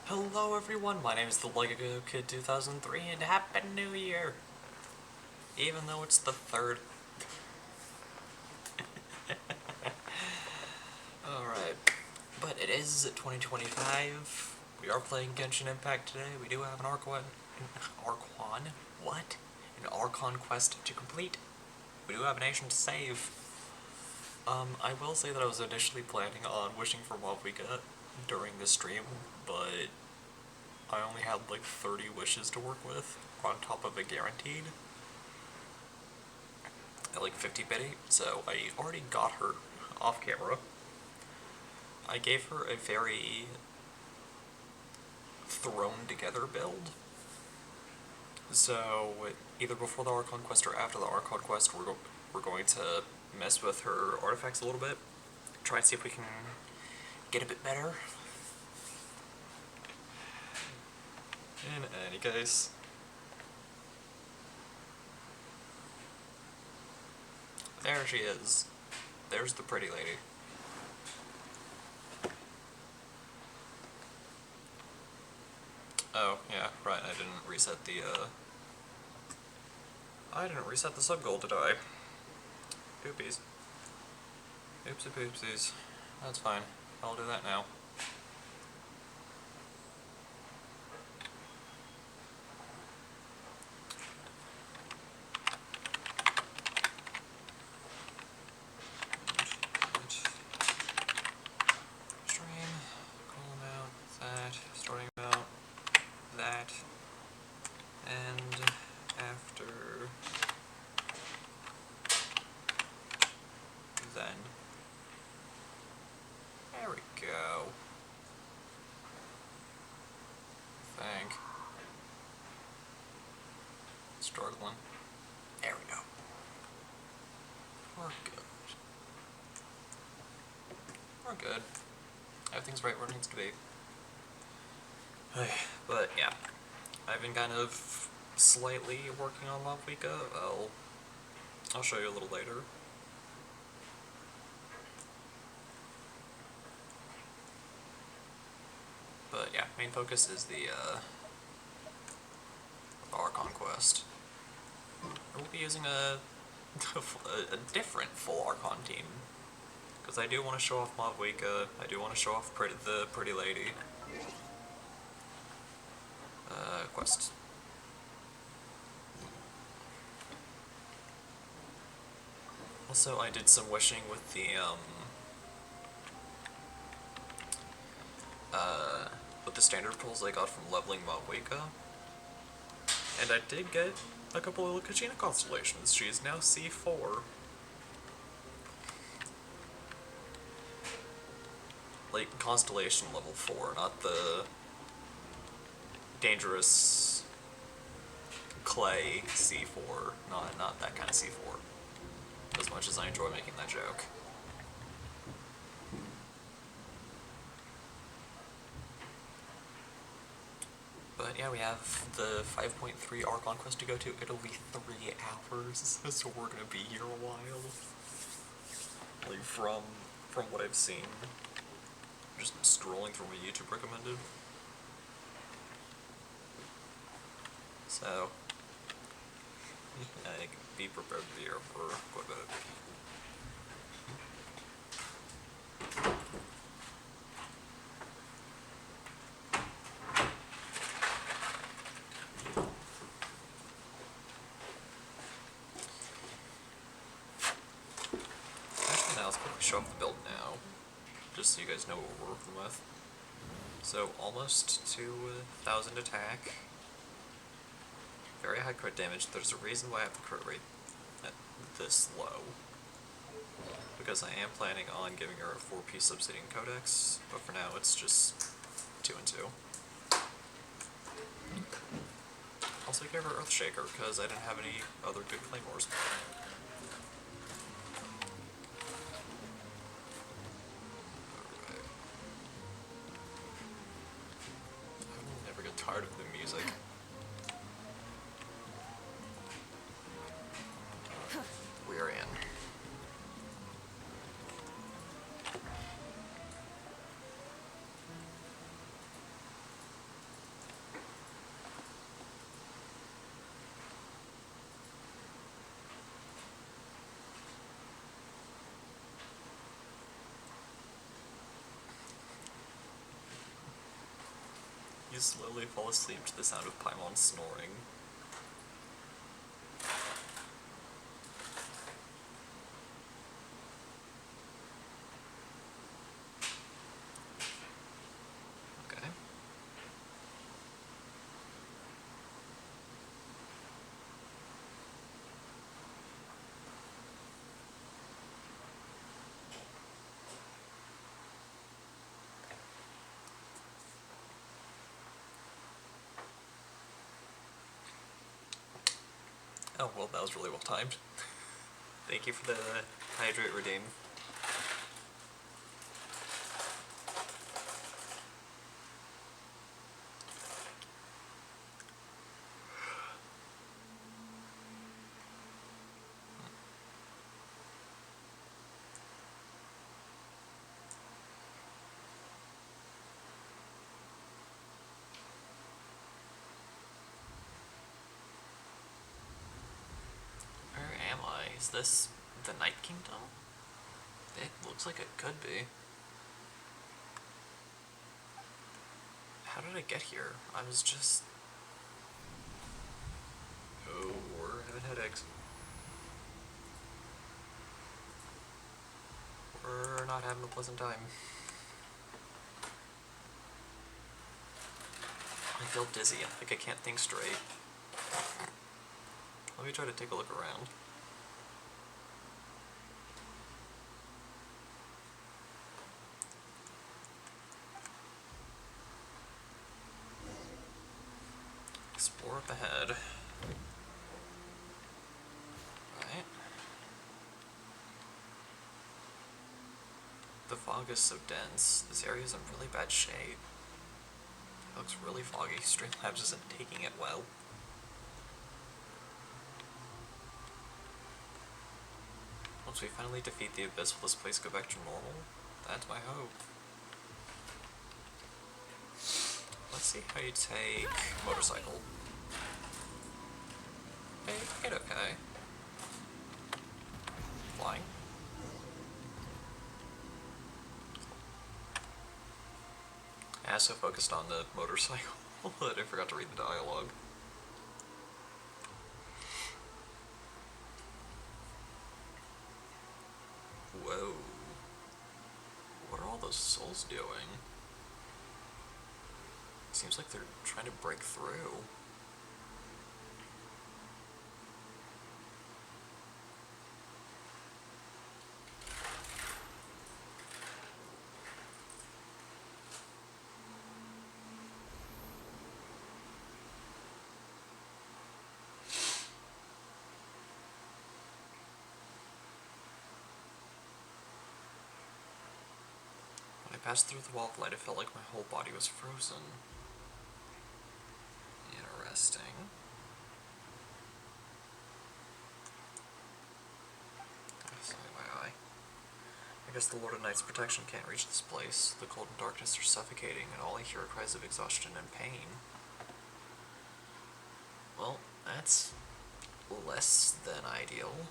Hello everyone, my name is the Lego Kid 2003 and Happy New Year! Even though it's the 3rd. Alright, but it is 2025, we are playing Genshin Impact today, we do have an Archon quest to complete. We do have a nation to save. I will say that I was initially planning on wishing for Mavuika during this stream, but I only had like 30 wishes to work with, on top of a guaranteed, at like 50 biddy, so I already got her off camera. I gave her a very thrown together build, so either before the Archon quest or after the Archon quest we're going to mess with her artifacts a little bit, try and see if we can get a bit better. In any case, there she is. There's the pretty lady. Oh, yeah, right, I didn't reset the sub-goal, did I? Oopies. Oopsie poopsies. That's fine. I'll do that now. Stream, call about that, starting about that, and after then. There we go. I think. Struggling. There we go. We're good. We're good. Everything's right where it needs to be. But yeah, I've been kind of slightly working on Mavuika. I'll show you a little later. But yeah, main focus is the Archon quest. We'll be using a different full Archon team, because I do want to show off Mavuika, I do want to show off the pretty lady. Quest. Also, I did some wishing with the standard pulls I got from leveling Mavuika, and I did get a couple of Kachina constellations. She is now C4. Like, constellation level 4, not the dangerous clay C4, not that kind of C4, as much as I enjoy making that joke. But yeah, we have the 5.3 Archon quest to go to. It'll be 3 hours, so we're gonna be here a while. Like, from what I've seen, just scrolling through my YouTube recommended. So, be prepared to be here for quite a bit. Actually, now let's quickly show off the build now, just so you guys know what we're working with. So, almost 2,000 attack. Very high crit damage. There's a reason why I have the crit rate at this low, because I am planning on giving her a 4-piece Obsidian Codex, but for now it's just 2 and 2. Also gave her Earthshaker, because I didn't have any other good claymores. Alright. I never get tired of the music. We are in. You slowly fall asleep to the sound of Paimon snoring. Okay. Oh, well, that was really well timed. Thank you for the hydrate redeem. Where am I? Is this the Night Kingdom? It looks like it could be. How did I get here? I was just... Oh, we're having headaches. We're not having a pleasant time. I feel dizzy, like I can't think straight. Let me try to take a look around. Explore up ahead. Right. The fog is so dense. This area is in really bad shape. It looks really foggy. Streamlabs isn't taking it well. Once we finally defeat the Abyss, will this place go back to normal? That's my hope. Let's see how you take motorcycle. Hey, you get okay. Flying. I was so focused on the motorcycle that I forgot to read the dialogue. Whoa. What are all those souls doing? Seems like they're trying to break through. When I passed through the wall of light, it felt like my whole body was frozen. Interesting. Sorry, my eye. I guess the Lord of Night's protection can't reach this place. The cold and darkness are suffocating, and all I hear are cries of exhaustion and pain. Well, that's less than ideal.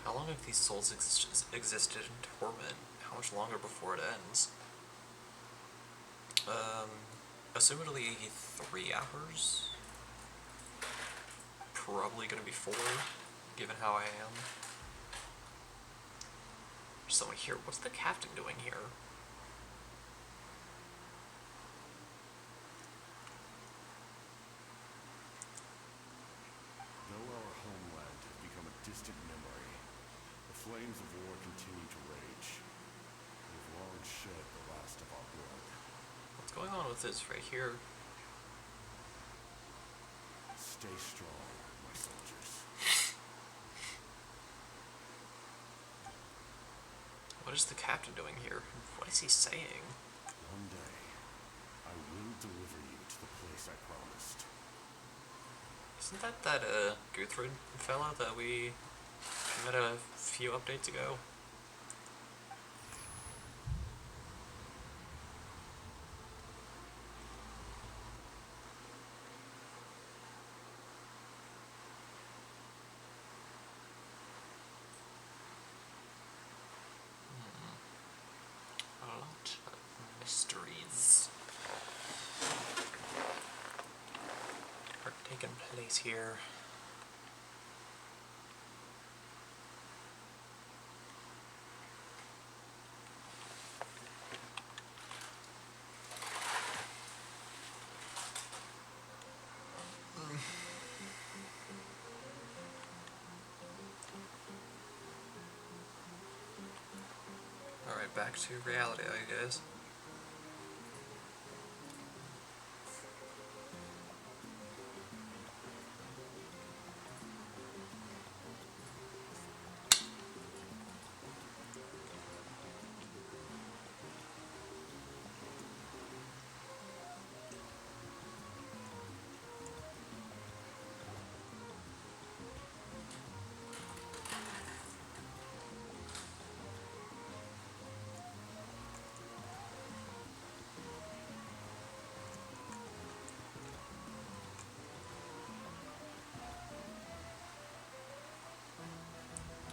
How long have these souls existed in torment? How much longer before it ends? Assumedly 3 hours? Probably gonna be 4, given how I am. There's someone here. What's the captain doing here? Though our homeland has become a distant memory, the flames of war continue to rage. We've long shed the last of our blood. What's going on with this right here? Stay strong, my soldiers. What is the captain doing here? What is he saying? One day, I will deliver you to the place I promised. Isn't that Guthrid fella that we met a few updates ago? A lot of mysteries. base here. Alright, back to reality, I guess.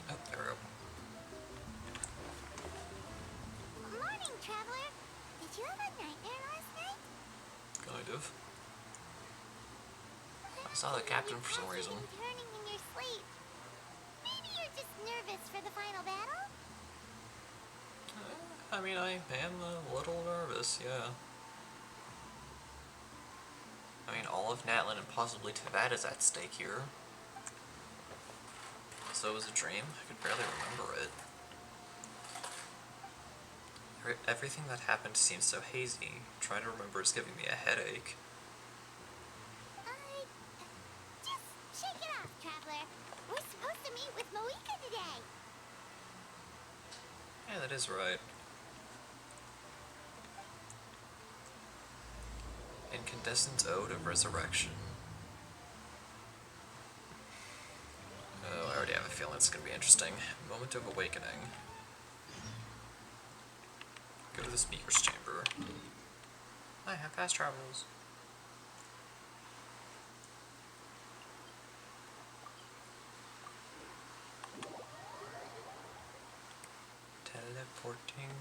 Oh, there we go. Morning, traveler. Did you have a nightmare last night? Kind of. I saw the captain for some reason. Turning in your sleep. Maybe you're just nervous for the final battle? I mean, I am a little nervous, yeah. I mean, all of Natlin and possibly Teyvat is at stake here. So it was a dream. I could barely remember it. Everything that happened seems so hazy. Trying to remember is giving me a headache. Just shake it off, traveler. We're supposed to meet with Mavuika today. Yeah, that is right. Incandescent Ode of Resurrection. Oh, I already have a feeling it's going to be interesting. Moment of Awakening. Go to the Speaker's Chamber. I have fast travels. Teleporting.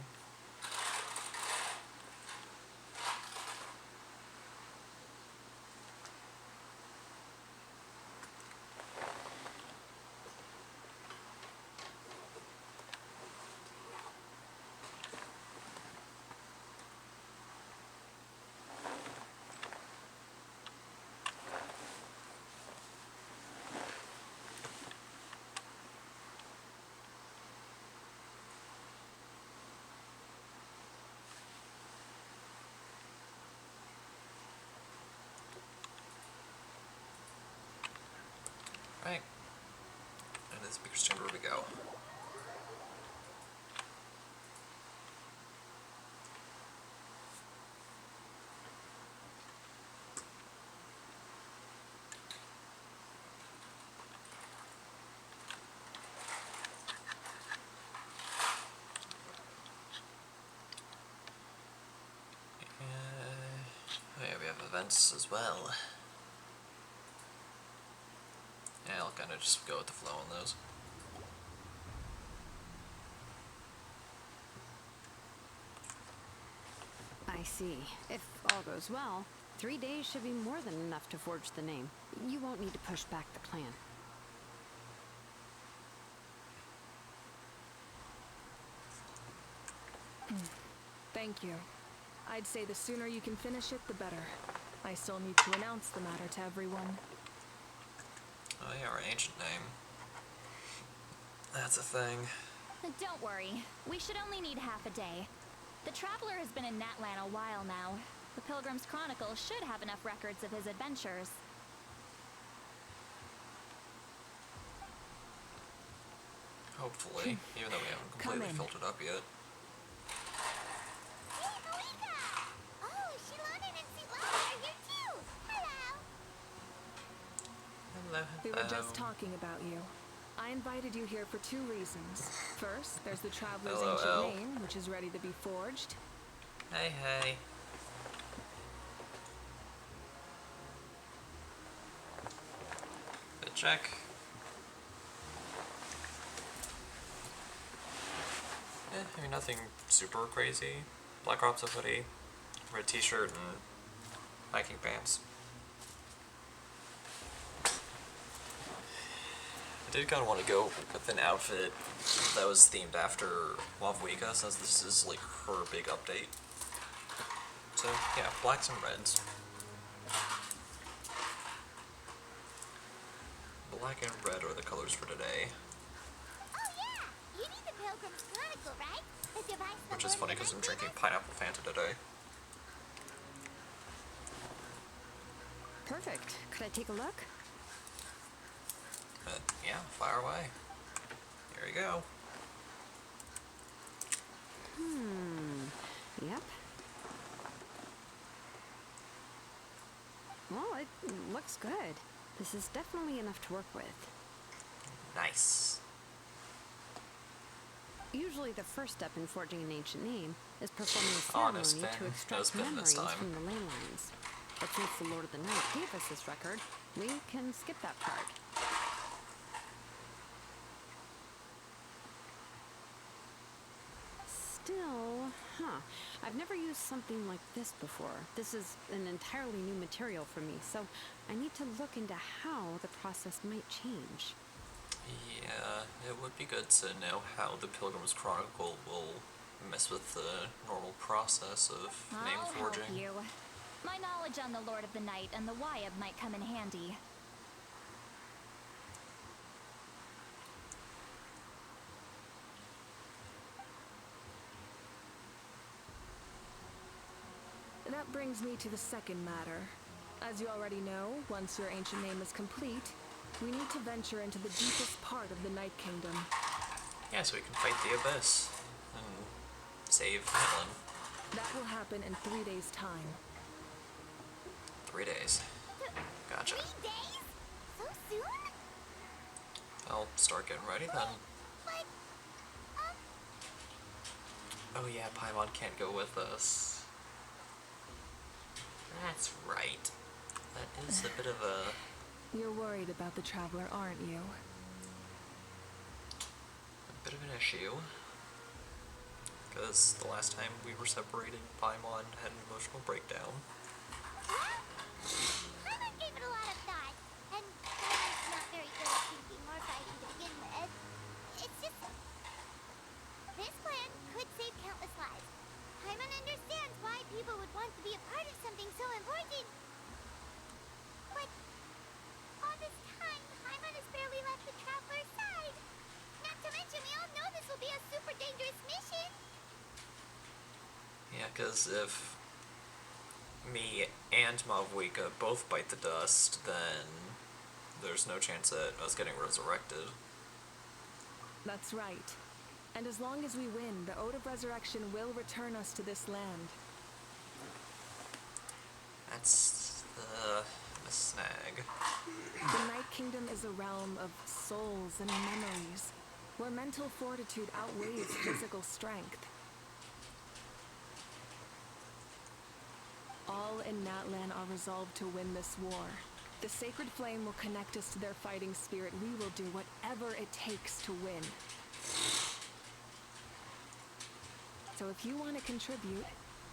Right. And the Speaker's Chamber we go. Oh yeah, we have events as well. Yeah, I'll kind of just go with the flow on those. I see. If all goes well, 3 days should be more than enough to forge the name. You won't need to push back the plan. Thank you. I'd say the sooner you can finish it, the better. I still need to announce the matter to everyone. Oh yeah, our ancient name. That's a thing. Don't worry. We should only need half a day. The traveler has been in Natlan a while now. The Pilgrim's Chronicle should have enough records of his adventures. Hopefully, even though we haven't completely filtered up yet. Hey, Mavuika! Oh, Shilonen and Sitlana are here too! Hello! Hello, We were just talking about you. I invited you here for 2 reasons. First, there's the traveler's LOL. ancient name, which is ready to be forged. Hey, hey. Good check. I mean, nothing super crazy. Black Ops, a hoodie, red t-shirt, and hiking pants. Did kind of want to go with an outfit that was themed after Mavuika, since this is like her big update. So yeah, blacks and reds. Black and red are the colors for today. Oh yeah! You need the Pilgrim's Chronicle, right? The device the Which is Lord funny of the because I'm Night gave drinking us? pineapple Fanta today. Perfect. Could I take a look? But yeah, fire away. Here you go. Yep. Well, it looks good. This is definitely enough to work with. Nice. Usually the first step in forging an ancient name is performing a Honest ceremony to Finn. extract No spin memories this time. from the ley lines. But since the Lord of the Night gave us this record, we can skip that part. Still, I've never used something like this before. This is an entirely new material for me, so I need to look into how the process might change. Yeah, it would be good to know how the Pilgrim's Chronicle will mess with the normal process of name I'll forging. help you. My knowledge on the Lord of the Night and the Wyab might come in handy. That brings me to the second matter. As you already know, once your ancient name is complete, we need to venture into the deepest part of the Night Kingdom. Yeah, so we can fight the Abyss and save Helen. That will happen in 3 days' time. 3 days. Gotcha. 3 days? So soon? I'll start getting ready then. But, Oh yeah, Paimon can't go with us. That's right. That is a bit of a... You're worried about the Traveler, aren't you? bit of an issue. Because the last time we were separated, Paimon had an emotional breakdown. Paimon gave it a lot of thought, and Paimon's not very good at thinking or fighting to begin with. It's just... This plan could save countless lives. Paimon understands why people would want to be a part of something so important. But all this time, Paimon has barely left the Traveler's side. Not to mention, we all know this will be a super dangerous mission. Yeah, because if me and Mavuika both bite the dust, then there's no chance at us getting resurrected. That's right. And as long as we win, the Ode of Resurrection will return us to this land. That's the snag. The Night Kingdom is a realm of souls and memories, where mental fortitude outweighs physical strength. All in Natlan are resolved to win this war. The sacred flame will connect us to their fighting spirit. We will do whatever it takes to win. So if you want to contribute,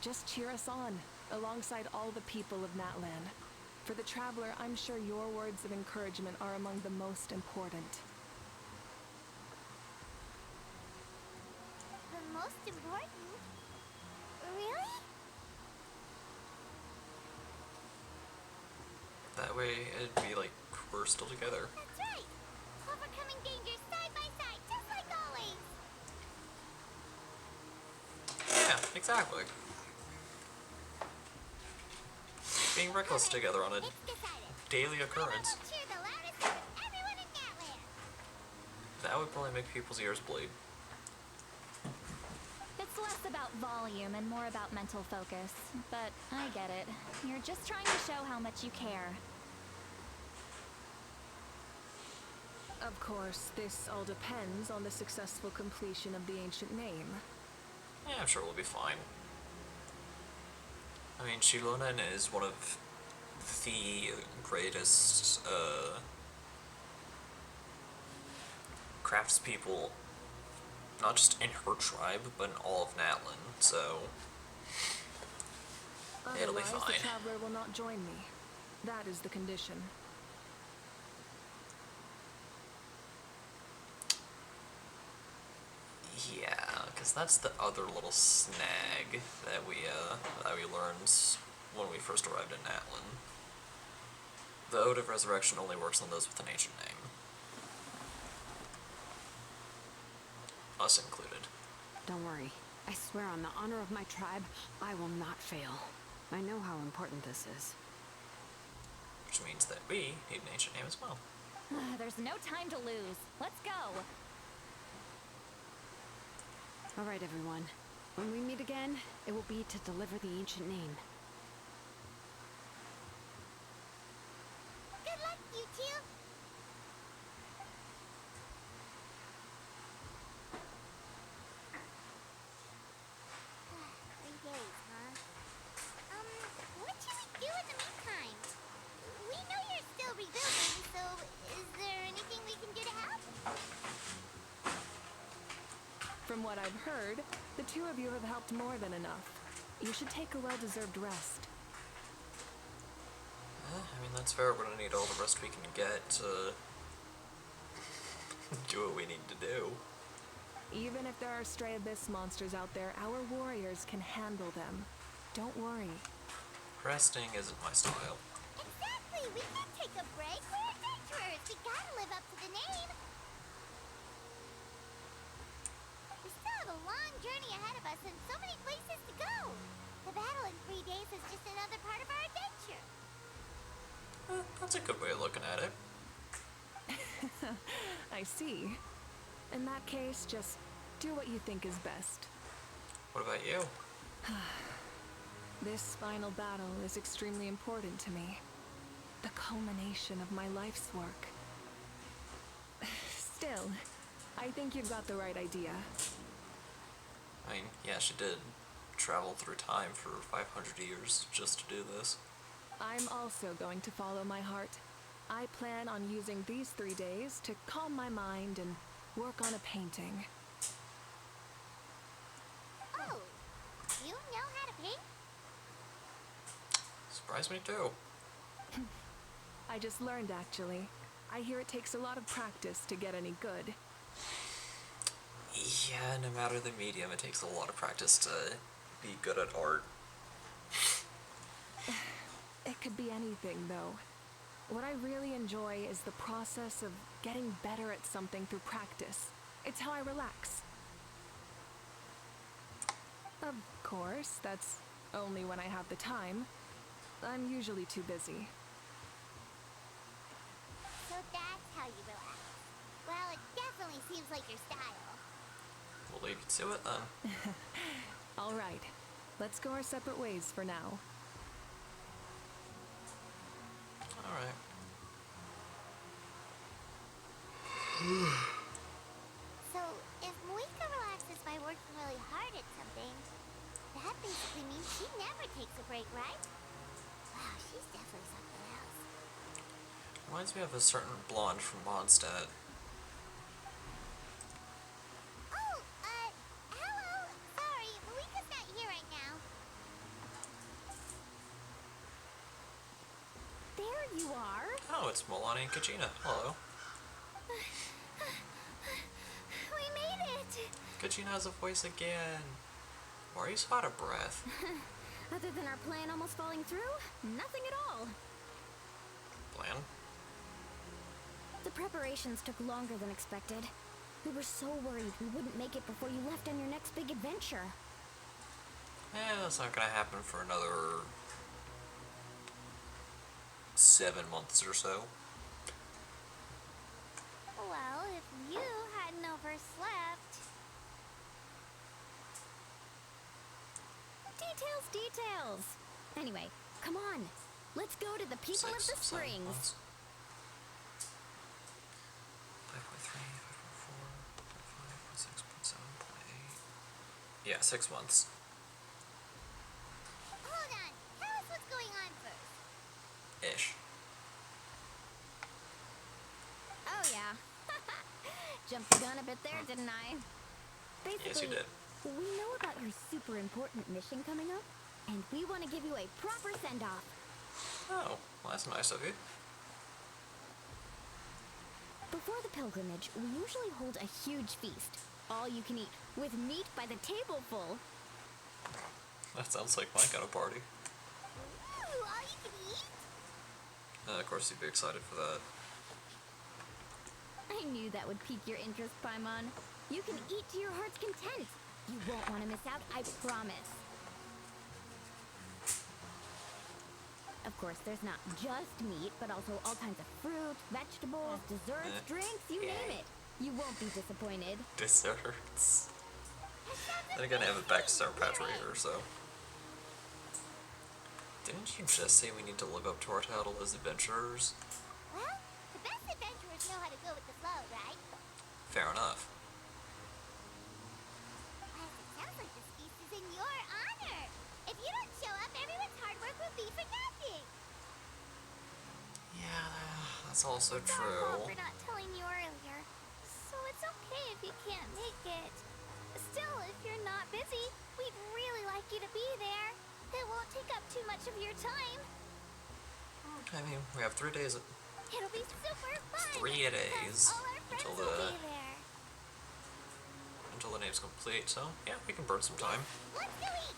just cheer us on, alongside all the people of Natlan. For the Traveler, I'm sure your words of encouragement are among the most important. The most important? Really? That way, it'd be like we're still together. That's right. Overcoming dangers side by side, just like always. Yeah, exactly. Being reckless together on a It's decided. daily occurrence. Paimon will cheer the loudest out of everyone in Natlan. That would probably make people's ears bleed. It's less about volume and more about mental focus. But I get it. You're just trying to show how much you care. Of course, this all depends on the successful completion of the ancient name. Yeah, I'm sure we'll be fine. I mean, Shilonen is one of the greatest, craftspeople, not just in her tribe, but in all of Natlan, so it'll be Otherwise, fine. the Traveler will not join me. That is the condition. Yeah, because that's the other little snag that we learned when we first arrived in Atlan. The Ode of Resurrection only works on those with an ancient name. Us included. Don't worry. I swear on the honor of my tribe, I will not fail. I know how important this is. Which means that we need an ancient name as well. There's no time to lose. Let's go. All right, everyone. When we meet again, it will be to deliver the ancient name. Good luck, you two. 3 days, huh? What should we do in the meantime? We know you're still rebuilding, so is there anything we can do to help? From what I've heard, the two of you have helped more than enough. You should take a well-deserved rest. I mean, that's fair. We're gonna need all the rest we can get to do what we need to do. Even if there are stray abyss monsters out there, our warriors can handle them. Don't worry. Resting isn't my style. Exactly! We can't take a break. We're adventurers. We gotta live up to the name. We still have a long journey ahead of us and so many places to go. The battle in 3 days is just another part of our adventure. That's a good way of looking at it. I see. In that case, just do what you think is best. What about you? This final battle is extremely important to me. The culmination of my life's work. Still, I think you've got the right idea. I mean, yeah, she did travel through time for 500 years just to do this. I'm also going to follow my heart. I plan on using these 3 days to calm my mind and work on a painting. Oh, you know how to paint? Surprised me too. I just learned, actually. I hear it takes a lot of practice to get any good. Yeah, no matter the medium, it takes a lot of practice to be good at art. It could be anything, though. What I really enjoy is the process of getting better at something through practice. It's how I relax. Of course, that's only when I have the time. I'm usually too busy. So that's how you relax. Well, it definitely seems like your style. We'll leave you to it then. All right, let's go our separate ways for now. Alright. So, if Mavuika relaxes by working really hard at something, that basically means she never takes a break, right? Wow, she's definitely something else. Reminds me of a certain blonde from Mondstadt. Oh, hello. Sorry, Mavuika's not here right now. There you are. Oh, it's Milani and Kachina. Hello. We made it. Kachina has a voice again. Why are you so out of breath? Other than our plan almost falling through, nothing at all. Plan? The preparations took longer than expected. We were so worried we wouldn't make it before you left on your next big adventure. That's not gonna happen for another 7 months or so. Well, if you hadn't overslept. Details. Anyway, come on. Let's go to the people of the 6, 7 springs. months. 5.3, 5.4, 5.5, 6.7, 8. Yeah, 6 months. Hold on. Tell us what's going on first. Ish. Oh, yeah. Jumped the gun a bit there, didn't I? Basically, Yes, you did. we know about your super important mission coming up, and we want to give you a proper send-off. Oh, well, that's nice of you. Before the pilgrimage, we usually hold a huge feast. all you can eat, with meat by the tableful. That sounds like my kind of party. Ooh, all you can eat? Of course, you'd be excited for that. I knew that would pique your interest, Paimon. You can eat to your heart's content. You won't want to miss out, I promise. Of course, there's not just meat, but also all kinds of fruit, vegetables, desserts, drinks, you name it. You won't be disappointed. Desserts. Then again, I have it back to Star Patrick, so. Didn't you just say we need to live up to our title as adventurers? Well, the best adventurers know how to go with the flow, right? Fair enough. Well, it sounds like this feast is in your honor. If you don't show up, everyone's hard work will be for nothing. Yeah, that's also It's our fault true. for not telling you earlier. So it's okay if you can't make it. Still, if you're not busy, we'd really like you to be there. It won't take up too much of your time. I mean, we have 3 days. It'll be super fun. 3 days All our friends until will the be there. until the name's complete. So yeah, we can burn some time. Let's go eat.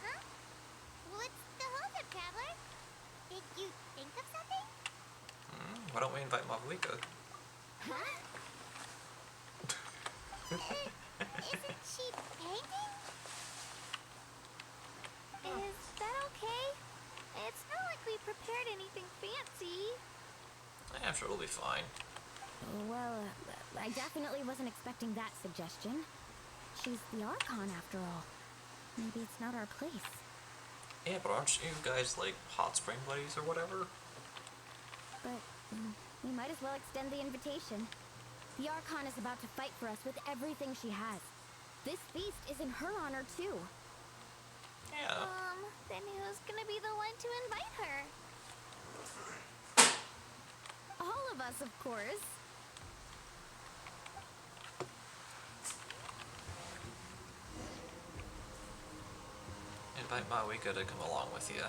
Huh? What's the holdup, traveler? Did you think of something? Why don't we invite Mavuika? Huh? Isn't she painting? Is that okay? It's not like we prepared anything fancy. Yeah, I'm sure it'll be fine. Well, I definitely wasn't expecting that suggestion. She's the Archon, after all. Maybe it's not our place. Yeah, but aren't you guys like hot spring buddies or whatever? But we might as well extend the invitation. The Archon is about to fight for us with everything she has. This feast is in her honor, too. Yeah. Then who's gonna be the one to invite her? All of us, of course. Invite Mavuika to come along with you.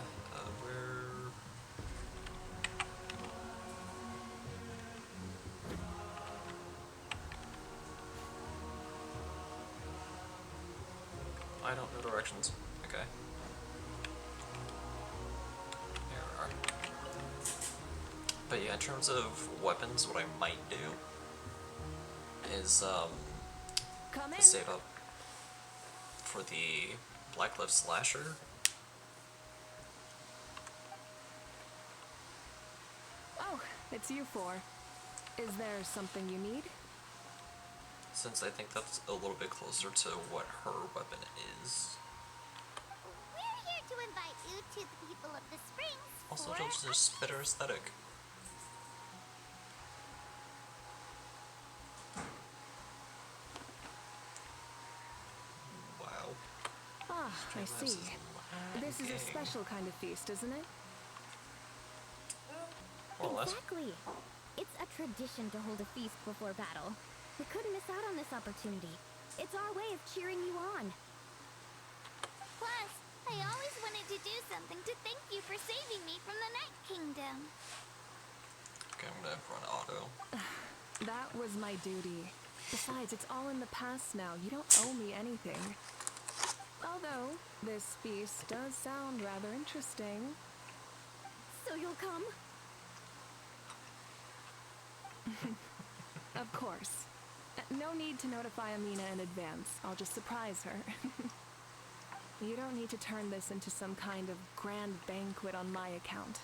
Where? I don't know directions. Okay. There we are. But yeah, in terms of weapons, what I might do is Come in. save up for the Blacklift Slasher. Oh, it's you four. Is there something you need? Since I think that's a little bit closer to what her weapon is. We're here to invite you to the people of the springs. Also, for just a spitter aesthetic. Wow. Ah, I Streamlabs see. is This is a lagging. special kind of feast, isn't it? More or less. Exactly. It's a tradition to hold a feast before battle. We couldn't miss out on this opportunity. It's our way of cheering you on. Plus, I always wanted to do something to thank you for saving me from the Night Kingdom. Okay, I'm gonna run auto. That was my duty. Besides, it's all in the past now. You don't owe me anything. Although, this feast does sound rather interesting. So you'll come? Of course. No need to notify Amina in advance. I'll just surprise her. You don't need to turn this into some kind of grand banquet on my account.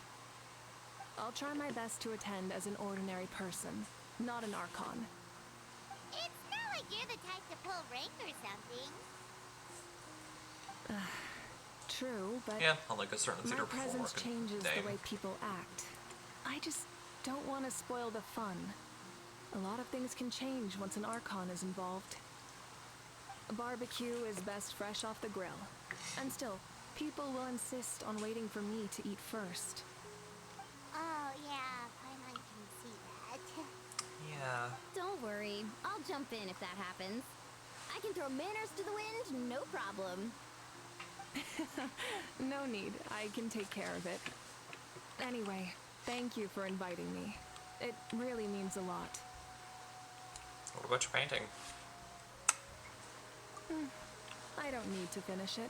I'll try my best to attend as an ordinary person, not an Archon. It's not like you're the type to pull rank or something. True, but Yeah, unlike a certain my theater performer presence could changes name. the way people act. I just don't want to spoil the fun. A lot of things can change once an Archon is involved. A barbecue is best fresh off the grill. And still, people will insist on waiting for me to eat first. Oh, yeah, Paimon can see that. Yeah. Don't worry. I'll jump in if that happens. I can throw manners to the wind, no problem. No need. I can take care of it. Anyway, thank you for inviting me. It really means a lot. What about your painting? I don't need to finish it.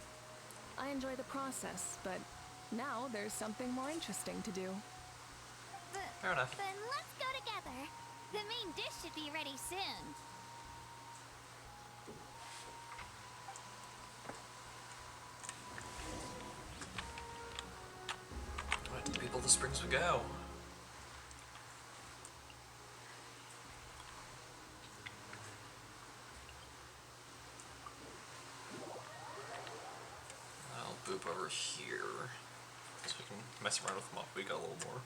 I enjoy the process, but now there's something more interesting to do. Fair enough. Then let's go together. The main dish should be ready soon. Alright, the people of the springs we go. I'll boop over here so we can mess around with Mavuika a little more.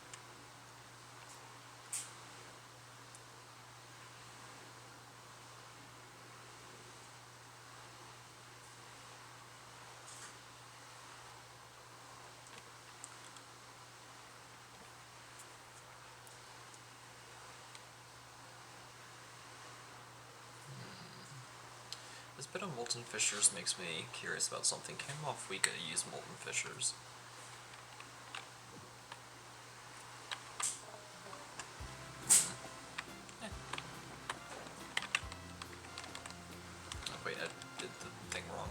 This bit of molten fissures makes me curious about something. Can Mavuika use molten fissures? Oh, wait, I did the thing wrong.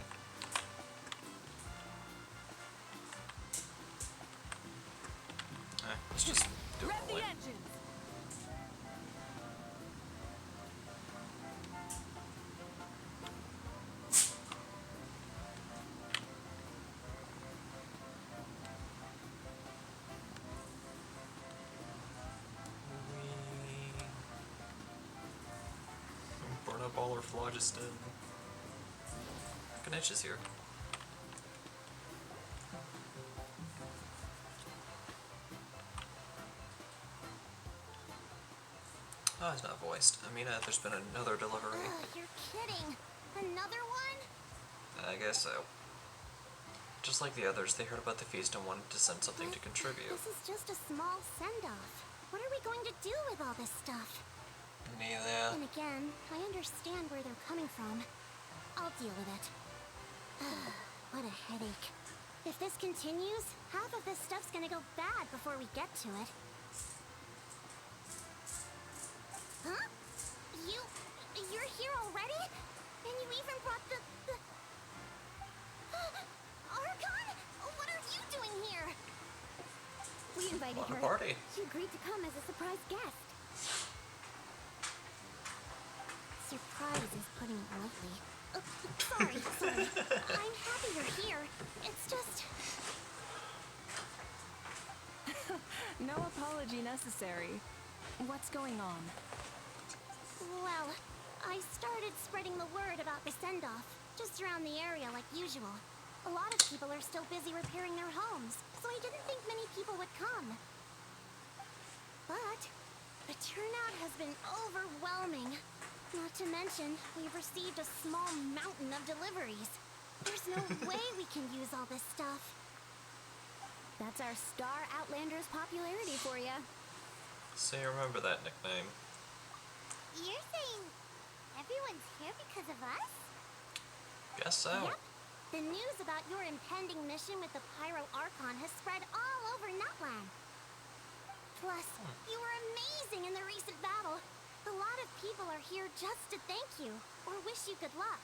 Let's just do it Rev all the the way. engines! Burn up all our phlogiston. Ganesh is here. Oh, he's not voiced. Amina, there's been another delivery. Ugh, you're kidding. Another one? I guess so. Just like the others, they heard about the feast and wanted to send something to contribute. This is just a small send-off. What are we going to do with all this stuff? Neither. And again, I understand where they're coming from. I'll deal with it. What a headache. If this continues, half of this stuff's gonna go bad before we get to it. Huh? You're here already? And you even brought the... Archon? What are you doing here? We invited What a her. party. She agreed to come as a surprise guest. Surprise is putting it lightly. Sorry. I'm happy you're here. It's just... No apology necessary. What's going on? Well, I started spreading the word about the send-off, just around the area like usual. A lot of people are still busy repairing their homes, so I didn't think many people would come. But the turnout has been overwhelming. Not to mention, we've received a small mountain of deliveries. There's no way we can use all this stuff. That's our Star Outlander's popularity for you. So you remember that nickname. You're saying everyone's here because of us? Guess so. Yep. The news about your impending mission with the Pyro Archon has spread all over Nutland. Plus, you were amazing in the recent battle. A lot of people are here just to thank you, or wish you good luck.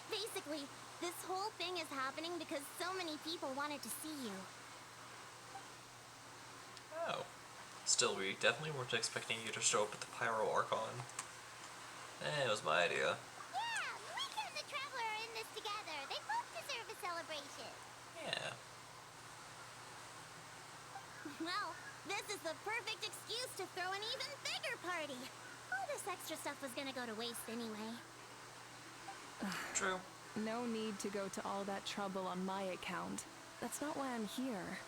Basically, this whole thing is happening because so many people wanted to see you. Oh. Still, we definitely weren't expecting you to show up at the Pyro Archon. It was my idea. Yeah, Mavuika and the Traveler are in this together. They both deserve a celebration. Yeah. Well, this is the perfect excuse to throw an even bigger party. All this extra stuff was gonna go to waste anyway. True. No need to go to all that trouble on my account. That's not why I'm here.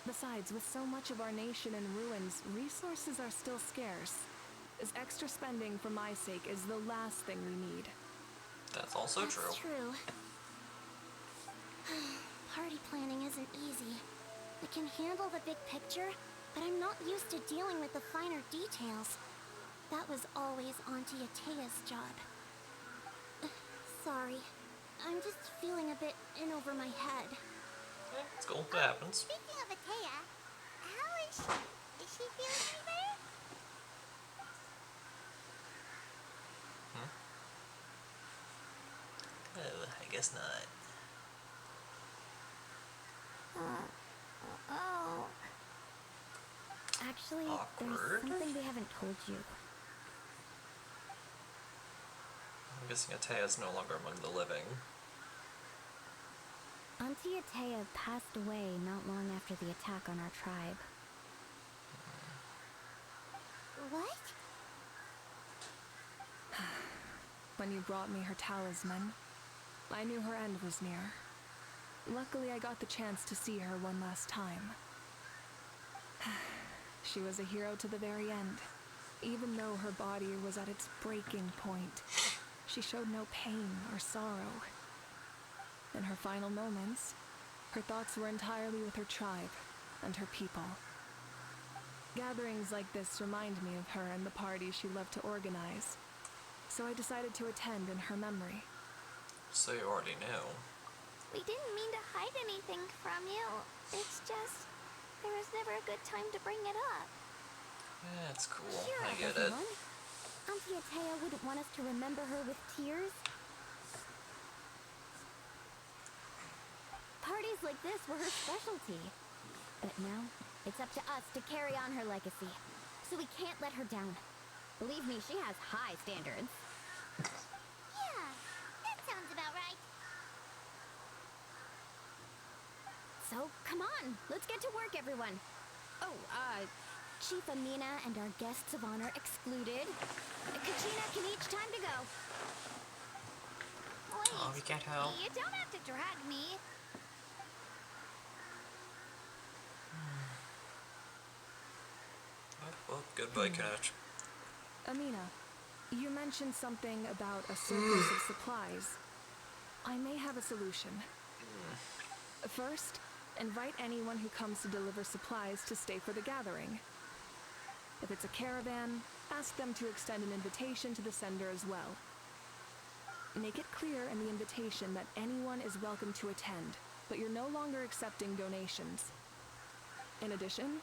Besides, with so much of our nation in ruins, resources are still scarce. This extra spending for my sake is the last thing we need. That's also That's true. true. Party planning isn't easy. I can handle the big picture, but I'm not used to dealing with the finer details. That was always Auntie Atea's job. Sorry. I'm just feeling a bit in over my head. It's cool. That happens. Speaking of Atea, how is she? Is she feeling any better? Oh, I guess not. Oh. Actually, Awkward. there's something we haven't told you. I'm guessing Atea's no longer among the living. Auntie Atea passed away not long after the attack on our tribe. What? When you brought me her talisman, I knew her end was near. Luckily, I got the chance to see her one last time. She was a hero to the very end. Even though her body was at its breaking point, she showed no pain or sorrow. In her final moments, her thoughts were entirely with her tribe and her people. Gatherings like this remind me of her and the parties she loved to organize, so I decided to attend in her memory. So you already knew. We didn't mean to hide anything from you. It's just, there was never a good time to bring it up. Yeah, it's cool. Cheer I up, get it. everyone. Auntie Atea wouldn't want us to remember her with tears. Parties like this were her specialty. But now, it's up to us to carry on her legacy. So we can't let her down. Believe me, she has high standards. Yeah, that sounds about right. So, come on, let's get to work, everyone. Oh, Chief Amina and our guests of honor excluded. Kachina can each time to go. Wait, Oh, we can't help. you don't have to drag me. Well, goodbye, Catch. Amina, you mentioned something about a surplus of supplies. I may have a solution. First, invite anyone who comes to deliver supplies to stay for the gathering. If it's a caravan, ask them to extend an invitation to the sender as well. Make it clear in the invitation that anyone is welcome to attend, but you're no longer accepting donations. In addition,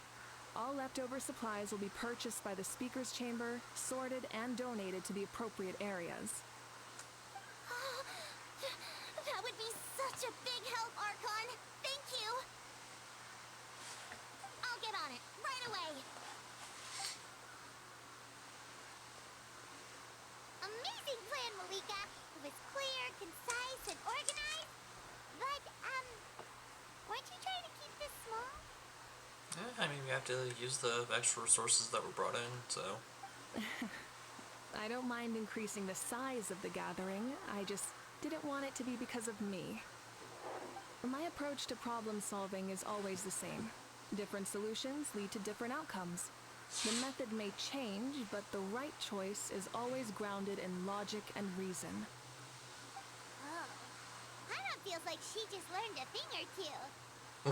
all leftover supplies will be purchased by the speaker's chamber, sorted, and donated to the appropriate areas. That would be such a big help, Archon. Thank you. I'll get on it right away. Amazing plan, Mavuika. It was clear, concise, and organized. But, weren't you trying to keep this small? Yeah, I mean, we have to use the extra resources that were brought in, so. I don't mind increasing the size of the gathering, I just didn't want it to be because of me. My approach to problem solving is always the same. Different solutions lead to different outcomes. The method may change, but the right choice is always grounded in logic and reason. Oh. Paimon feels like she just learned a thing or two.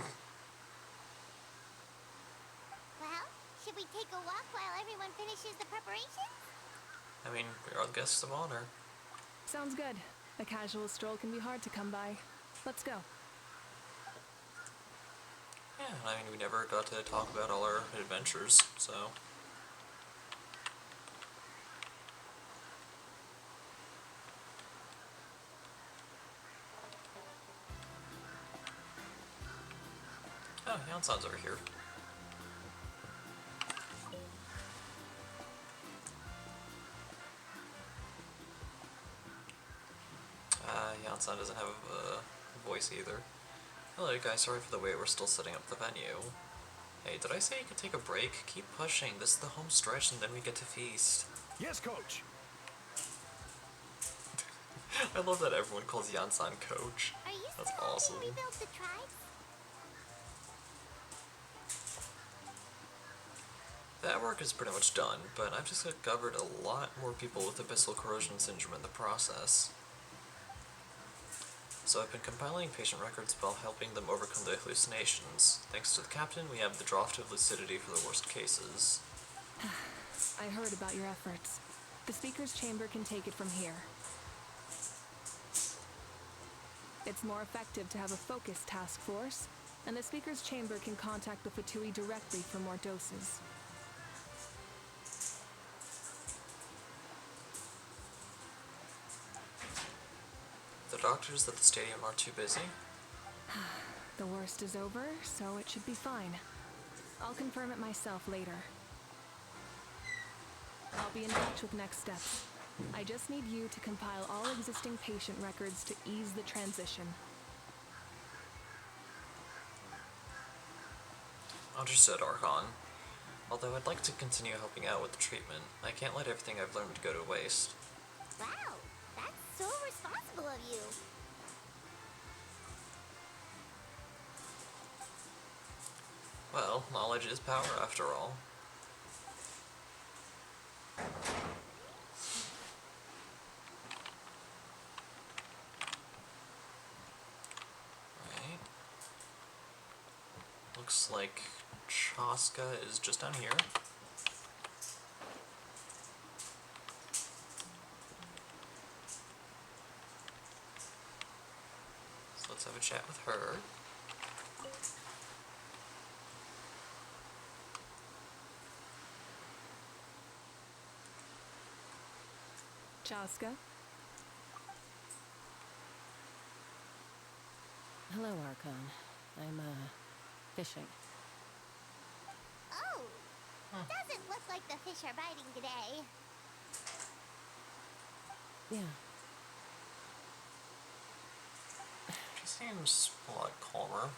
Well, should we take a walk while everyone finishes the preparations? I mean, we are the guests of honor. Sounds good. A casual stroll can be hard to come by. Let's go. Yeah, I mean, we never got to talk about all our adventures, so. Oh, Yansan's over here. Yansan doesn't have a voice either. Hello guys, sorry for the wait, we're still setting up the venue. Hey, did I say you could take a break? Keep pushing, this is the home stretch and then we get to feast. Yes, Coach. I love that everyone calls Yansan Coach. Are you That's still awesome. helping rebuild the tribes? That work is pretty much done, but I've just discovered a lot more people with abyssal corrosion syndrome in the process. So I've been compiling patient records while helping them overcome the hallucinations. Thanks to the captain, we have the draft of lucidity for the worst cases. I heard about your efforts. The speaker's chamber can take it from here. It's more effective to have a focused task force, and the speaker's chamber can contact the Fatui directly for more doses. The doctors at the stadium are too busy. The worst is over, so it should be fine. I'll confirm it myself later. I'll be in touch with next steps. I just need you to compile all existing patient records to ease the transition. Understood, Archon. Although I'd like to continue helping out with the treatment, I can't let everything I've learned go to waste. Wow, that's so responsible of you. Well, knowledge is power after all. Right. Looks like Chaska is just down here. So let's have a chat with her. Chaska? Hello, Archon. I'm, fishing. Oh, doesn't look like the fish are biting today. Yeah. She seems a lot calmer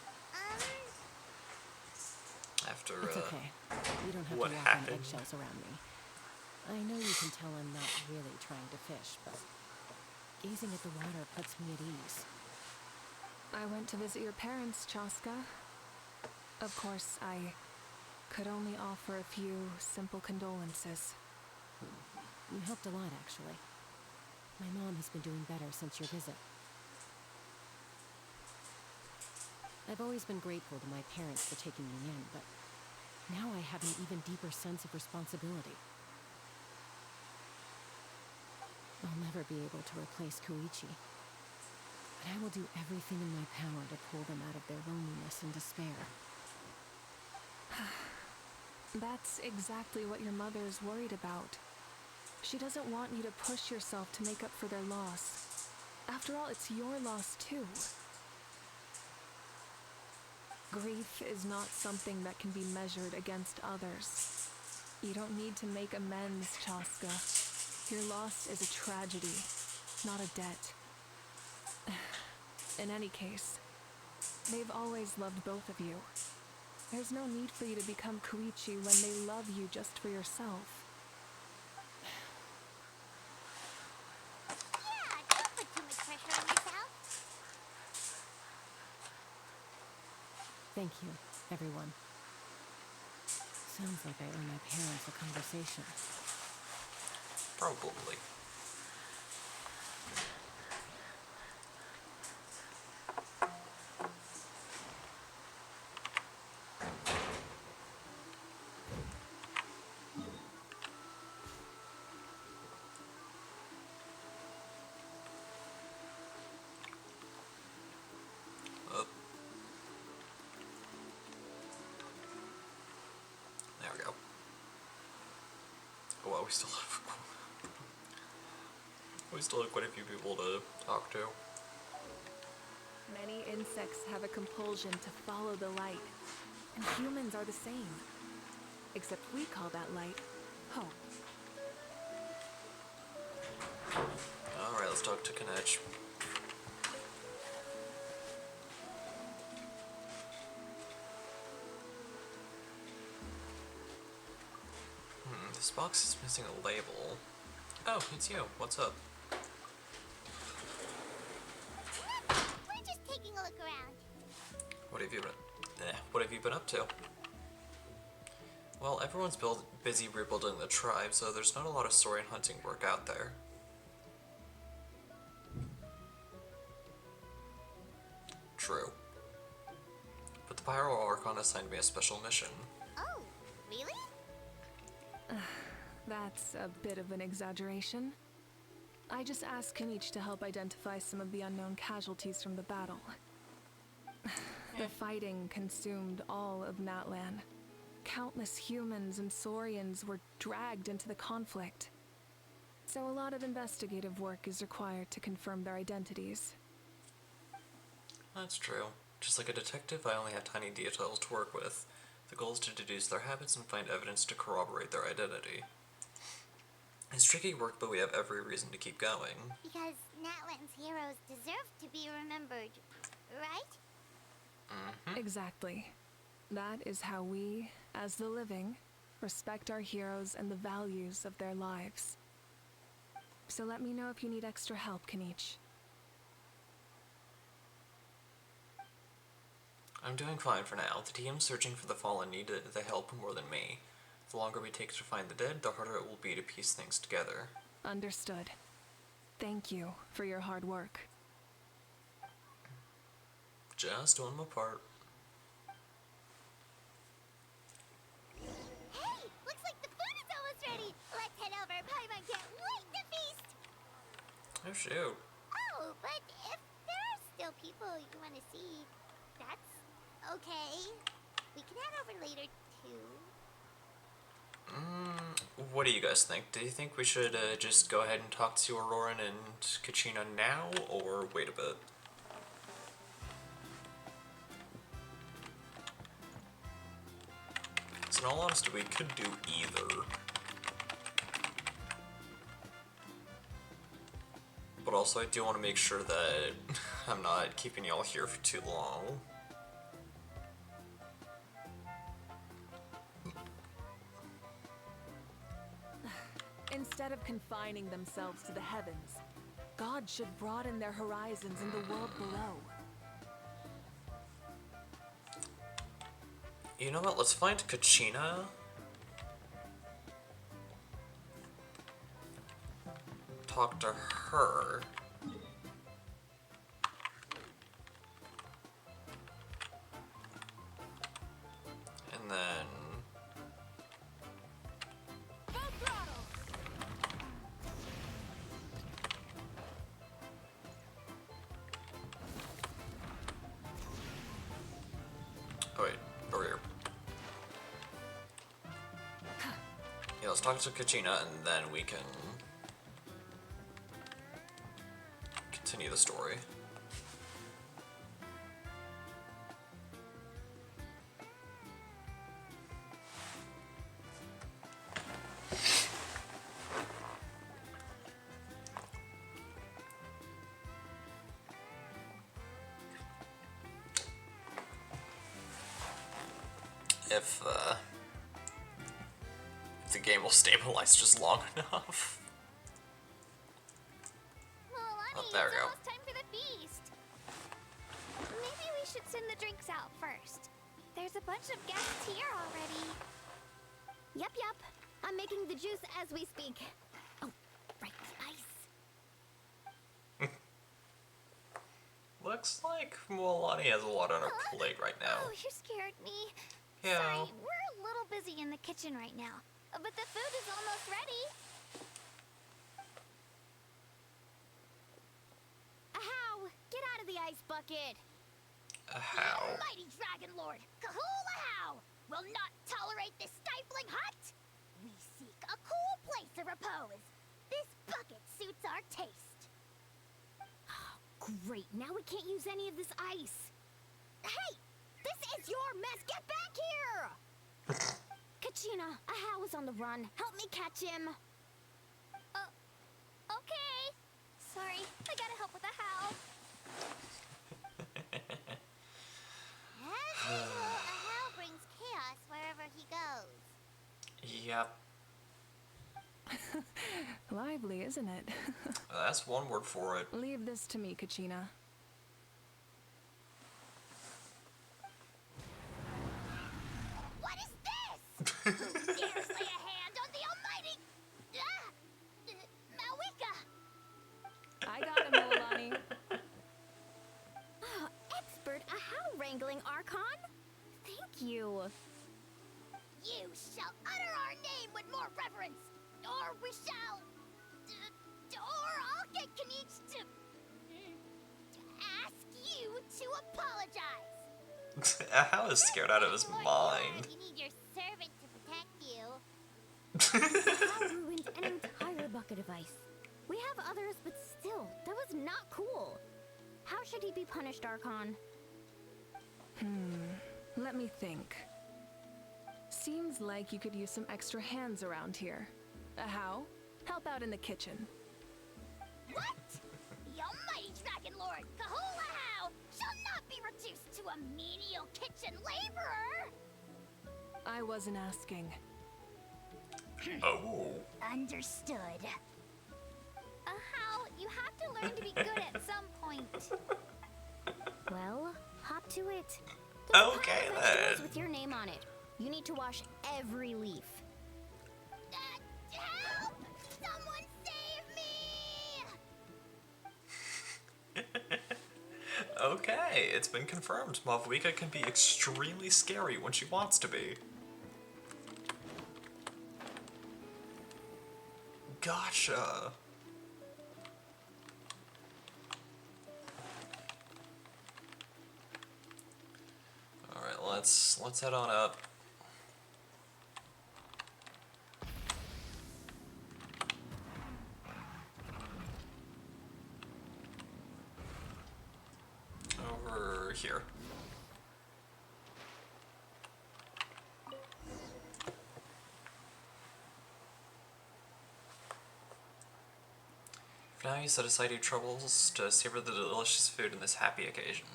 after It's okay. You don't have what to walk happened. on eggshells around me. I know you can tell I'm not really trying to fish, but gazing at the water puts me at ease. I went to visit your parents, Chaska. Of course, I could only offer a few simple condolences. You helped a lot, actually. My mom has been doing better since your visit. I've always been grateful to my parents for taking me in, but now I have an even deeper sense of responsibility. I'll never be able to replace Koichi, but I will do everything in my power to pull them out of their loneliness and despair. That's exactly what your mother's worried about. She doesn't want you to push yourself to make up for their loss. After all, it's your loss too. Grief is not something that can be measured against others. You don't need to make amends, Chaska. Your loss is a tragedy, not a debt. In any case, they've always loved both of you. There's no need for you to become Koichi when they love you just for yourself. Yeah, don't put too much pressure on yourself. Thank you, everyone. Sounds like I owe my parents a conversation. Probably. There we go. Oh, well, we still have quite a few people to talk to. Many insects have a compulsion to follow the light, and humans are the same. Except we call that light hope. Alright, let's talk to Kanech. This box is missing a label. Oh, it's you. What's up? We're just taking a look around. What have you been up to? Well, everyone's busy rebuilding the tribe, so there's not a lot of story and hunting work out there. True. But the Pyro Archon assigned me a special mission. Oh, really? That's a bit of an exaggeration. I just asked Kanich to help identify some of the unknown casualties from the battle. The fighting consumed all of Natlan. Countless humans and Saurians were dragged into the conflict. So a lot of investigative work is required to confirm their identities. That's true. Just like a detective, I only have tiny details to work with. The goal is to deduce their habits and find evidence to corroborate their identity. It's tricky work, but we have every reason to keep going. Because Natlan's heroes deserve to be remembered, right? Mm-hmm. Exactly. That is how we, as the living, respect our heroes and the values of their lives. So let me know if you need extra help, Kenichi. I'm doing fine for now. The team searching for the fallen needed the help more than me. The longer we take to find the dead, the harder it will be to piece things together. Understood. Thank you for your hard work. Just doing my part. Hey, looks like the food is almost ready. Let's head over. Paimon can't wait to feast. Oh shoot. Oh, but if there are still people you want to see, that's okay. We can head over later too. What do you guys think? Do you think we should just go ahead and talk to Auroran and Kachina now, or wait a bit? So in all honesty, we could do either. But also, I do want to make sure that I'm not keeping y'all here for too long. Instead of confining themselves to the heavens, God should broaden their horizons in the world below. You know what? Let's find Kachina. Talk to her. And then... Oh wait, over here. Yeah, let's talk to Kachina and then we can continue the story. If the game will stabilize just long enough. Milani, Oh, there we it's go. almost time for the feast. Maybe we should send the drinks out first. There's a bunch of guests here already. Yup. I'm making the juice as we speak. Oh, right, the ice. Looks like Milani has a lot on her plate right now. Oh, you scared me. Yeah. Sorry, we're a little busy in the kitchen right now. But the food is almost ready. Ahow! Get out of the ice bucket! How? Mighty Dragon Lord, Kahula How, will not tolerate this stifling hut. We seek a cool place of repose. This bucket suits our taste. Great, now we can't use any of this ice. Hey! This is your mess! Get back here! Kachina, Ahow is on the run. Help me catch him. Okay. Sorry, I gotta help with the how. As usual, a how brings chaos wherever he goes. Yep. Lively, isn't it? That's one word for it. Leave this to me, Kachina. What is this? Who dares lay a hand on the almighty... Mavuika? I got him, Milani. Expert Ahow wrangling, Archon? Thank you. You shall utter our name with more reverence, or we shall... or I'll get Kenichi to How is scared out of his Lord, mind? you need your servant to protect you. How ruined an entire bucket of ice. We have others, but still, that was not cool. How should he be punished, Archon? Let me think. Seems like you could use some extra hands around here. How? Help out in the kitchen. What? The almighty Dragon Lord, Kahulahau, shall not be reduced to a menial kitchen laborer! I wasn't asking. Oh. Understood. How? You have to learn to be good at some point. Well, hop to it. Okay, There's a pile of vegetables then. with your name on it. You need to wash every leaf. Help! Someone save me! Okay, it's been confirmed. Mavuika can be extremely scary when she wants to be. Gotcha. Alright, let's head on up. Over here. For now, you set aside your troubles to savor the delicious food in this happy occasion.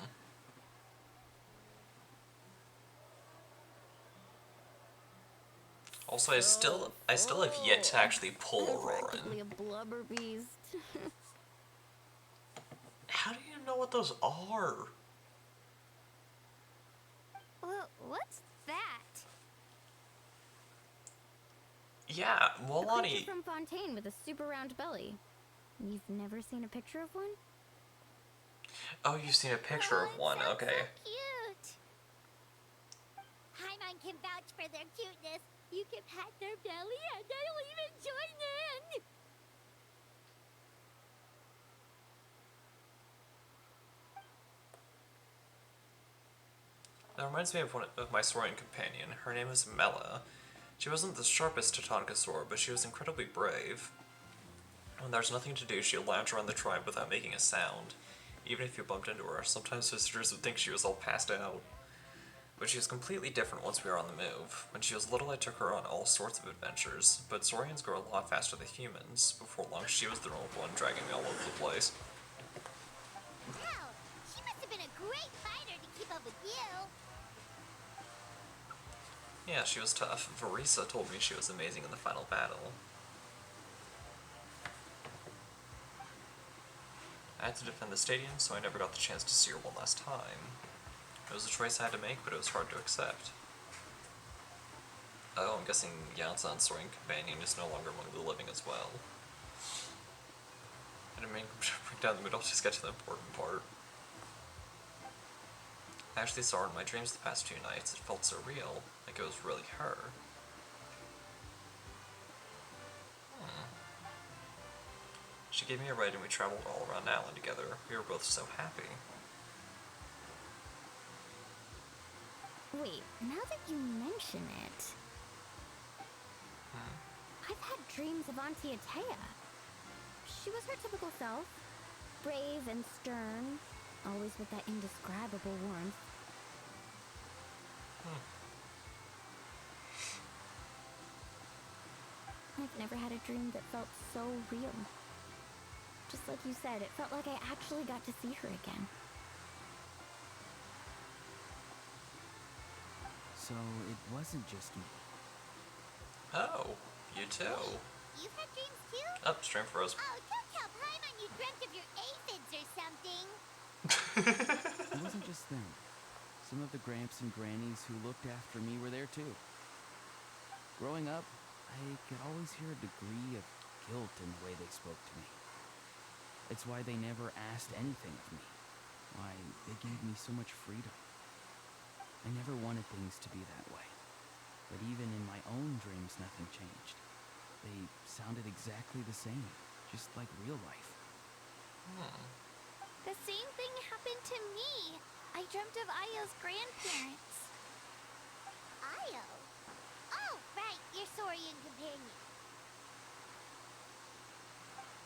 Also, I still have yet to actually pull I'm practically Auroran. a blubber beast. How do you know what those are? Well, what's that? Yeah, A creature Molani. from Fontaine with a super round belly. You've never seen a picture of one? Oh, you've seen a picture of Oh, it one. sounds Okay. So cute. Paimon can vouch for their cuteness. You can pat their belly and I'll even join in. That reminds me of one of my Saurian companion. Her name is Mela. She wasn't the sharpest Tatankasaur, but she was incredibly brave. When there's nothing to do, she'd lounge around the tribe without making a sound. Even if you bumped into her, sometimes visitors would think she was all passed out. But she was completely different once we were on the move. When she was little, I took her on all sorts of adventures, but Saurians grow a lot faster than humans. Before long, she was the only one dragging me all over the place. Wow, she must have been a great fighter to keep up with you. Yeah, she was tough. Varisa told me she was amazing in the final battle. I had to defend the stadium, so I never got the chance to see her one last time. It was a choice I had to make, but it was hard to accept. Oh, I'm guessing Yansan's Saurian companion is no longer among the living as well. I didn't mean to break down the mood, I'll just get to the important part. I actually saw her in my dreams the past 2 nights. It felt so real, like it was really her. She gave me a ride and we traveled all around Allen together. We were both so happy. Wait, now that you mention it... I've had dreams of Auntie Atea. She was her typical self. Brave and stern. Always with that indescribable warmth. I've never had a dream that felt so real. Just like you said, it felt like I actually got to see her again. So it wasn't just me. Oh, you too. You've had dreams too? Oh, stream froze. Oh, don't tell Paimon you dreamt of your aphids or something. It wasn't just them. Some of the Gramps and Grannies who looked after me were there too. Growing up, I could always hear a degree of guilt in the way they spoke to me. It's why they never asked anything of me. Why they gave me so much freedom. I never wanted things to be that way. But even in my own dreams, nothing changed. They sounded exactly the same, just like real life. The same thing happened to me. I dreamt of Ayo's grandparents. Ayo? Oh, right, your Saurian companion.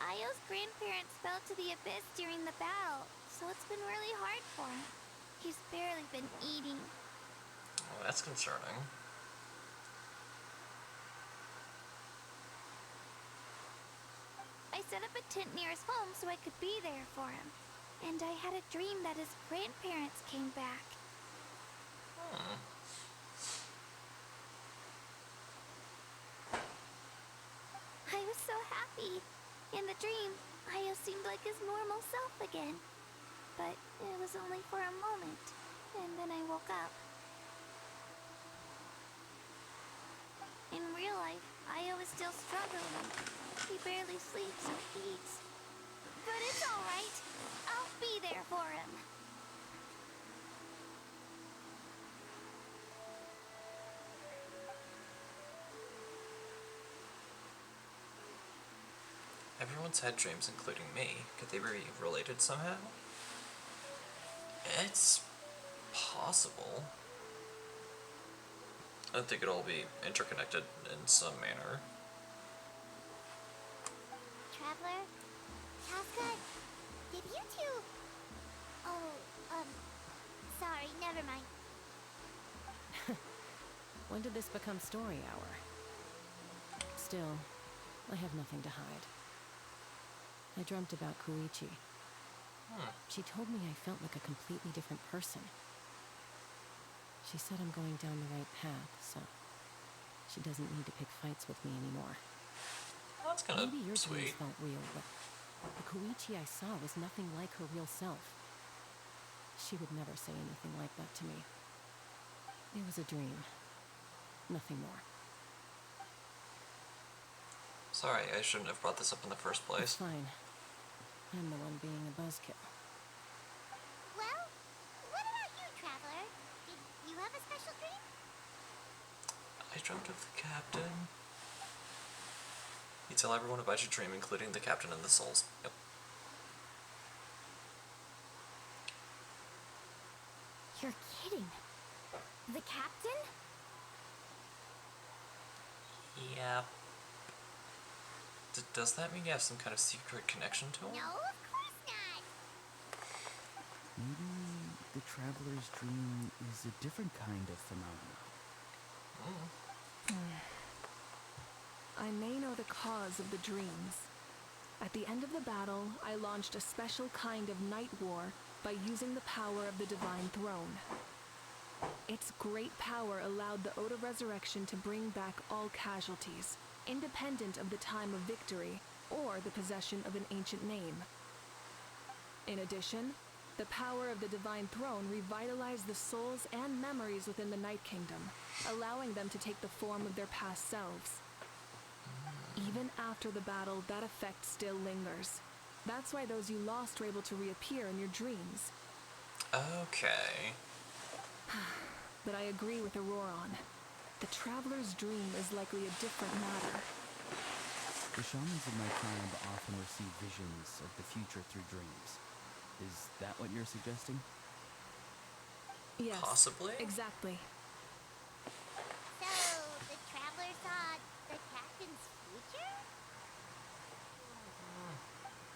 Ayo's grandparents fell to the abyss during the battle, so it's been really hard for him. He's barely been eating. Oh, that's concerning. I set up a tent near his home so I could be there for him. And I had a dream that his grandparents came back. Hmm. I was so happy. In the dream, Ayo seemed like his normal self again. But it was only for a moment, and then I woke up. In real life, Ayo is still struggling. He barely sleeps or eats. But it's alright. I'll be there for him. Everyone's had dreams, including me. Could they be related somehow? It's possible. I think it'll all be interconnected in some manner. Traveler? Casca? Did you two... Oh, sorry, never mind. When did this become story hour? Still, I have nothing to hide. I dreamt about Koichi. She told me I felt like a completely different person. She said I'm going down the right path, so she doesn't need to pick fights with me anymore. Well, that's kind of Maybe your dreams sweet. felt real, but the Koichi I saw was nothing like her real self. She would never say anything like that to me. It was a dream. Nothing more. Sorry, I shouldn't have brought this up in the first place. It's fine. I'm the one being a buzzkill. Well, what about you, Traveler? Did you have a special dream? I dreamt of the captain. You tell everyone about your dream, including the captain and the souls. Yep. You're kidding. The captain? Yeah. Does that mean you have some kind of secret connection to him? No, of course not. Maybe the traveler's dream is a different kind of phenomenon. I may know the cause of the dreams. At the end of the battle, I launched a special kind of night war by using the power of the Divine Throne. Its great power allowed the Ode of Resurrection to bring back all casualties, independent of the time of victory or the possession of an ancient name. In addition, the power of the Divine Throne revitalized the souls and memories within the Night Kingdom, allowing them to take the form of their past selves. Even after the battle, that effect still lingers. That's why those you lost were able to reappear in your dreams. Okay. But I agree with Auroron. The Traveler's dream is likely a different matter. The shamans of my tribe often receive visions of the future through dreams. Is that what you're suggesting? Yes. Possibly? Exactly. So, the Traveler saw the captain's future?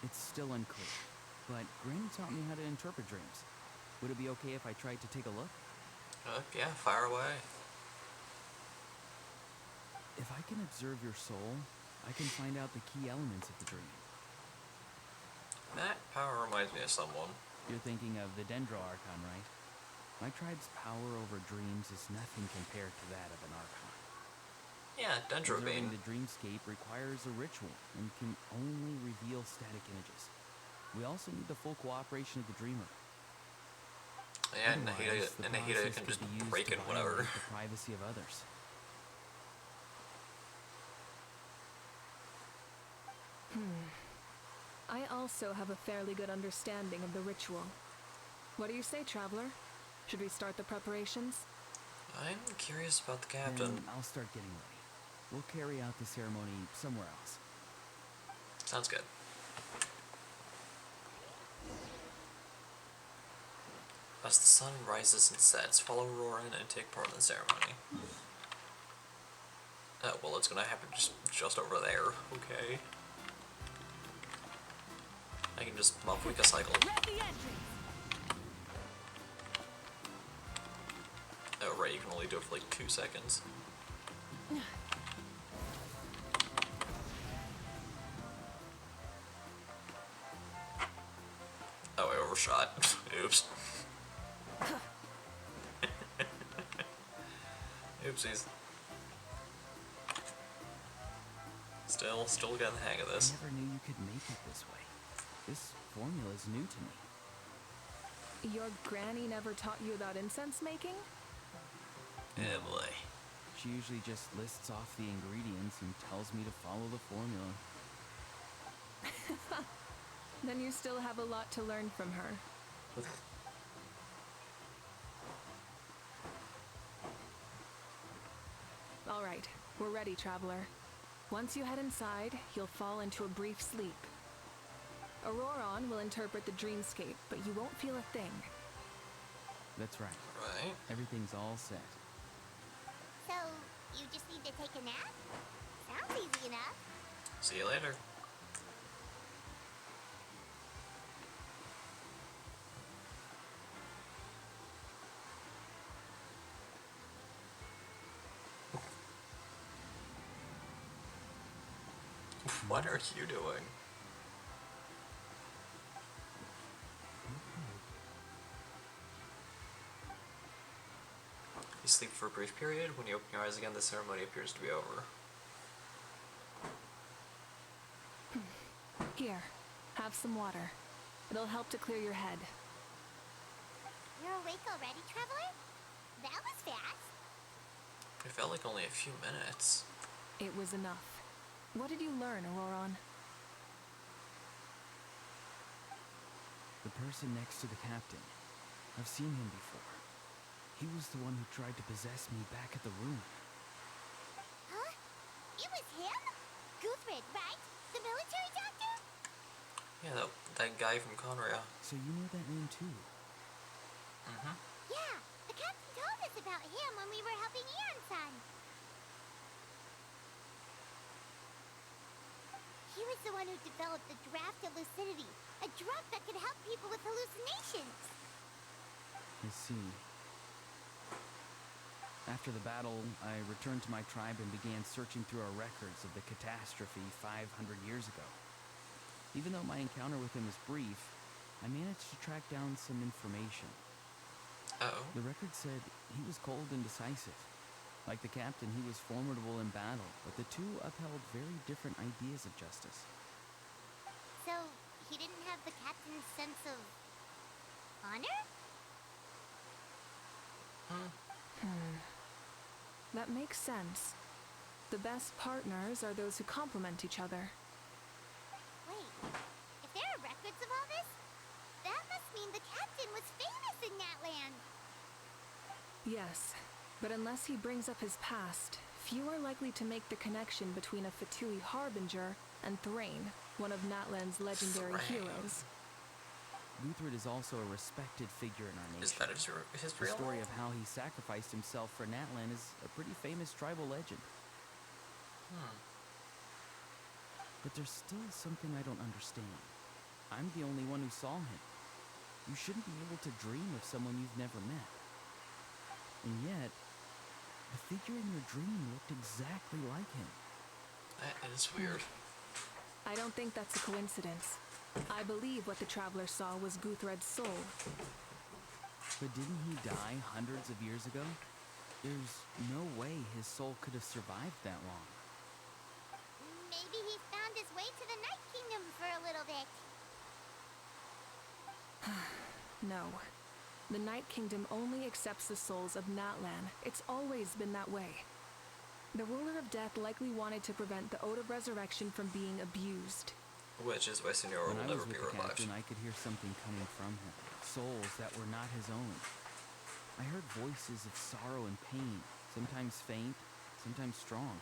It's still unclear, but Granny taught me how to interpret dreams. Would it be okay if I tried to take a look? Yeah, fire away. If I can observe your soul, I can find out the key elements of the dream. That power reminds me of someone. You're thinking of the Dendro Archon, right? My tribe's power over dreams is nothing compared to that of an Archon. Yeah, Dendro Observing Bean. the dreamscape requires a ritual and can only reveal static images. We also need the full cooperation of the dreamer. Yeah, and Otherwise, the Nahida process can could just be used break to in whatever. violate the privacy of others. I also have a fairly good understanding of the ritual. What do you say, Traveler? Should we start the preparations? I'm curious about the captain. Then I'll start getting ready. We'll carry out the ceremony somewhere else. Sounds good. As the sun rises and sets, follow Roran and take part in the ceremony. Well, it's gonna happen just over there. Okay. I can just Mavuika cycle. Oh, right, you can only do it for like 2 seconds. Oh, I overshot. Oops. Oopsies. Still getting the hang of this. I never knew you could make it this way. This formula is new to me. Your granny never taught you about incense making? Yeah, boy. She usually just lists off the ingredients and tells me to follow the formula. Then you still have a lot to learn from her. All right, we're ready, traveler. Once you head inside, you'll fall into a brief sleep. Auroron will interpret the dreamscape, but you won't feel a thing. That's right. Right. Everything's all set. So, you just need to take a nap? Sounds easy enough. See you later. What are you doing? You sleep for a brief period. When you open your eyes again, the ceremony appears to be over. Here, have some water. It'll help to clear your head. You're awake already, traveler? That was fast. It felt like only a few minutes. It was enough. What did you learn, Auroron? The person next to the captain. I've seen him before. He was the one who tried to possess me back at the room. Huh? It was him? Guthred, right? The military doctor? Yeah, that guy from Conria. So you know that name too? Mm-hmm. Yeah, the captain told us about him when we were helping Ian-san. He was the one who developed the draft of lucidity, a drug that could help people with hallucinations. I see. After the battle, I returned to my tribe and began searching through our records of the catastrophe 500 years ago. Even though my encounter with him was brief, I managed to track down some information. Uh-oh. The record said he was cold and decisive. Like the captain, he was formidable in battle, but the two upheld very different ideas of justice. So, he didn't have the captain's sense of honor? That makes sense. The best partners are those who complement each other. Wait, if there are records of all this, that must mean the captain was famous in that land. Yes, but unless he brings up his past, few are likely to make the connection between a Fatui harbinger and Thrain, one of Natlan's legendary Thrain. heroes. Guthred is also a respected figure in our nation. Is that his The real story name? of how he sacrificed himself for Natlan is a pretty famous tribal legend. But there's still something I don't understand. I'm the only one who saw him. You shouldn't be able to dream of someone you've never met. And yet, the figure in your dream looked exactly like him. That is weird. I don't think that's a coincidence. I believe what the traveler saw was Guthred's soul. But didn't he die hundreds of years ago? There's no way his soul could have survived that long. Maybe he found his way to the Night Kingdom for a little bit. No. The Night Kingdom only accepts the souls of Natlan. It's always been that way. The ruler of death likely wanted to prevent the Ode of Resurrection from being abused. Which is why Senor When will I never was be with the revived. captain, I could hear something coming from him. Souls that were not his own. I heard voices of sorrow and pain, sometimes faint, sometimes strong.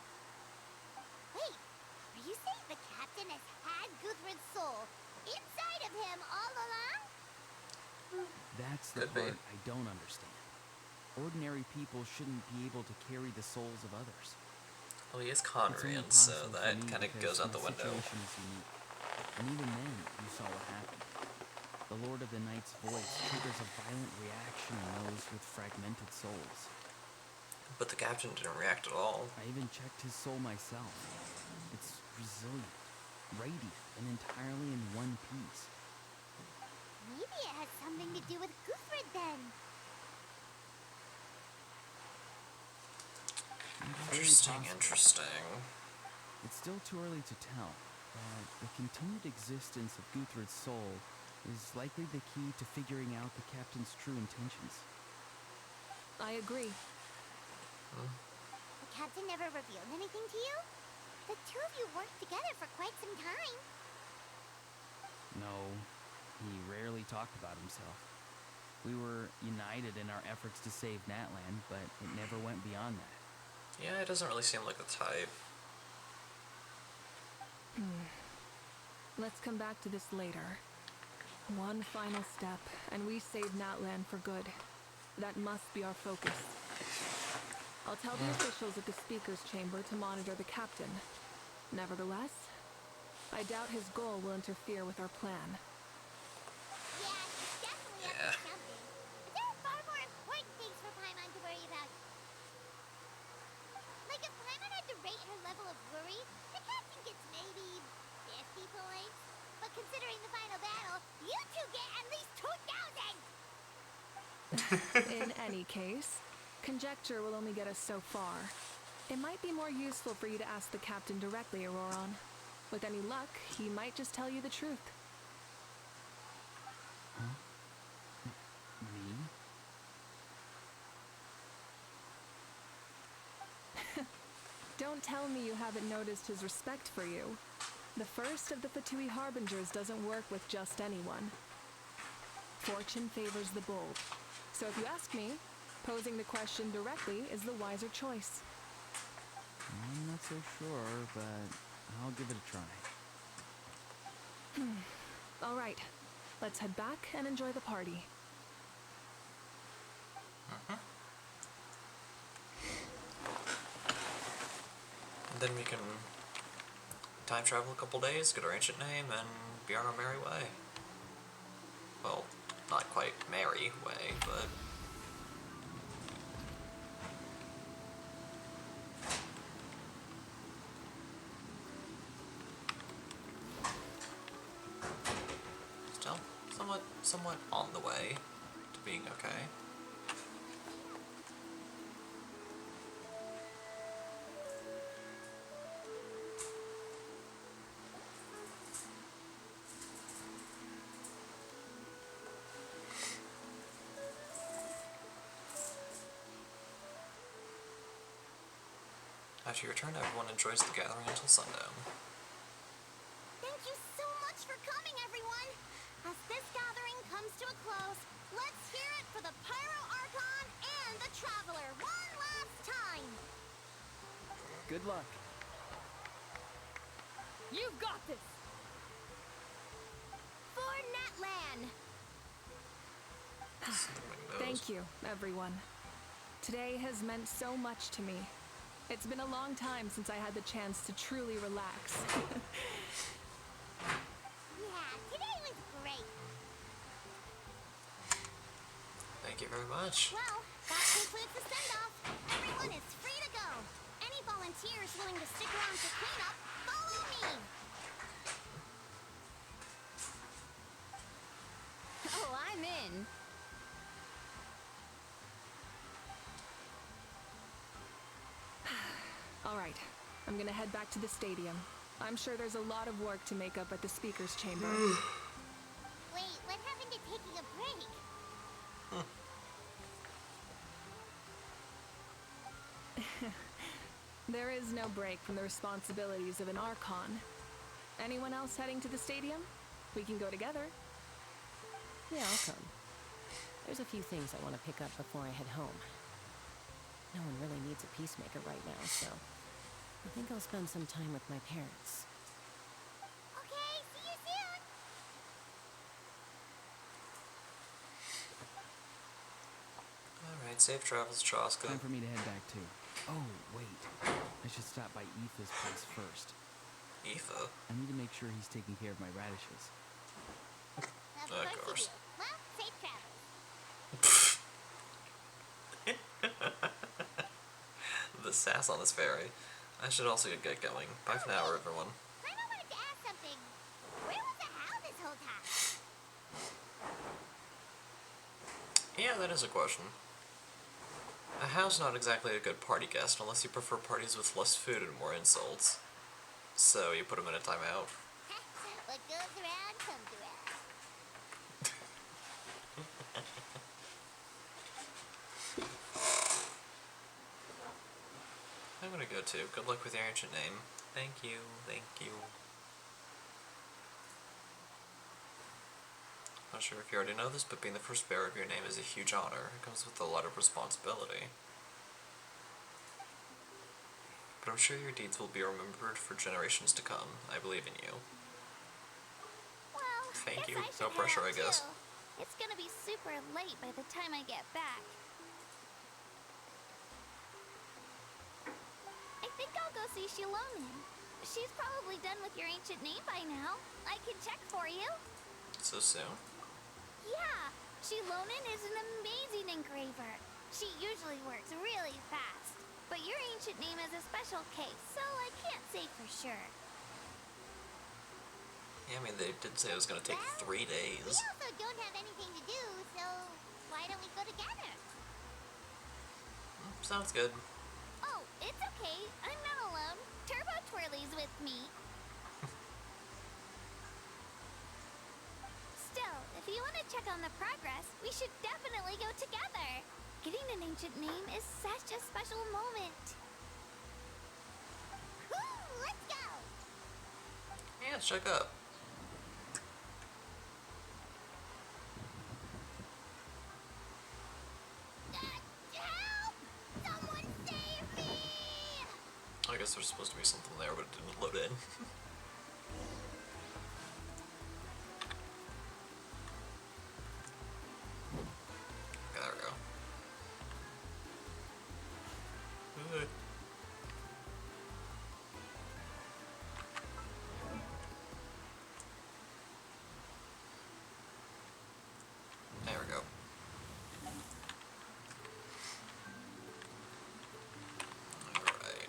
Wait, are you saying the captain has had Guthred's soul inside of him all along? That's the Could be. part I don't understand. Ordinary people shouldn't be able to carry the souls of others. Well, he is It's only Conrian, so possible for that me kind of because goes out my the window. situation is unique. And even then, you saw what happened. The Lord of the Night's voice triggers a violent reaction in those with fragmented souls. But the captain didn't react at all. I even checked his soul myself. It's resilient, radiant, and entirely in one piece. Maybe it has something to do with Guthrid then. Interesting, interesting. It's still too early to tell, but the continued existence of Guthrid's soul is likely the key to figuring out the captain's true intentions. I agree. The captain never revealed anything to you? The two of you worked together for quite some time. No, he rarely talked about himself. We were united in our efforts to save Natlan, but it never went beyond that. Yeah, it doesn't really seem like the type. Let's come back to this later. One final step, and we save Natlan for good. That must be our focus. I'll tell the officials at the speaker's chamber to monitor the captain. Nevertheless, I doubt his goal will interfere with our plan. Yeah, he's definitely up to something. But there are far more important things for Paimon to worry about. Like if Paimon had to rate her level of worry, the captain gets maybe 50 points. But considering the final battle, you two get at least 2,000! In any case, conjecture will only get us so far. It might be more useful for you to ask the captain directly, Auroron. With any luck, he might just tell you the truth. Huh? Me? Don't tell me you haven't noticed his respect for you. The first of the Fatui Harbingers doesn't work with just anyone. Fortune favors the bold. So if you ask me, posing the question directly is the wiser choice. I'm not so sure, but I'll give it a try. All right, let's head back and enjoy the party. And then we can time travel a couple days, get our ancient name, and be on our merry way. Well, not quite merry way, but... still somewhat on the way to being okay. After your return, everyone enjoys the gathering until sundown. Thank you so much for coming, everyone! As this gathering comes to a close, let's hear it for the Pyro Archon and the Traveler one last time! Good luck. You've got this! For Natlan! Thank you, everyone. Today has meant so much to me. It's been a long time since I had the chance to truly relax. Yeah, today was great. Thank you very much. Well, that concludes the send-off. Everyone is free to go. Any volunteers willing to stick around for cleanup, follow me! Oh, I'm in. All right, I'm gonna head back to the stadium. I'm sure there's a lot of work to make up at the speaker's chamber. Wait, what happened to taking a break? There is no break from the responsibilities of an Archon. Anyone else heading to the stadium? We can go together. Yeah, I'll come. There's a few things I want to pick up before I head home. No one really needs a peacemaker right now, so I think I'll spend some time with my parents. Okay, see you soon! Safe travels, Chaska. Time for me to head back too. Oh, wait. I should stop by Aoife's place first. Aoife? I need to make sure he's taking care of my radishes. Of course you do. Well, safe travels. The sass on this fairy. I should also get going. Bye for now, everyone. Paimon wanted to ask something. Where was the Hal this whole time? Yeah, that is a question. A Hal's not exactly a good party guest unless you prefer parties with less food and more insults. So you put him in a timeout. What goes around comes around. I'm gonna go too. Good luck with your ancient name. Thank you, thank you. Not sure if you already know this, but being the first bearer of your name is a huge honor. It comes with a lot of responsibility. But I'm sure your deeds will be remembered for generations to come. I believe in you. Well, Thank you. guess I No should pressure, head I guess. out, too. It's gonna be super late by the time I get back. I think I'll go see Shilonen. She's probably done with your ancient name by now. I can check for you. So soon? Yeah, Shilonen is an amazing engraver. She usually works really fast. But your ancient name is a special case, so I can't say for sure. Yeah, I mean, they did say it was gonna take 3 We days. also don't have anything to do, so why don't we go together? Sounds good. Oh, it's okay. I'm not alone. Turbo Twirly's with me. Still, if you want to check on the progress, we should definitely go together. Getting an ancient name is such a special moment. Woo, let's go! Yeah, let's check up. Help! Someone save me! I guess there's supposed to be something there, but it didn't load in. Okay, there we go. There we go. Alright.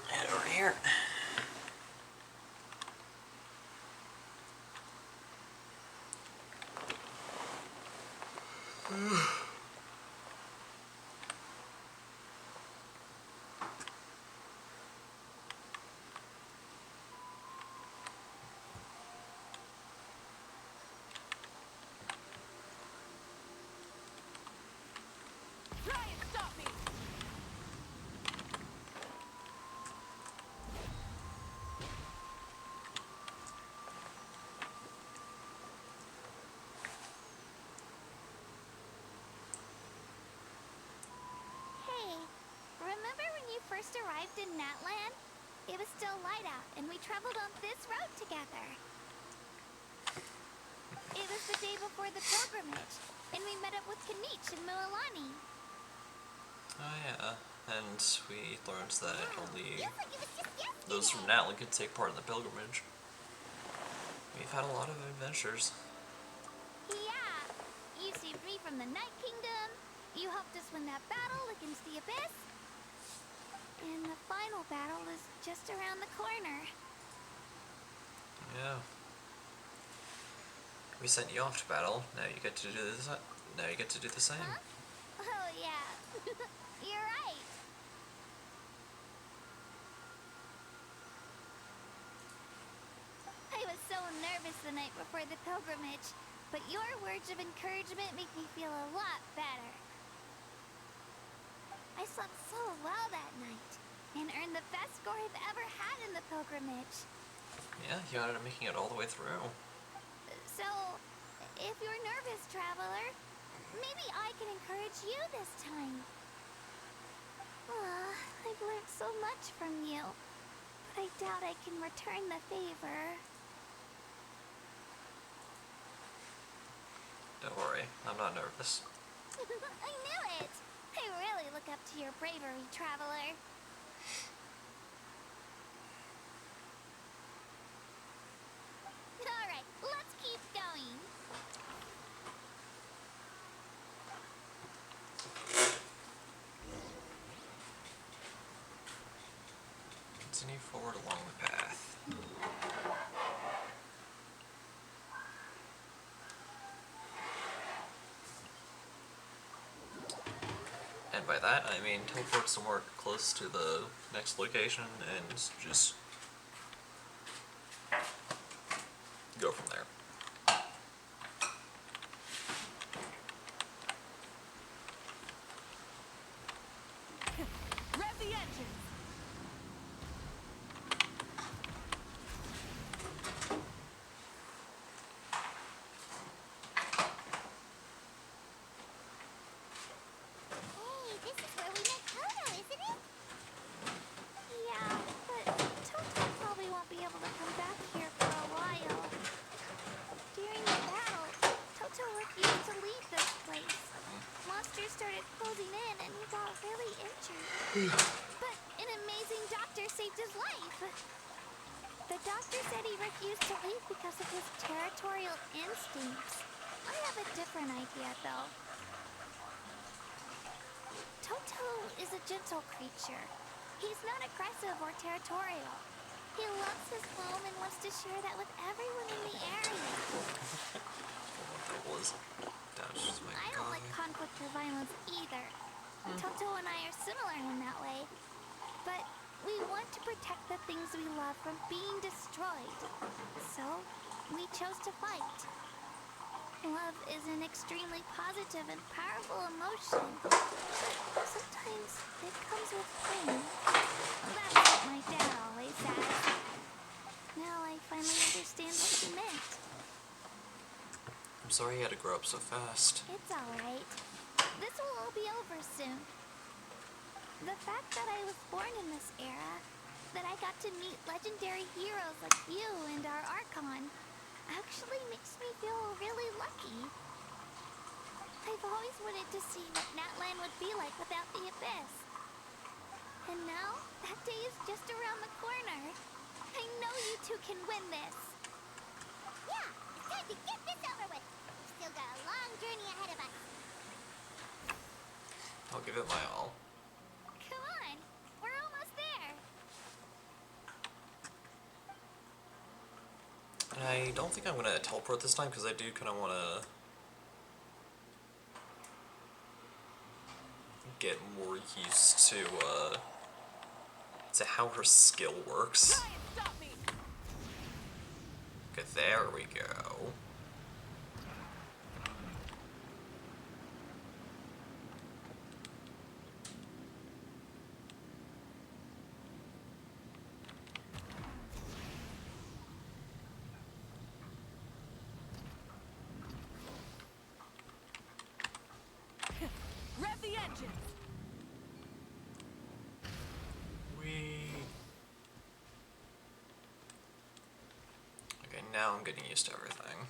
Head over here. Try and stop me! Hey, remember when you first arrived in Natland? It was still light out, and we traveled on this road together. It was the day before the pilgrimage, and we met up with Kanich and Mualani. Oh yeah, and we learned that only Feels like it was just yesterday. those from Natlan could take part in the pilgrimage. We've had a lot of adventures. Yeah, you saved me from the Night Kingdom. You helped us win that battle against the Abyss. And the final battle is just around the corner. Yeah. We sent you off to battle. Now you get to do this. Now you get to do the same. Huh? Oh, yeah. You're right. I was so nervous the night before the pilgrimage, but your words of encouragement make me feel a lot better. I slept so well that night, and earned the best score I've ever had in the pilgrimage. Yeah, you ended up making it all the way through. So, if you're nervous, traveler, maybe I can encourage you this time. I've learned so much from you, but I doubt I can return the favor. worry. I'm not nervous. I knew it! I really look up to your bravery, Traveler. Alright, let's keep going. Continue forward along the path. And by that, I mean teleport somewhere close to the next location and just go from there. Rev the engines! Hey, this is where we met Toto, isn't it? Yeah, but Toto probably won't be able to come back here for a while. During the battle, Toto refused to leave this place. Monsters started closing in and he got really injured. But an amazing doctor saved his life. The doctor said he refused to leave because of his territorial instincts. I have a different idea, though. Toto is a gentle creature. He's not aggressive or territorial. He loves his home and wants to share that with everyone in the area. That was. That was just my I don't like conflict or violence either. Toto and I are similar in that way. But we want to protect the things we love from being destroyed. So, we chose to fight. Love is an extremely positive and powerful emotion. But sometimes it comes with pain. That's what my dad always says. Now I finally understand what he meant. I'm sorry you had to grow up so fast. It's alright. This will all be over soon. The fact that I was born in this era, that I got to meet legendary heroes like you and our Archon, actually makes me feel really lucky. I've always wanted to see what Natlan would be like without the Abyss. And now, that day is just around the corner. I know you two can win this. Yeah, it's time to get this over with. We've still got a long journey ahead of us. I'll give it my all. Come on, we're almost there. And I don't think I'm gonna teleport this time because I do kind of want to get more used to how her skill works. Try and stop me! Okay, there we go. Rev the engines! Okay, now I'm getting used to everything.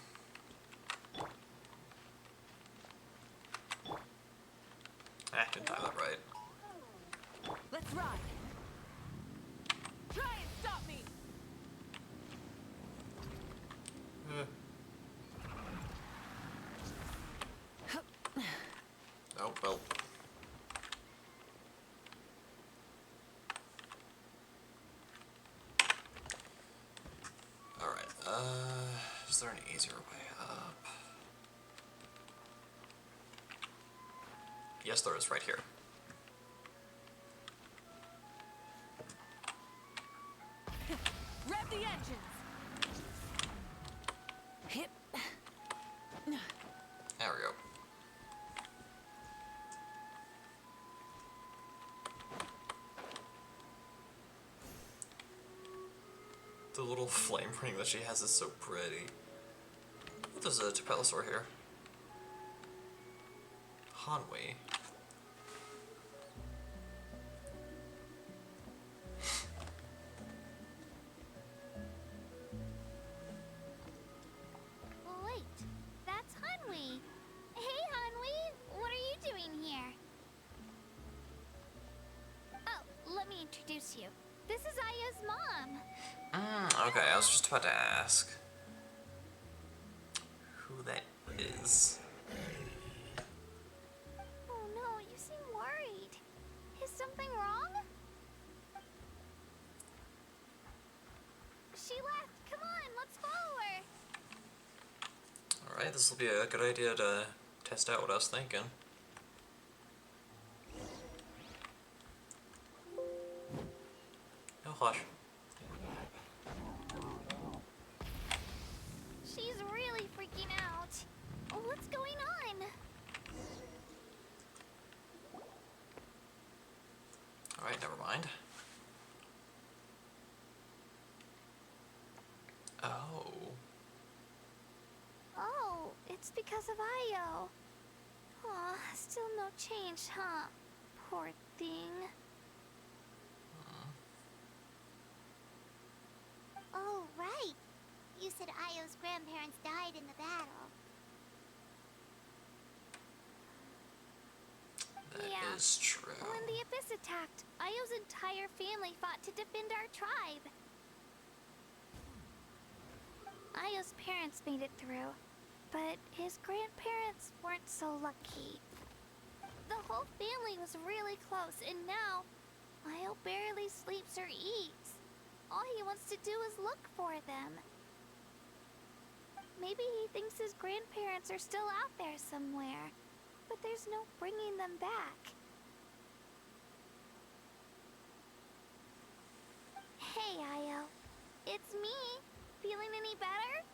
Didn't time that right. Let's ride! Try and stop me! Oh, well. Alright, is there an easier way up? Yes, there is, right here. Rev the engines! Hip. There we go. The little flame ring that she has is so pretty. Oh, there's a Tupelasaur here. Hanwei. Wait, that's Hanwi. introduce you. This is Aya's mom. Okay, I was just about to ask who that is. Oh no, you seem worried. Is something wrong? She left. Come on, let's follow her. Alright, this will be a good idea to test out what I was thinking. No hush. She's really freaking out. What's going on? Alright, never mind. Oh. Oh, it's because of Io. Aw, still no change, huh? Poor thing. Oh, right. You said Io's grandparents died in the battle. That is true. When the Abyss attacked, Io's entire family fought to defend our tribe. Io's parents made it through, but his grandparents weren't so lucky. The whole family was really close, and now Io barely sleeps or eats. All he wants to do is look for them. Maybe he thinks his grandparents are still out there somewhere, but there's no bringing them back. Hey, Io. It's me. Feeling any better?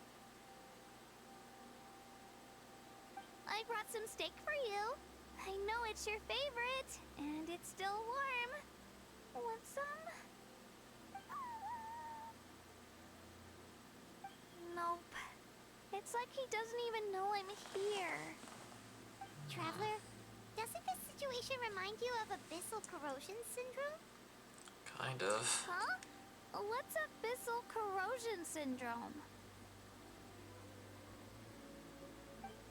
I brought some steak for you. I know it's your favorite, and it's still warm. Want some? Nope. It's like he doesn't even know I'm here. Traveler, doesn't this situation remind you of abyssal corrosion syndrome? Kind of. Huh? What's abyssal corrosion syndrome?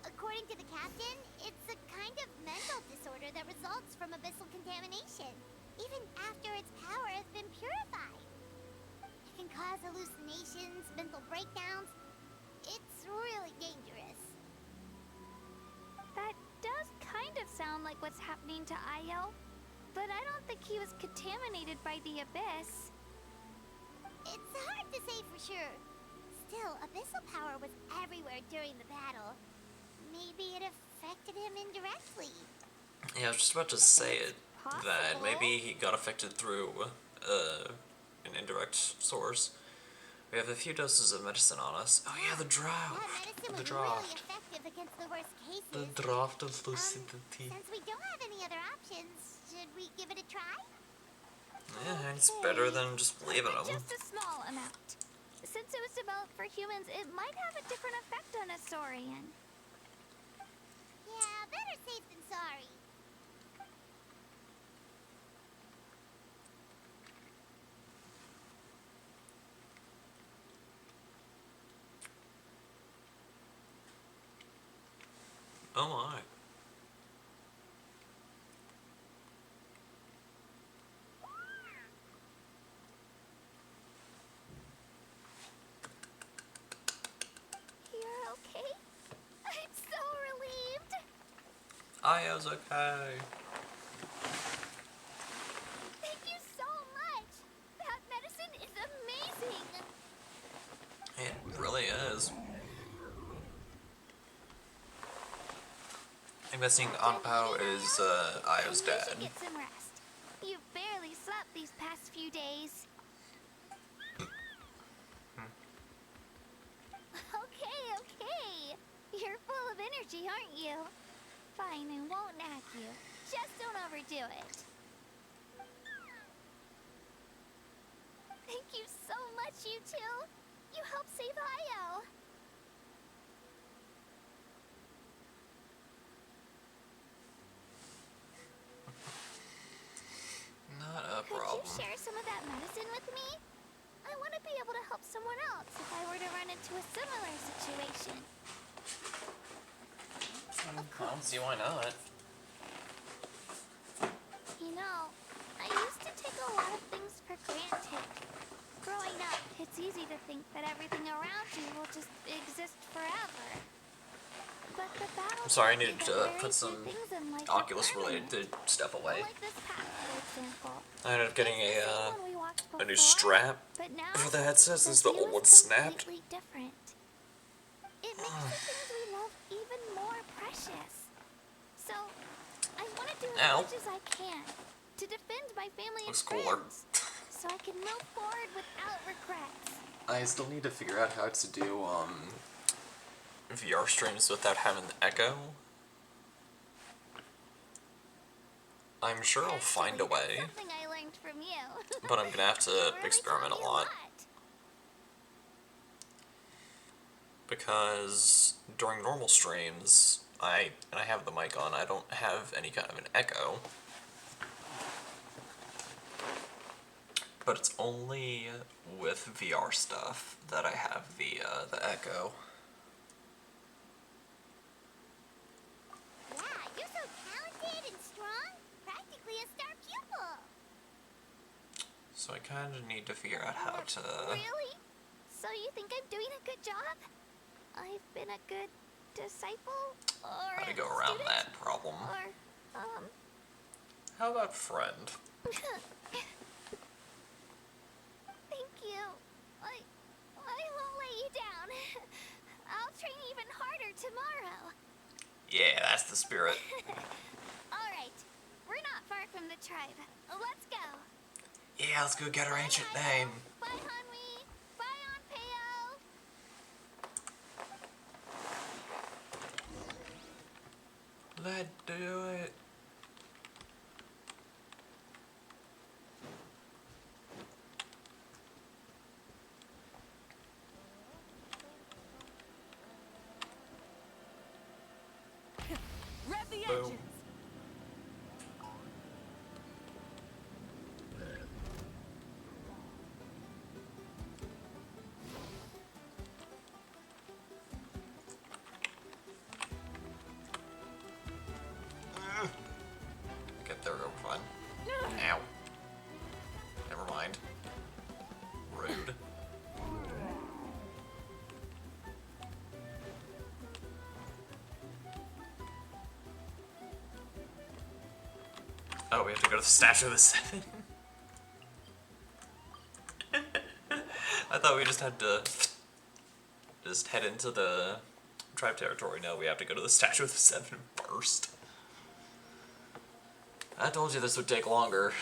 According to the captain, it's a kind of mental disorder that results from abyssal contamination, even after its power has been purified. It can cause hallucinations, mental breakdowns. It's really dangerous. That does kind of sound like what's happening to Io, but I don't think he was contaminated by the Abyss. It's hard to say for sure. Still, abyssal power was everywhere during the battle. Maybe it affected him indirectly. Yeah, I was just about to say it. That maybe he got affected through an indirect source. We have a few doses of medicine on us. Oh yeah, the draft. That medicine The was draft. really effective against the worst cases. The draft of lucidity. Since we don't have any other options, should we give it a try? Yeah, it's better than just leaving them. Just a small amount. Since it was developed for humans, it might have a different effect on a Saurian. Yeah, better safe than sorry. Oh my. You're okay? I'm so relieved. Io's okay. Thank you so much. That medicine is amazing. It really is. I'm guessing Anpao is Io's You dad. should get some rest. You've barely slept these past few days. Okay. You're full of energy, aren't you? Fine, I won't nag you. Just don't overdo it. Thank you so much, you two. You helped save Io. Not a Could problem. you share some of that medicine with me? I want to be able to help someone else if I were to run into a similar situation. I don't see why not. You know, I used to take a lot of things it's easy to think that everything around you will just exist forever. But the battle. I'm sorry, I needed to put some Oculus related stuff away. Like this path, for example. I ended up getting It's the same one we walked a new before, strap but now for the headset since the view old is one snapped. completely different. It makes the things we love even more precious. So, I want to do as Ow. much as I can to defend my family Looks and cooler. friends, so I can move forward without regrets. I still need to figure out how to do VR streams without having the echo. I'm sure I'll find a way, Something I learned from you. but I'm gonna have to You really experiment taught a me lot. Because during normal streams, I have the mic on, I don't have any kind of an echo. But it's only with VR stuff that I have the echo. Yeah, you're so talented and strong. Practically a star pupil. So I kind of need to figure out how to... Really? So you think I'm doing a good job? I've been a good disciple? Or How to go around student? that problem. Or, How about friend? Thank you. I won't let you down. I'll train even harder tomorrow. Yeah, that's the spirit. Alright, we're not far from the tribe. Let's go. Yeah, let's go get our ancient name. Bye, Hanwi. Bye, Anpeo. Let's do it. Rev the Boom. engines! Get there real fun. Ow. Never mind. Rude. Oh, we have to go to the Statue of the Seven. I thought we just had to just head into the tribe territory. No, we have to go to the Statue of the Seven first. I told you this would take longer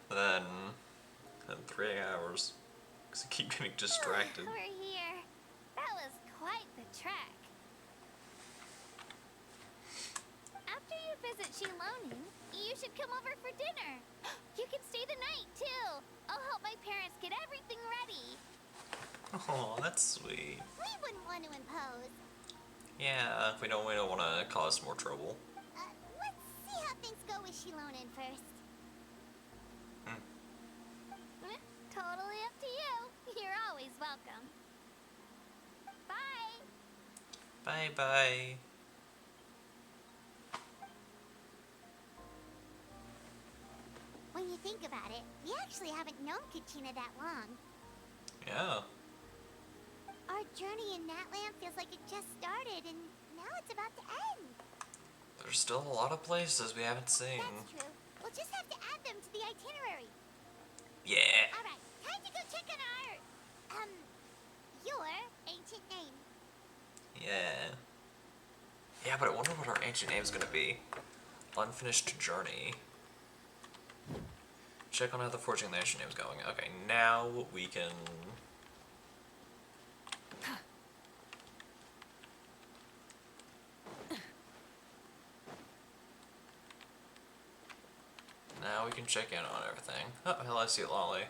than 3 hours. Because I keep getting distracted. We're here. That was quite the trek. After you visit Shilonin, you should come over for dinner. You can stay the night, too. I'll help my parents get everything ready. Oh, that's sweet. We wouldn't want to impose. Yeah, we don't want to cause more trouble. Let's see how things go with Shilonin first. Totally up to you. You're always welcome. Bye. Bye-bye. When you think about it, we actually haven't known Kachina that long. Yeah. Our journey in Natland feels like it just started, and now it's about to end. There's still a lot of places we haven't seen. That's true. We'll just have to add them to the itinerary. Yeah. Alright, time to go check on your ancient name. Yeah. Yeah, but I wonder what our ancient name's gonna be. Unfinished journey. Check on how the forging of the ancient name's going. Okay, now we can... Now we can check in on everything. Oh, hell, I see Lolly.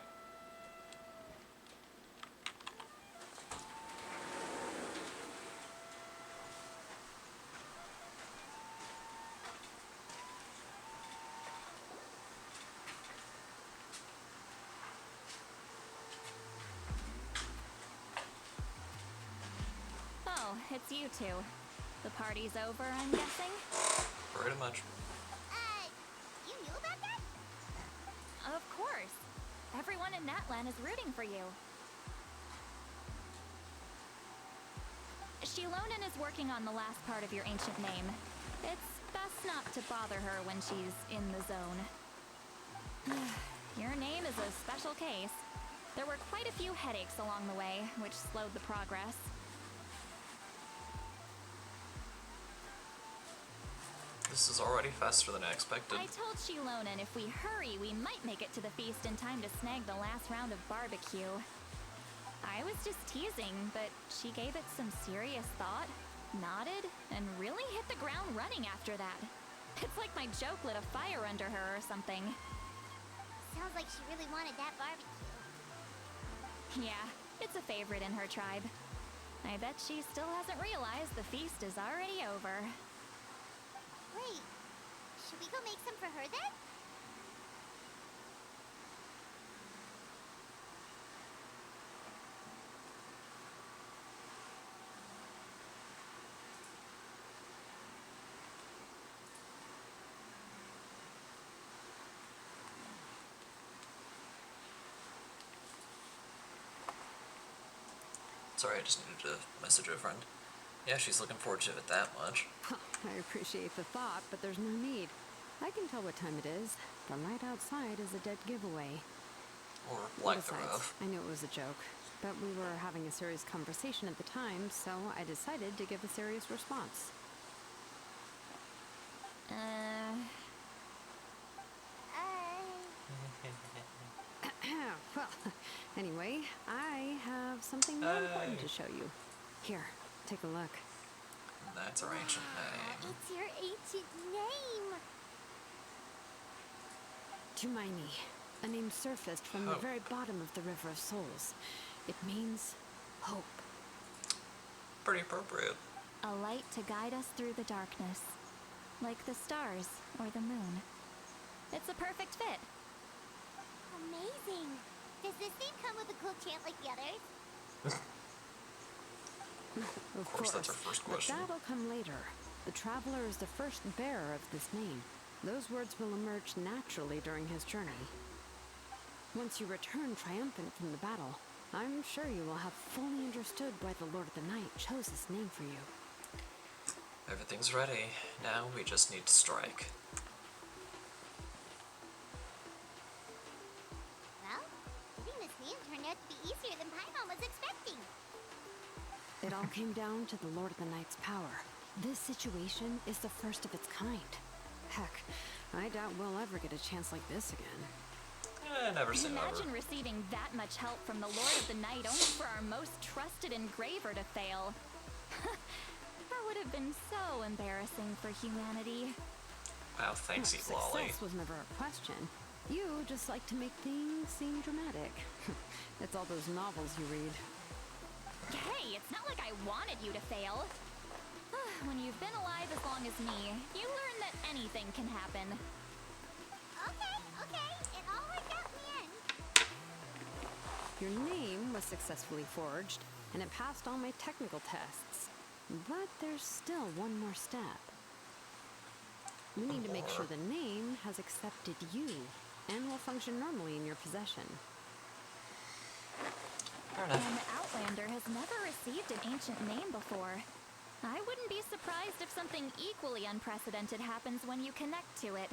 Oh, it's you two. The party's over, I'm guessing? Pretty much. You knew about that? Of course. Everyone in Natlan is rooting for you. Shilonen is working on the last part of your ancient name. It's best not to bother her when she's in the zone. Your name is a special case. There were quite a few headaches along the way, which slowed the progress. This is already faster than I expected. I told Shilonen if we hurry, we might make it to the feast in time to snag the last round of barbecue. I was just teasing, but she gave it some serious thought, nodded, and really hit the ground running after that. It's like my joke lit a fire under her or something. Sounds like she really wanted that barbecue. Yeah, it's a favorite in her tribe. I bet she still hasn't realized the feast is already over. Wait, should we go make some for her then? Sorry, I just needed to message a friend. Yeah, she's looking forward to it that much. I appreciate the thought, but there's no need. I can tell what time it is. The light outside is a dead giveaway. Or lack Besides, thereof. I knew it was a joke, but we were having a serious conversation at the time, so I decided to give a serious response. Well, anyway, I have something more important to show you. Here, take a look. That's our ancient name. It's your ancient name. Tumaini, a name surfaced from the very bottom of the River of Souls. It means hope. Pretty appropriate. A light to guide us through the darkness, like the stars or the moon. It's a perfect fit. Amazing. Does this name come with a cool chant like the others? Of course, that's our first question. But that'll come later. The Traveler is the first bearer of this name. Those words will emerge naturally during his journey. Once you return triumphant from the battle, I'm sure you will have fully understood why the Lord of the Night chose this name for you. Everything's ready. Now we just need to strike. Well, getting this name turned out to be easier than Paimon was expecting. It all came down to the Lord of the Night's power. This situation is the first of its kind. Heck, I doubt we'll ever get a chance like this again. Never say never. Imagine receiving that much help from the Lord of the Night only for our most trusted engraver to fail. That would have been so embarrassing for humanity. Wow, thanks, Lolly. Success was never a question. You just like to make things seem dramatic. It's all those novels you read. Hey, it's not like I wanted you to fail. When you've been alive as long as me, you learn that anything can happen. Okay. It all worked out in the end. Your name was successfully forged, and it passed all my technical tests. But there's still one more step. We need to make sure the name has accepted you, and will function normally in your possession. Fair enough. An Outlander has never received an ancient name before. I wouldn't be surprised if something equally unprecedented happens when you connect to it.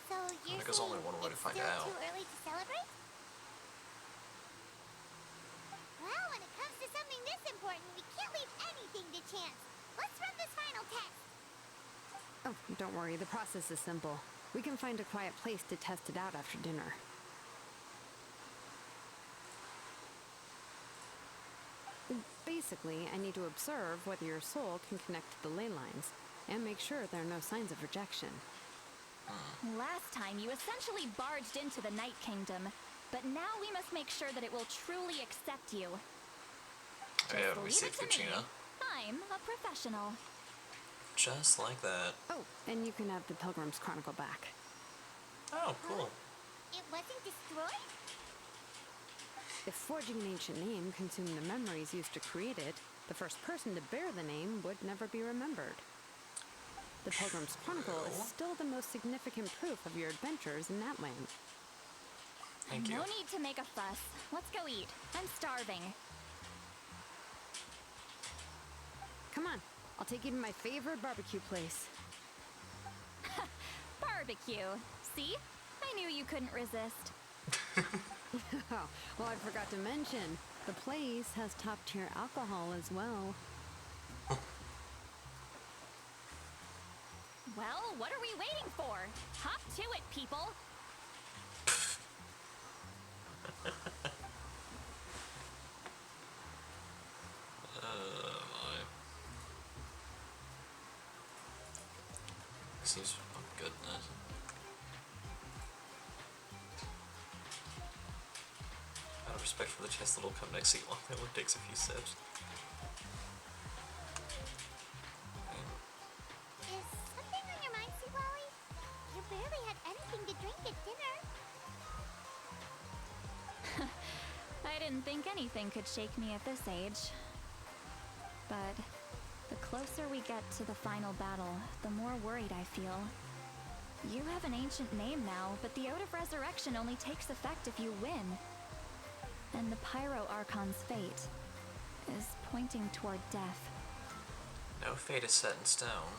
So you're there's saying only one way to it's find still out. too early to celebrate? Well, when it comes to something this important, we can't leave anything to chance. Let's run this final test. Oh, don't worry, the process is simple. We can find a quiet place to test it out after dinner. Basically, I need to observe whether your soul can connect to the ley lines, and make sure there are no signs of rejection. Last time, you essentially barged into the Night Kingdom, but now we must make sure that it will truly accept you. Yeah, we leave saved it to me. Kachina. I'm a professional. Just like that. Oh, and you can have the Pilgrim's Chronicle back. Oh, cool. It wasn't destroyed? If forging an ancient name consumed the memories used to create it, the first person to bear the name would never be remembered. The Pilgrim's Chronicle is still the most significant proof of your adventures in that land. Thank you. No need to make a fuss. Let's go eat. I'm starving. Come on, I'll take you to my favorite barbecue place. Barbecue. See? I knew you couldn't resist. Oh, well, I forgot to mention, the place has top-tier alcohol as well. Well, what are we waiting for? Hop to it, people! My. Seems good, doesn't it? Out of respect for the chest that'll come next seat long, it only takes a few sips. Is something on your mind, Seawowie? You barely had anything to drink at dinner. I didn't think anything could shake me at this age. But the closer we get to the final battle, the more worried I feel. You have an ancient name now, but the Ode of Resurrection only takes effect if you win. And the Pyro Archon's fate is pointing toward death. No fate is set in stone.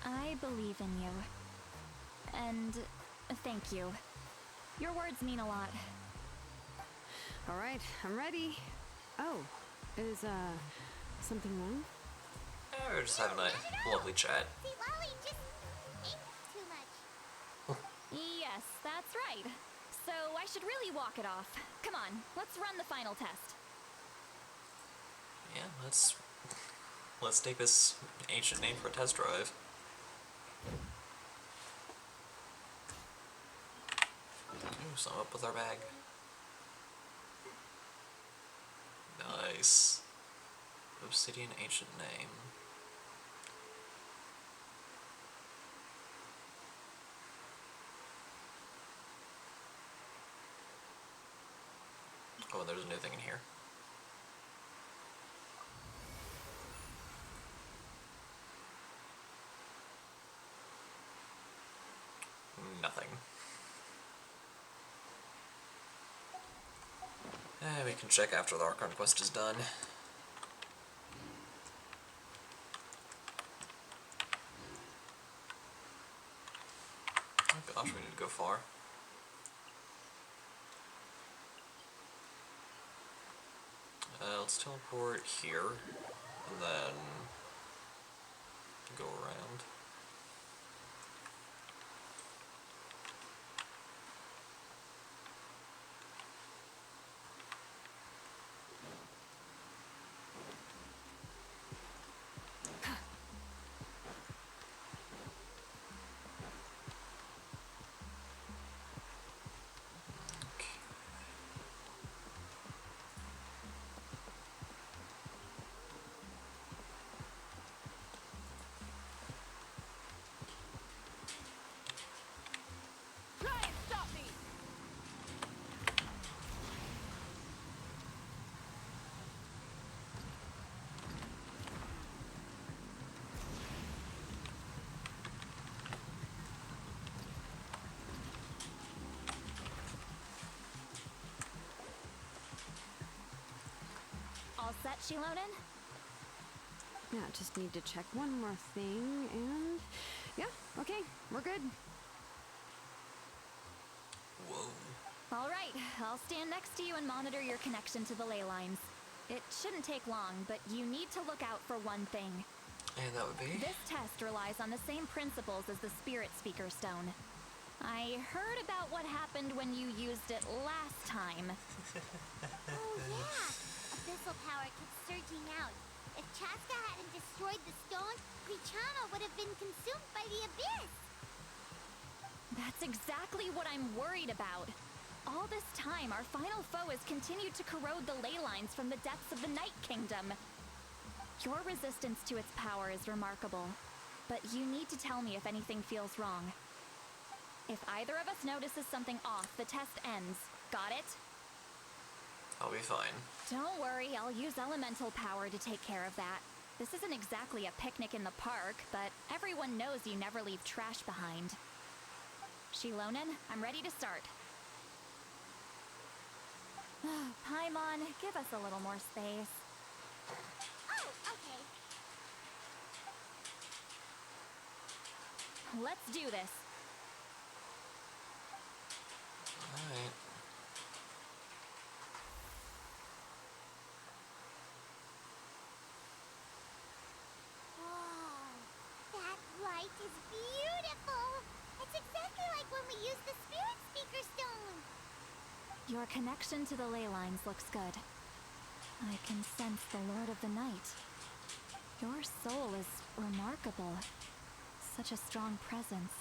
I believe in you. And thank you. Your words mean a lot. All right, I'm ready. Oh, is, something wrong? We're just having a lovely chat. Seawowie just ate too much. Yes, that's right. So I should really walk it off. Come on, let's run the final test. Yeah, let's take this ancient name for a test drive. Ooh, sum up with our bag. Nice. Obsidian ancient name. Oh, and there's a new thing in here. Nothing. We can check after the Archon quest is done. Oh gosh, we need to go far. Let's teleport here, and then go around. All set, Shilonen? Yeah, just need to check one more thing, and... yeah, okay, we're good. Whoa. All right, I'll stand next to you and monitor your connection to the ley lines. It shouldn't take long, but you need to look out for one thing. And that would be? This test relies on the same principles as the Spirit Speaker Stone. I heard about what happened when you used it last time. Oh yeah, abyssal power kept surging out. If Chaska hadn't destroyed the stone, Krichana would have been consumed by the abyss. That's exactly what I'm worried about. All this time, our final foe has continued to corrode the ley lines from the depths of the Night Kingdom. Your resistance to its power is remarkable, but you need to tell me if anything feels wrong. If either of us notices something off, the test ends. Got it? I'll be fine. Don't worry, I'll use elemental power to take care of that. This isn't exactly a picnic in the park, but everyone knows you never leave trash behind. Shilonen, I'm ready to start. Paimon, give us a little more space. Let's do this. Alright. Wow, that light is beautiful. It's exactly like when we used the Spirit Speaker Stone. Your connection to the ley lines looks good. I can sense the Lord of the Night. Your soul is remarkable. Such a strong presence.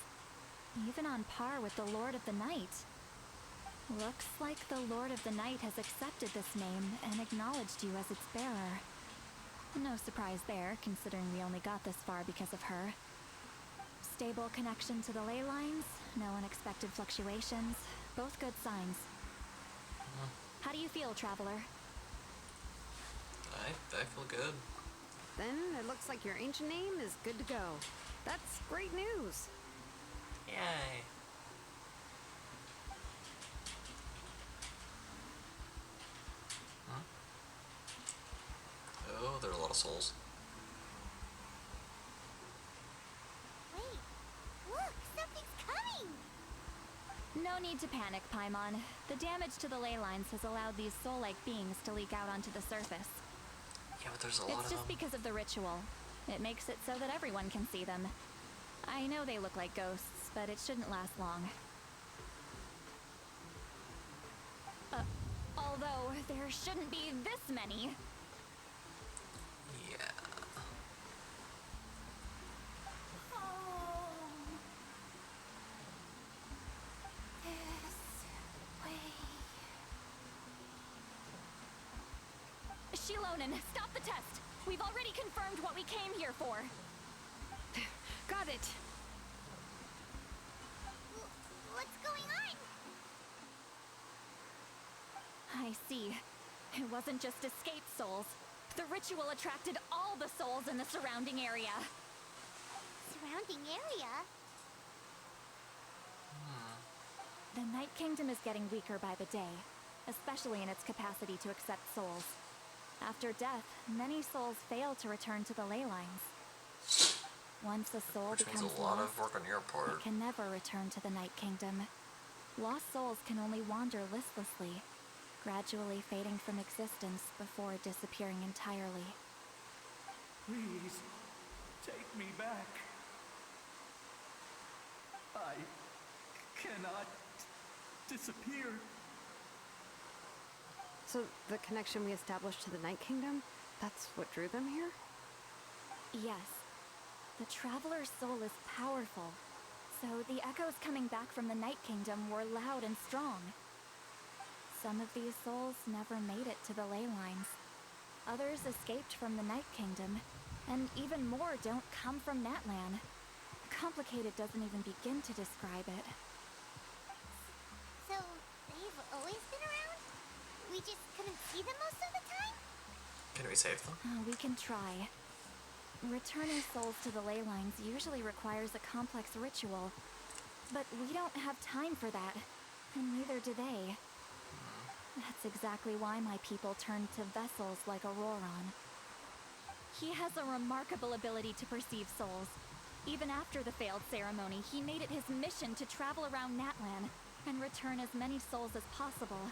Even on par with the Lord of the Night. Looks like the Lord of the Night has accepted this name and acknowledged you as its bearer. No surprise there, considering we only got this far because of her. Stable connection to the ley lines, no unexpected fluctuations, both good signs. How do you feel, Traveler? I feel good. Then it looks like your ancient name is good to go. That's great news. Yay. Huh? Oh, there are a lot of souls. Wait, look, something's coming. No need to panic, Paimon. The damage to the ley lines has allowed these soul-like beings to leak out onto the surface. Yeah, but there's a lot of It's them. just because of the ritual. It makes it so that everyone can see them. I know they look like ghosts, but it shouldn't last long. Although, there shouldn't be this many. Yeah. Shilonen, stop the test! We've already confirmed what we came here for. Got it. What's going on? I see. It wasn't just escaped souls. The ritual attracted all the souls in the surrounding area. Surrounding area? The Night Kingdom is getting weaker by the day, especially in its capacity to accept souls. After death, many souls fail to return to the ley lines. Once a soul Which means becomes a lot lost, of work on your it part. can never return to the Night Kingdom. Lost souls can only wander listlessly, gradually fading from existence before disappearing entirely. Please, take me back. I cannot disappear. So the connection we established to the Night Kingdom, that's what drew them here? Yes. The Traveler's soul is powerful, so the echoes coming back from the Night Kingdom were loud and strong. Some of these souls never made it to the ley lines. Others escaped from the Night Kingdom, and even more don't come from Natlan. Complicated doesn't even begin to describe it. So, they've always been around? We just couldn't see them most of the time? Can we save them? We can try. Returning souls to the ley lines usually requires a complex ritual, but we don't have time for that, and neither do they. That's exactly why my people turned to vessels like Auroron. He has a remarkable ability to perceive souls. Even after the failed ceremony, he made it his mission to travel around Natlan and return as many souls as possible.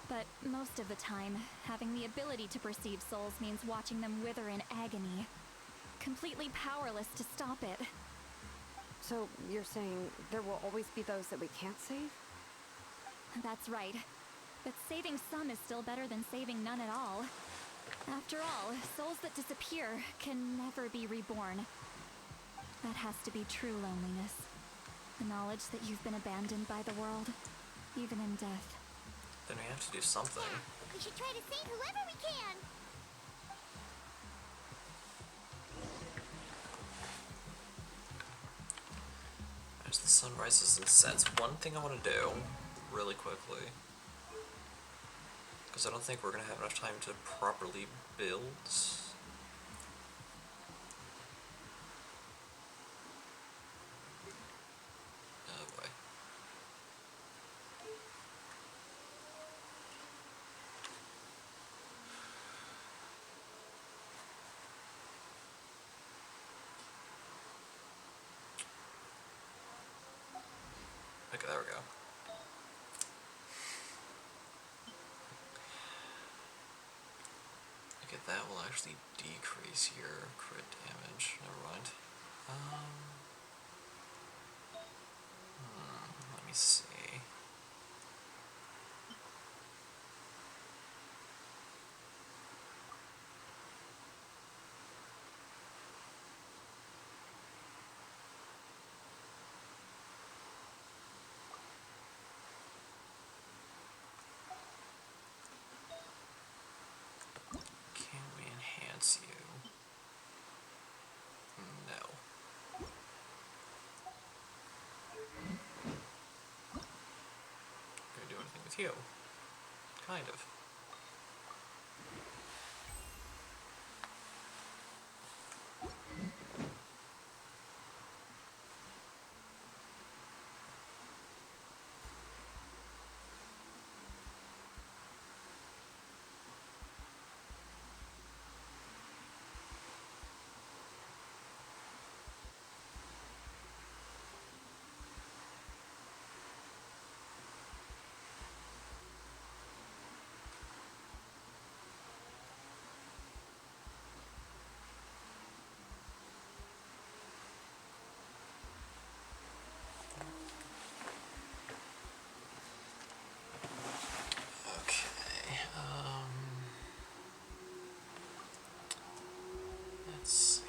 But most of the time, having the ability to perceive souls means watching them wither in agony. Completely powerless to stop it. So you're saying there will always be those that we can't save? That's right. But saving some is still better than saving none at all. After all, souls that disappear can never be reborn. That has to be true loneliness. The knowledge that you've been abandoned by the world, even in death. Then we have to do something. Yeah, we should try to save whoever we can. As the sun rises and sets, one thing I want to do, really quickly, because I don't think we're going to have enough time to properly build. Oh boy. there we go. Okay, that will actually decrease your crit damage. Never mind. Let me see. Can we enhance you? No. Gonna do anything with you? Kind of. Okay, let's see.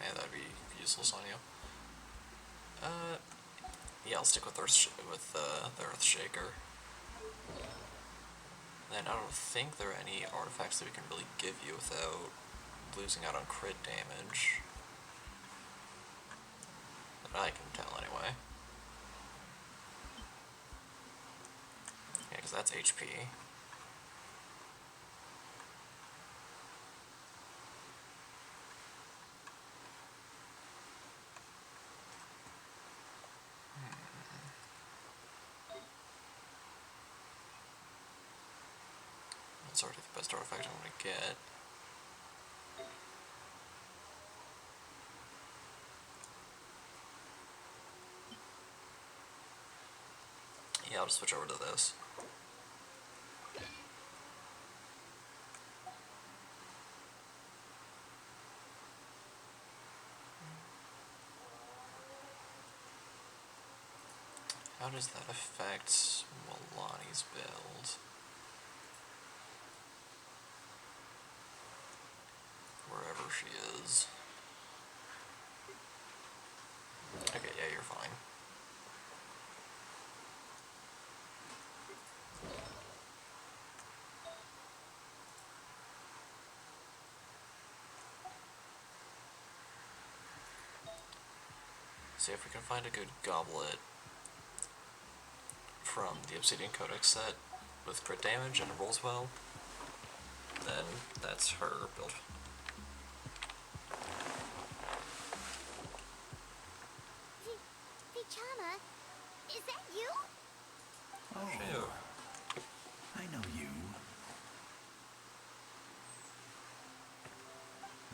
Yeah, that'd be useless on you. Yeah, I'll stick with the Earth Shaker. Then I don't think there are any artifacts that we can really give you without losing out on crit damage. That I can tell anyway. Yeah, because that's HP. That's already the best artifact I'm gonna get. Yeah, I'll just switch over to this. How does that affect Milani's build? Wherever she is. Okay, yeah, you're fine. See if we can find a good goblet from the Obsidian Codex set with crit damage and it rolls well, then that's her build. Vichama, is that you? Oh, Phew. I know you.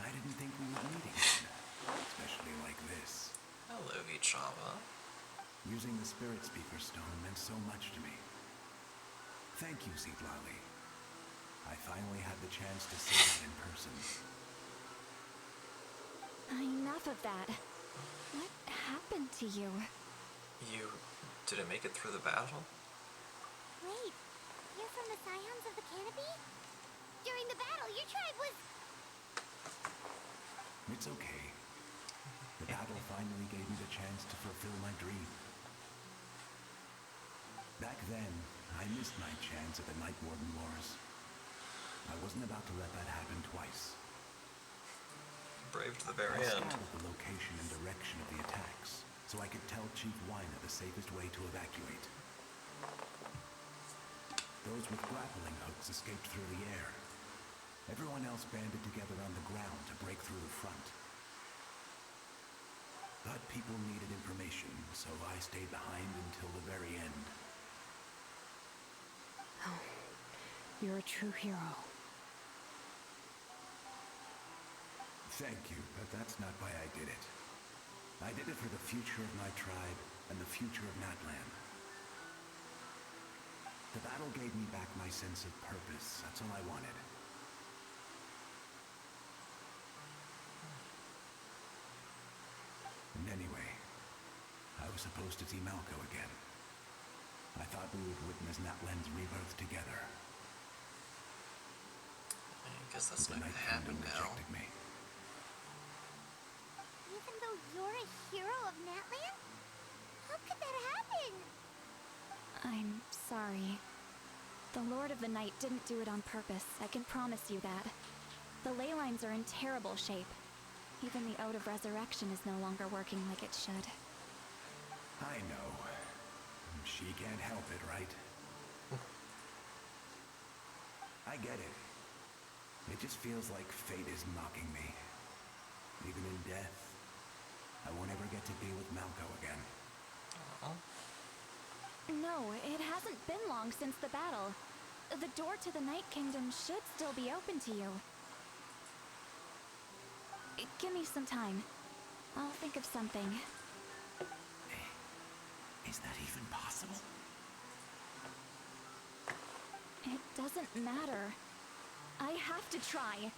I didn't think we would meet again, especially like this. Hello, Vichama. Using the Spirit Speaker Stone meant so much to me. Thank you, Zitlali. I finally had the chance to see it in person. Enough of that. What happened to you? You didn't make it through the battle? Wait, you're from the Scions of the Canopy? During the battle, your tribe was... It's okay. The battle finally gave me the chance to fulfill my dream. Back then, I missed my chance at the Night Warden Wars. I wasn't about to let that happen twice. Brave to the very I end. scouted the location and direction of the attacks, so I could tell Chief Wyna the safest way to evacuate. Those with grappling hooks escaped through the air. Everyone else banded together on the ground to break through the front. But people needed information, so I stayed behind until the very end. You're a true hero. Thank you, but that's not why I did it. I did it for the future of my tribe and the future of Natlan. The battle gave me back my sense of purpose. That's all I wanted. And anyway, I was supposed to see Malco again. I thought we would witness Natlan's rebirth together. I guess that's But not the gonna Night happen Kingdom now. rejected me. Even though you're a hero of Natlan? How could that happen? I'm sorry. The Lord of the Night didn't do it on purpose, I can promise you that. The ley lines are in terrible shape. Even the Ode of Resurrection is no longer working like it should. I know. She can't help it, right? I get it. It just feels like fate is mocking me. Even in death, I won't ever get to be with Malco again. No, it hasn't been long since the battle. The door to the Night Kingdom should still be open to you. Give me some time. I'll think of something. Is that even possible? It doesn't matter. I have to try.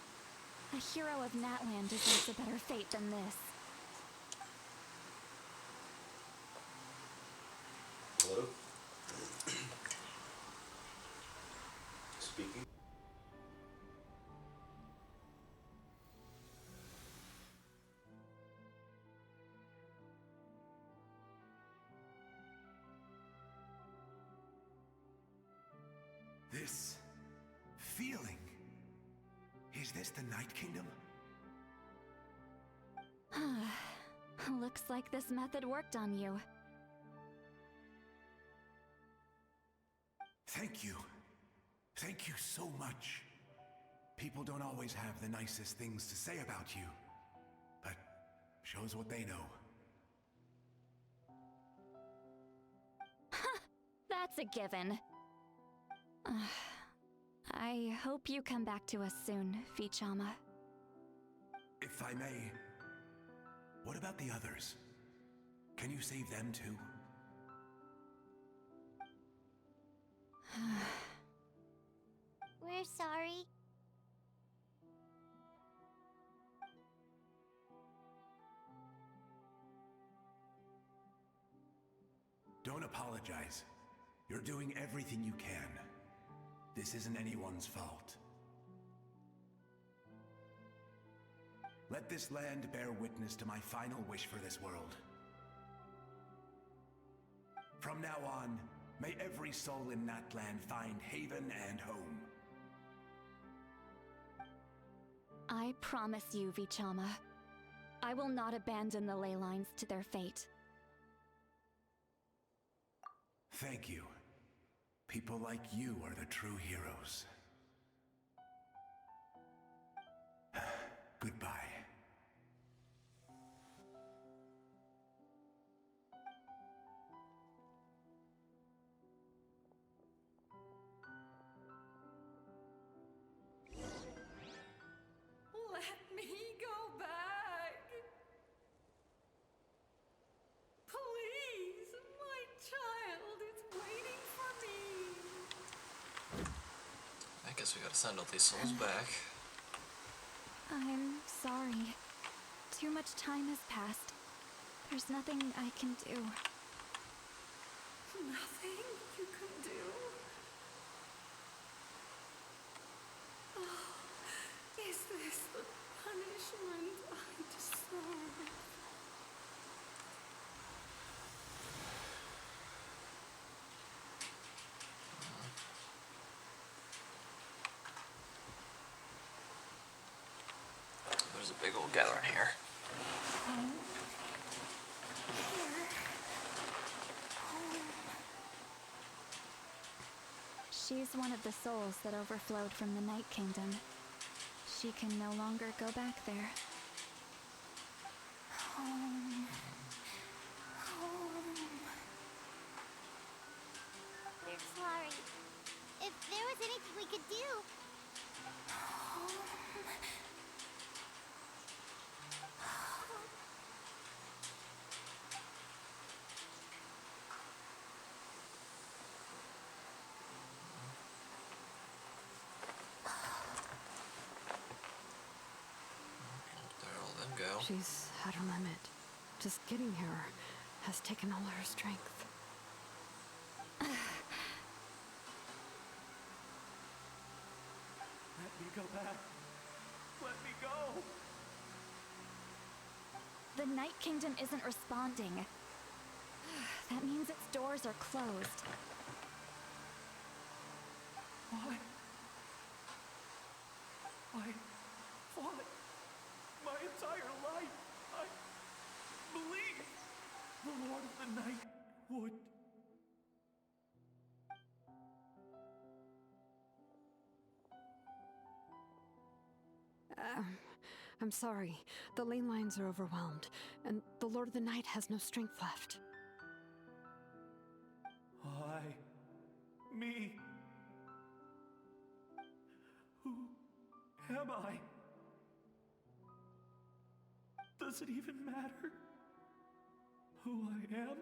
A hero of Natlan deserves a better fate than this. Hello? Speaking. This feeling. Is this the Night Kingdom? Looks like this method worked on you. Thank you. Thank you so much. People don't always have the nicest things to say about you, but shows what they know. That's a given. I hope you come back to us soon, Vichama. If I may, what about the others? Can you save them too? We're sorry. Don't apologize. You're doing everything you can. This isn't anyone's fault. Let this land bear witness to my final wish for this world. From now on, may every soul in Natlan find haven and home. I promise you, Vichama. I will not abandon the ley lines to their fate. Thank you. People like you are the true heroes. Goodbye. Let me go back. Please, my child is waiting for me. I guess we gotta send all these souls back. I'm sorry. Too much time has passed. There's nothing I can do. Nothing you can do. Oh, is this the punishment I deserve? There's a big old gathering here. She's one of the souls that overflowed from the Night Kingdom. She can no longer go back there. Home. Home. We're sorry. if there was anything we could do. There all them go. She's at her limit. Just getting here has taken all her strength. Let me go back. Let me go. The Night Kingdom isn't responding. That means its doors are closed. Why? I fought my entire life. I believed the Lord of the Night would. I'm sorry. The lane lines are overwhelmed, and the Lord of the Night has no strength left. Why? Me? Who am I? Does it even matter who I am?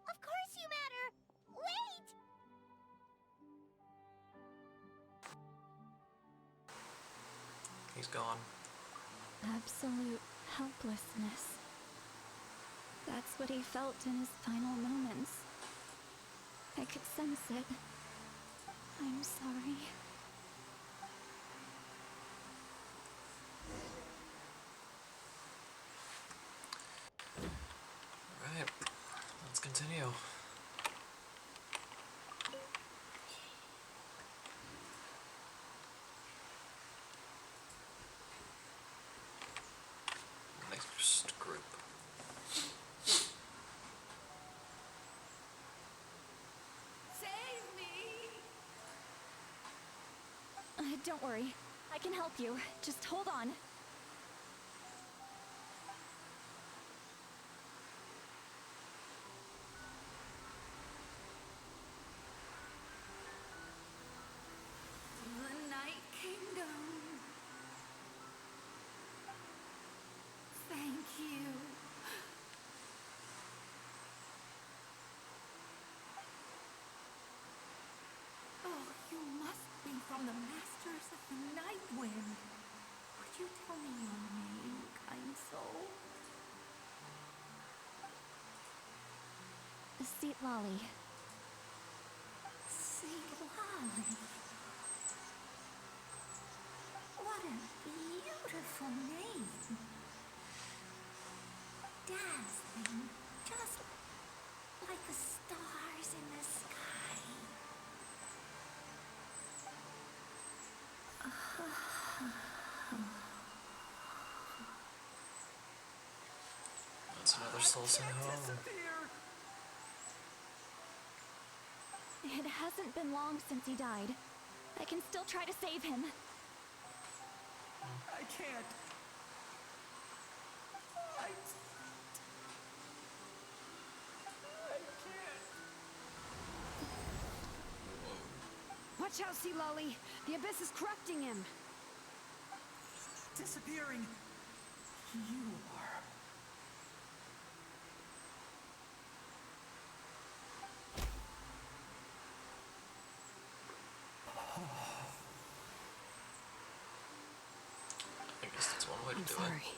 Of course you matter! Wait! He's gone. Absolute helplessness. That's what he felt in his final moments. I could sense it. I'm sorry. Alright, let's continue. Next group. Save me! Don't worry. I can help you. Just hold on. The Night Kingdom. Thank you. Oh, you must be from the Masters of the Night Wind. Would you tell me your name, kind soul? Seat Lolly. Sweet Lolly. What a beautiful name. Dazzling, just like the stars in the sky. That's another soul sent home. It hasn't been long since he died. I can still try to save him. I can't. I can't. Watch out, Sea Lolly! The Abyss is corrupting him! Disappearing. You are. I guess that's one way to I'm do sorry.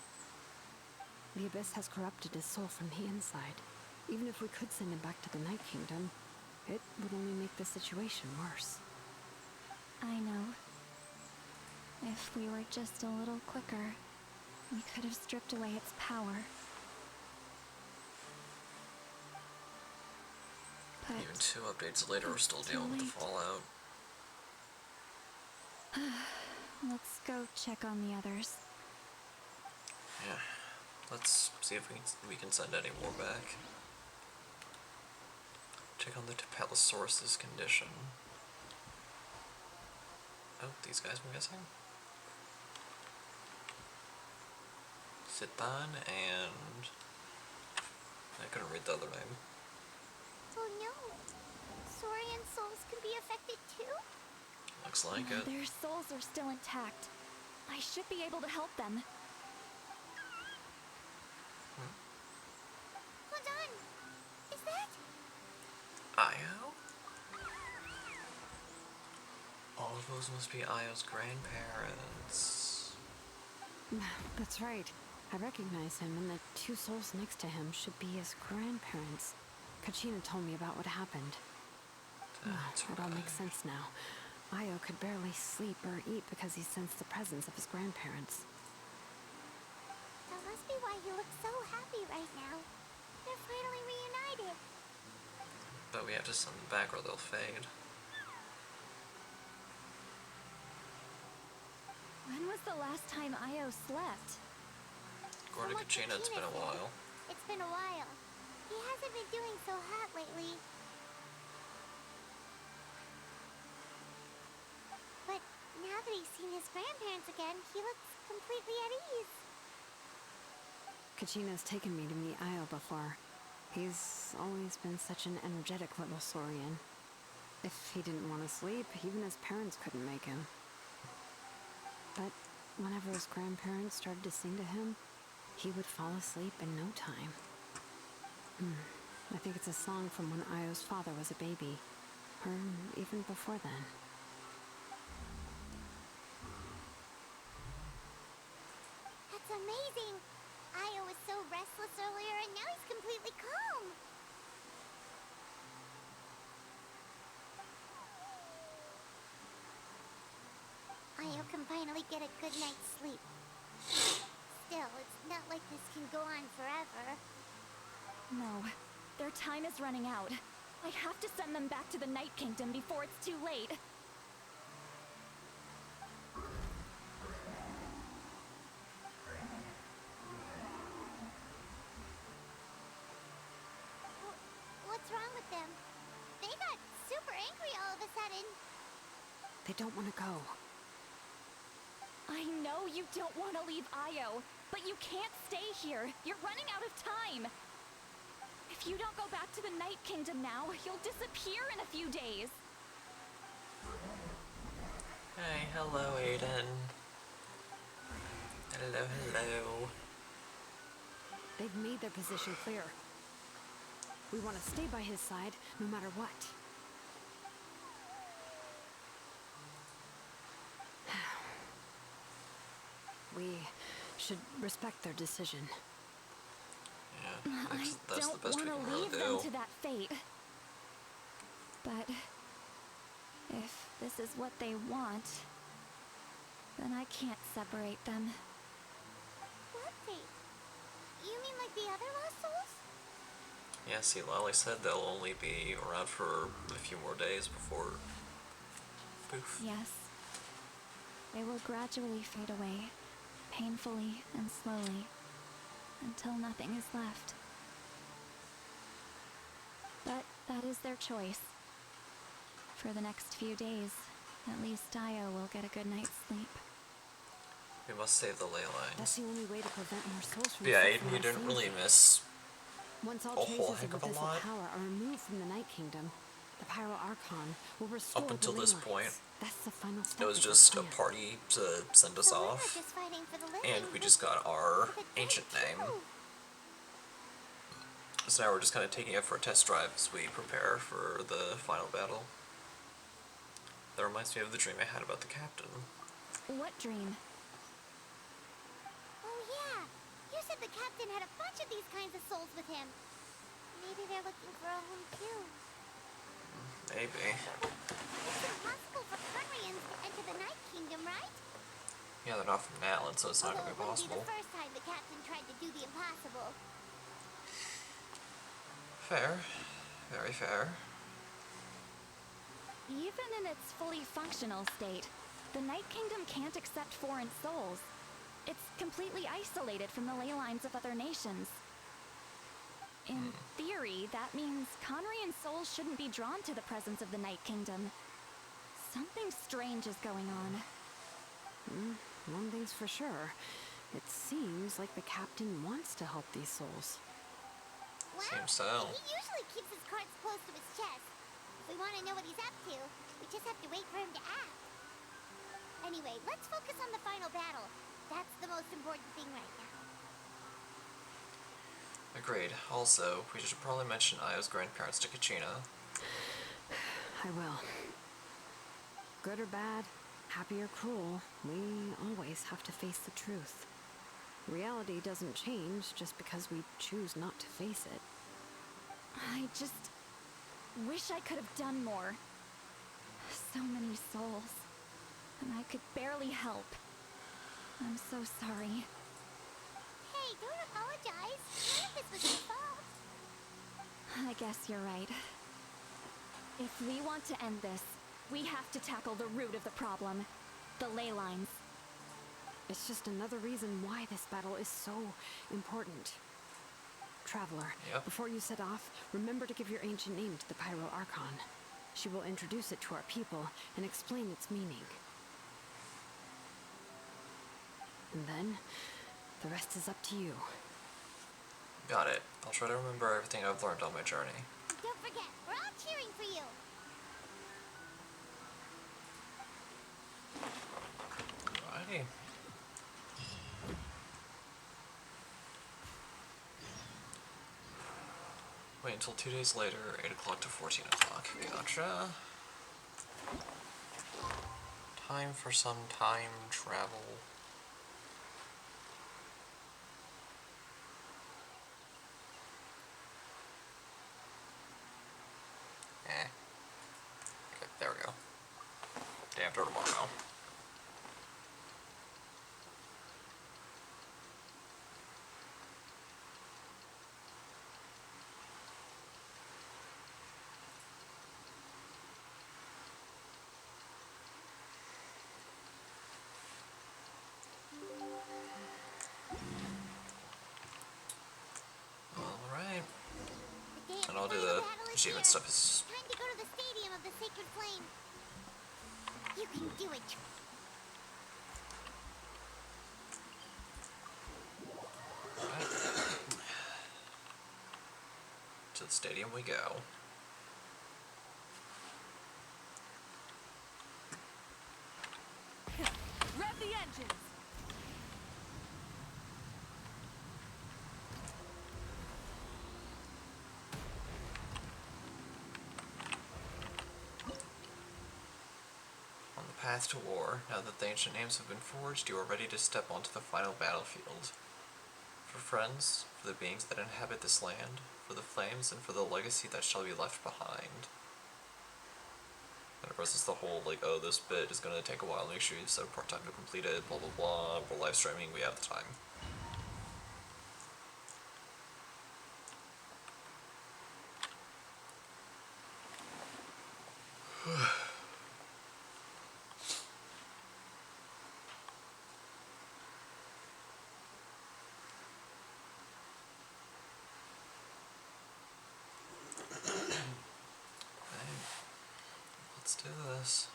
The Abyss has corrupted his soul from the inside. Even if we could send him back to the Night Kingdom, it would only make the situation worse. I know. If we were just a little quicker, we could have stripped away its power. it. But Even 2 updates later, we're still dealing with the fallout. let's go check on the others. Yeah. Let's see if we can send any more back. Check on the Tapalosaurus's condition. Oh, these guys were missing? Sitan and... I couldn't read the other name. Oh no! Saurian souls can be affected too? Looks like it. Their souls are still intact. I should be able to help them. Hold on. Is that? Io? All of those must be Io's grandparents. That's right. I recognize him, and the two souls next to him should be his grandparents. Kachina told me about what happened. That's It all makes sense now. Io could barely sleep or eat because he sensed the presence of his grandparents. That must be why he looks so happy right now. They're finally reunited. But we have to send them back or they'll fade. When was the last time Io slept? According to Kachina, it's been a while. It's been a while. He hasn't been doing so hot lately. But now that he's seen his grandparents again, he looks completely at ease. Kachina's taken me to meet Io before. He's always been such an energetic little saurian. If he didn't want to sleep, even his parents couldn't make him. But whenever his grandparents started to sing to him, he would fall asleep in no time. I think it's a song from when Io's father was a baby, or even before then. That's amazing. Io was so restless earlier, and now he's completely calm. Io can finally get a good night's sleep. Still, it's not like this can go on forever. No, their time is running out. I have to send them back to the Night Kingdom before it's too late. What's wrong with them? They got super angry all of a sudden. They don't want to go. I know you don't want to leave Io, but you can't stay here. You're running out of time. If you don't go back to the Night Kingdom now, you'll disappear in a few days. Hey, hello, Aiden. Hello, hello. They've made their position clear. We want to stay by his side, no matter what. We should respect their decision. Yeah, I that's the don't best we want can to really leave do. them to that fate. But if this is what they want, then I can't separate them. What fate? You mean like the other lost souls? Yeah, see, Lolly said they'll only be around for a few more days before... poof. Yes. They will gradually fade away, painfully and slowly, until nothing is left. But that is their choice. For the next few days, at least Io will get a good night's sleep. We must save the ley That's lines. the only way to prevent more souls from But yeah, suffering Aiden, you the didn't same really fate. miss Once all a whole traces heck of of a abyssal lot. power are removed from the Night Kingdom, the Pyro Archon will restore Up until the this ley point. lines. That's the final step It was of their just a plan. party to send us So we're not off, just fighting for the living, and we but just got our for the dead ancient name. too. So now we're just kind of taking it for a test drive as we prepare for the final battle. That reminds me of the dream I had about the captain. What dream? Oh yeah, you said the captain had a bunch of these kinds of souls with him. Maybe they're looking for a home too. Maybe. It's impossible for Conrians to enter the Night Kingdom, right? Yeah, they're not from Natlan, so it's not Although going to be it wouldn't possible. be the first time the captain tried to do the impossible. Fair. Very fair. Even in its fully functional state, the Night Kingdom can't accept foreign souls. It's completely isolated from the ley lines of other nations. In theory, that means Conrian souls shouldn't be drawn to the presence of the Night Kingdom. Something strange is going on. One thing's for sure. It seems like the captain wants to help these souls. Well, Seems so. he usually keeps his cards close to his chest. we want to know what he's up to, we just have to wait for him to act. Anyway, let's focus on the final battle. That's the most important thing right now. Agreed. Also, we should probably mention Io's grandparents to Kachina. I will. Good or bad, happy or cruel, we always have to face the truth. Reality doesn't change just because we choose not to face it. I just wish I could have done more. So many souls, and I could barely help. I'm so sorry. Hey, don't apologize. None of this was your fault. I guess you're right. If we want to end this, we have to tackle the root of the problem. The ley lines. It's just another reason why this battle is so important. Traveler, Yep. before you set off, remember to give your ancient name to the Pyro Archon. She will introduce it to our people and explain its meaning. And then, the rest is up to you. Got it. I'll try to remember everything I've learned on my journey. Don't forget, we're all cheering for you. Alrighty. Wait until 2 days later, 8 o'clock to 14 o'clock. Gotcha. Time for some time travel. Okay, there we go. Day after tomorrow. Alright. The day of And I'll do final the battle is achievement here. stuff as Time to go to the stadium of the Sacred Flame. You can do it. to the stadium we go. Rev the engines! On the path to war, now that the ancient names have been forged, you are ready to step onto the final battlefield. For friends, for the beings that inhabit this land, for the flames, and for the legacy that shall be left behind. And of course it's the whole, like, oh, this bit is gonna take a while, make sure you set apart time to complete it, blah blah blah, we're live streaming, we have the time. Let's do this.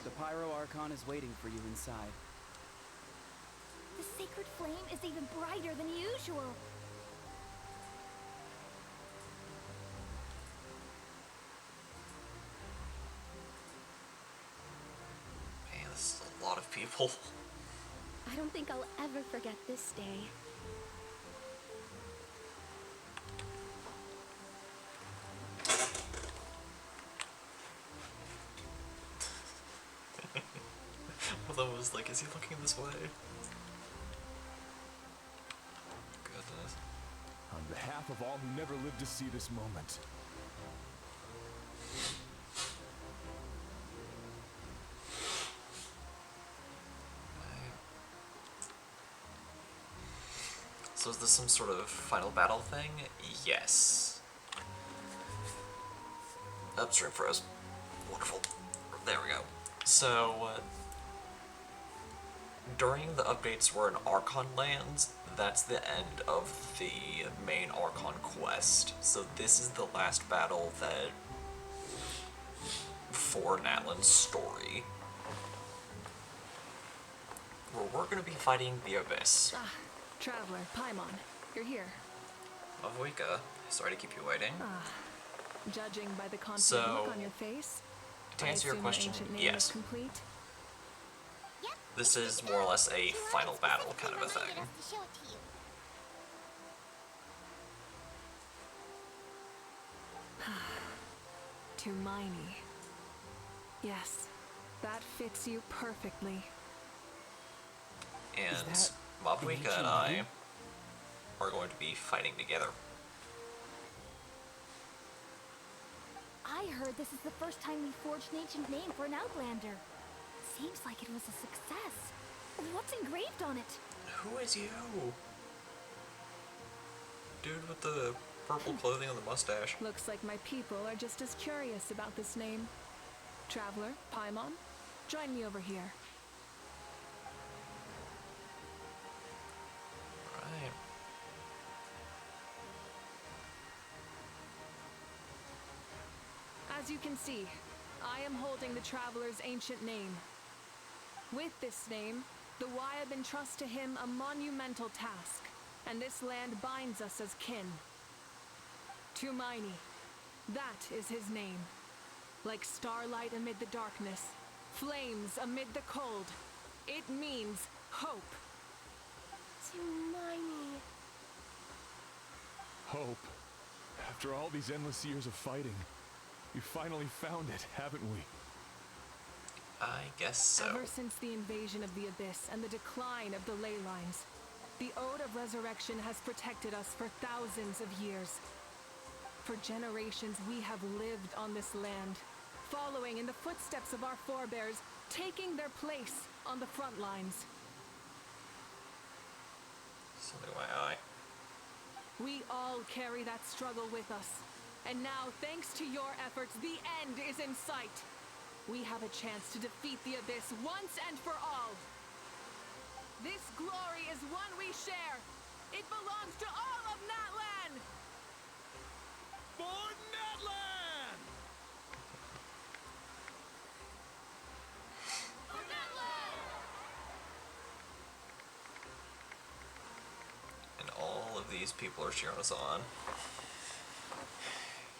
The Pyro Archon is waiting for you inside. The sacred flame is even brighter than usual. Man, this is a lot of people. I don't think I'll ever forget this day. Although I was like, is he looking this way? Goodness. On behalf of all who never lived to see this moment, So is this some sort of final battle thing? Yes. Upstream froze. Wonderful. There we go. So, during the updates where an Archon lands, that's the end of the main Archon quest. So this is the last battle that for Natlan's story. Where we're gonna be fighting the Abyss. Ah, Traveler, Paimon, you're here. Mavuika, sorry to keep you waiting. Judging by the confident So, look on your face, to I answer your assume question, ancient name is yes. complete. Yep. This is more or less a final battle kind of a thing. Reminded us to show it to you. Hermione. Yes, that fits you perfectly. And that Mavuika ancient and I name? are going to be fighting together. I heard this is the first time we forged an ancient name for an Outlander. Seems like it was a success. What's engraved on it? Who is you? Dude with the purple clothing and the mustache. Looks like my people are just as curious about this name. Traveler, Paimon, join me over here. Right. As you can see, I am holding the Traveler's ancient name. With this name, the Wyab entrust to him a monumental task, and this land binds us as kin. Hermione, that is his name. Like starlight amid the darkness, flames amid the cold, it means hope. Hermione. Hope. After all these endless years of fighting, we finally found it, haven't we? I guess so. Ever since the invasion of the Abyss and the decline of the ley lines, the Ode of Resurrection has protected us for thousands of years. For generations, we have lived on this land, following in the footsteps of our forebears, taking their place on the front lines. So do I. We all carry that struggle with us. And now, thanks to your efforts, the end is in sight. We have a chance to defeat the Abyss once and for all. This glory is one we share. It belongs to all of Natlan! For Natlan! And all of these people are cheering us on.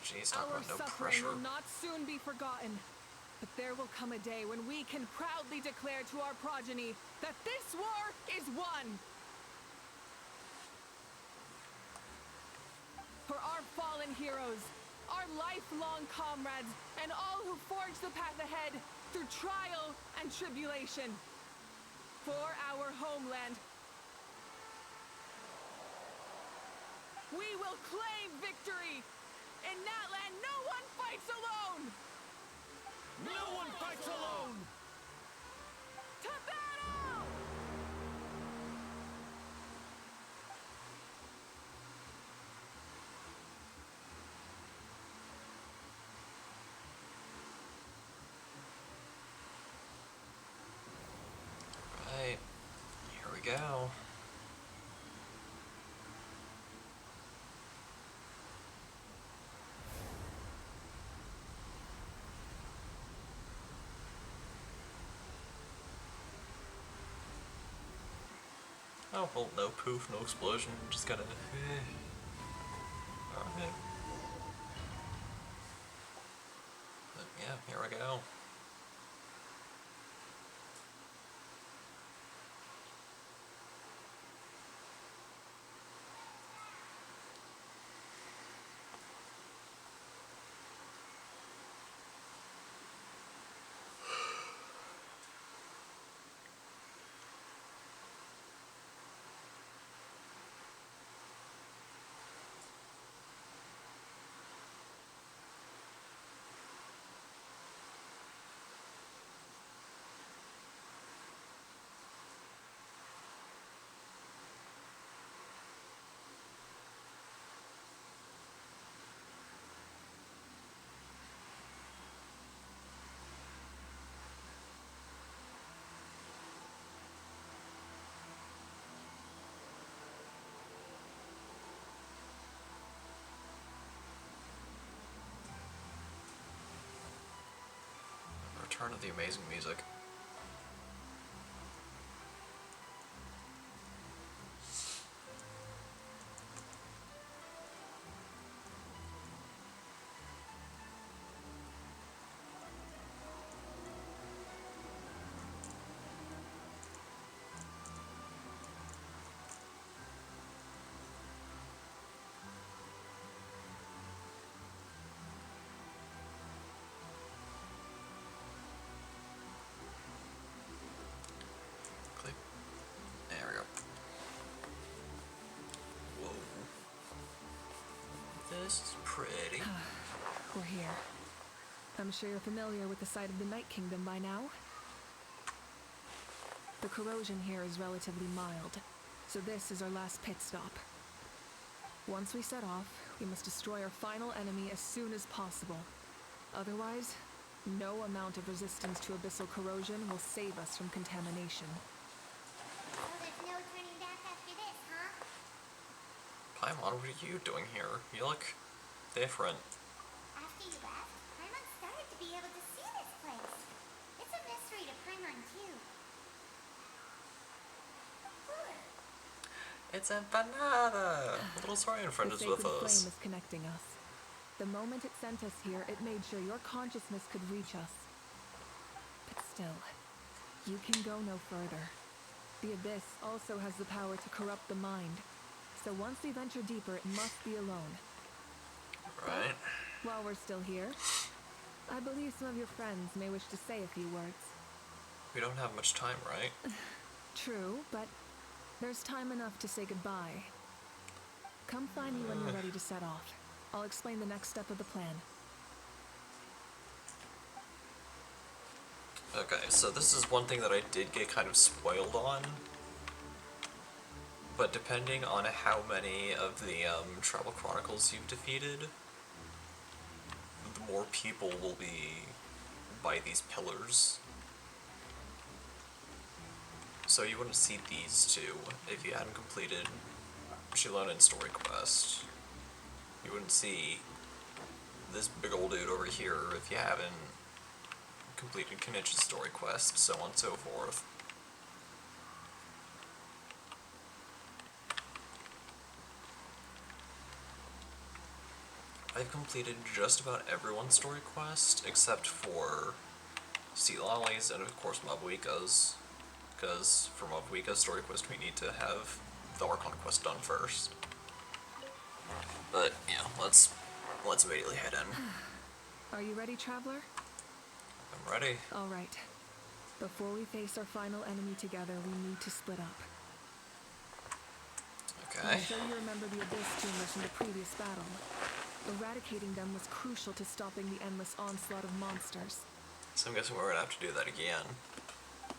Jeez, talk Our about no suffering pressure. will not soon be forgotten. But there will come a day when we can proudly declare to our progeny that this war is won. For our fallen heroes, our lifelong comrades, and all who forge the path ahead through trial and tribulation. For our homeland, we will claim victory! In Natlan, no one fights alone! No one fights alone! To battle! Right. Here we go. Oh, well, no poof, no explosion, just gotta... Alright. But yeah, here we go. Return of the amazing music. pretty. We're here. I'm sure you're familiar with the site of the Night Kingdom by now. The corrosion here is relatively mild, so this is our last pit stop. Once we set off, we must destroy our final enemy as soon as possible. Otherwise, no amount of resistance to abyssal corrosion will save us from contamination. So there's no turning back after this, huh? Paimon, what are you doing here? You look different. After you left, Paimon started to be able to see this place. It's a mystery to Paimon, too. It's Empanada! A little Saurian friend The is with sacred us. flame is connecting us. The moment it sent us here, it made sure your consciousness could reach us. But still, you can go no further. The Abyss also has the power to corrupt the mind. So once we venture deeper, it must be alone. Right. While we're still here, I believe some of your friends may wish to say a few words. We don't have much time, right? True, but there's time enough to say goodbye. Come find me when you're ready to set off. I'll explain the next step of the plan. Okay, so this is one thing that I did get kind of spoiled on. But depending on how many of the Travel Chronicles you've defeated, the more people will be by these pillars. So you wouldn't see these two if you hadn't completed Shilonen Story Quest. You wouldn't see this big old dude over here if you haven't completed Kenichi's Story Quest, so on and so forth. I've completed just about everyone's story quest, except for Lolly's and of course Mavuika's, because for Mavuika's story quest we need to have the Archon quest done first. But yeah, let's immediately head in. Are you ready, Traveler? I'm ready. All right. Before we face our final enemy together, we need to split up. Okay. I'm sure you remember the Abyss tumors from the previous battle. Eradicating them was crucial to stopping the endless onslaught of monsters. So I'm guessing we're gonna have to do that again.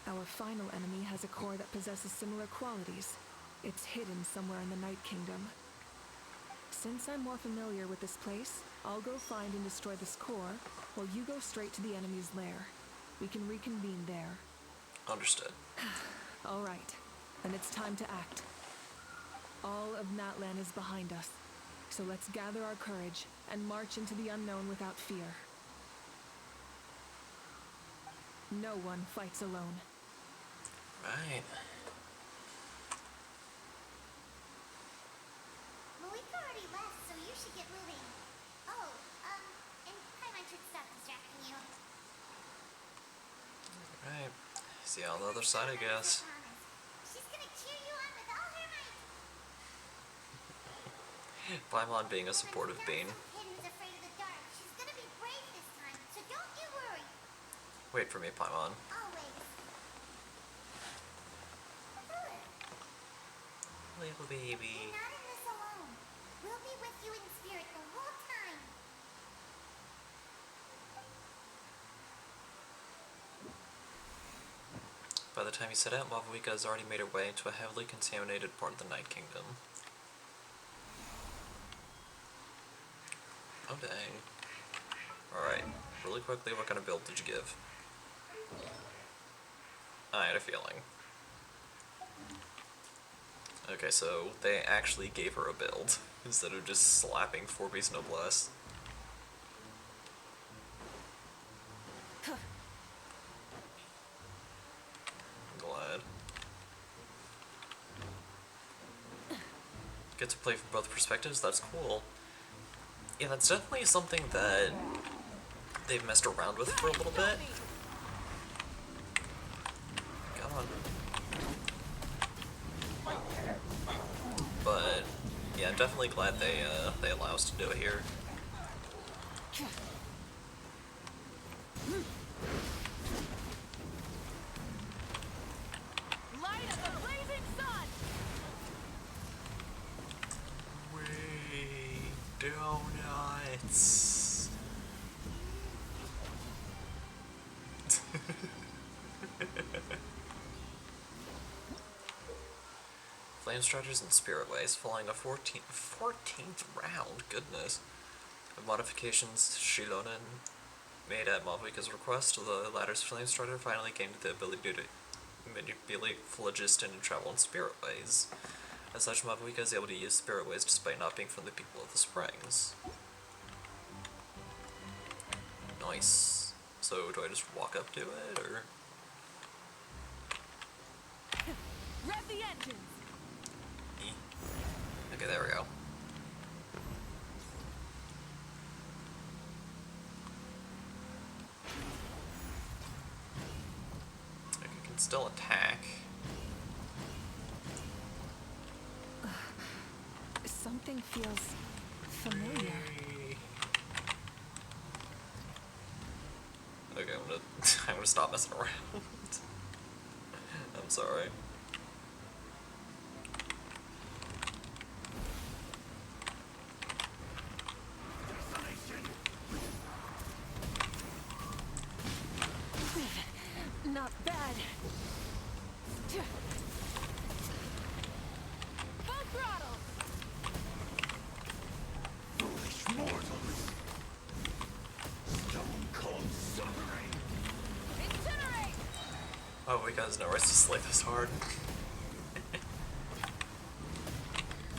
Our final enemy has a core that possesses similar qualities. It's hidden somewhere in the Night Kingdom. Since I'm more familiar with this place, I'll go find and destroy this core, while you go straight to the enemy's lair. We can reconvene there. Understood. All right, then it's time to act. All of Natlan is behind us, so let's gather our courage and march into the unknown without fear. No one fights alone. Right. Mavuika already left, so you should get moving. Oh, and Paimon should stop distracting you. Right. See you on the other side, I guess. She's gonna cheer you on with all her might. Paimon being a supportive being. Kid who's afraid of the dark. She's gonna be brave this time, so don't you worry. Wait for me, Paimon. Always. Little baby. You're not in this alone. We'll be with you in spirit the whole time. By the time you set out, Mavuika has already made her way into a heavily contaminated part of the Night Kingdom. Oh dang. Alright, really quickly, what kind of build did you give? I had a feeling. Okay, so they actually gave her a build, instead of just slapping 4-piece noblesse. I'm glad. Get to play from both perspectives, that's cool. Yeah, that's definitely something that they've messed around with for a little bit. Come on. But yeah, I'm definitely glad they allow us to do it here. Light of the blazing sun! We do not Flame Striders and Spirit Ways, following a 14th round, goodness, of modifications Shilonen made at Mavuika's request. The latter's Flame Strider finally gained the ability to manipulate Phlogiston and travel in Spirit Ways. As such, Mavuika is able to use Spirit Ways despite not being from the people of the Springs. Nice. So, do I just walk up to it, or...? Rev the engines! Okay, there we go. I can still attack. Something feels familiar. Okay, I'm gonna stop messing around. I'm sorry. Not bad. Full throttle! Foolish mortals! Stone cold suffering! Incinerate! Oh, we guys know where to slay this hard.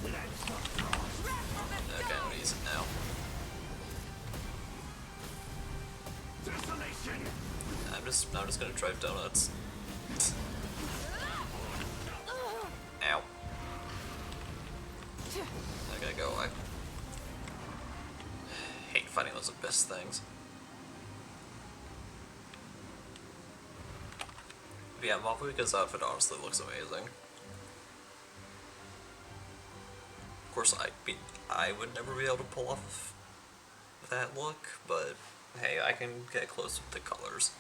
Okay, I'm gonna use it now. Desolation! I'm just gonna drive donuts. Ow. Okay, go away. Hate fighting those abyss things. But yeah, Mavuika's outfit honestly looks amazing. Of course, I would never be able to pull off that look, but hey, I can get close with the colors.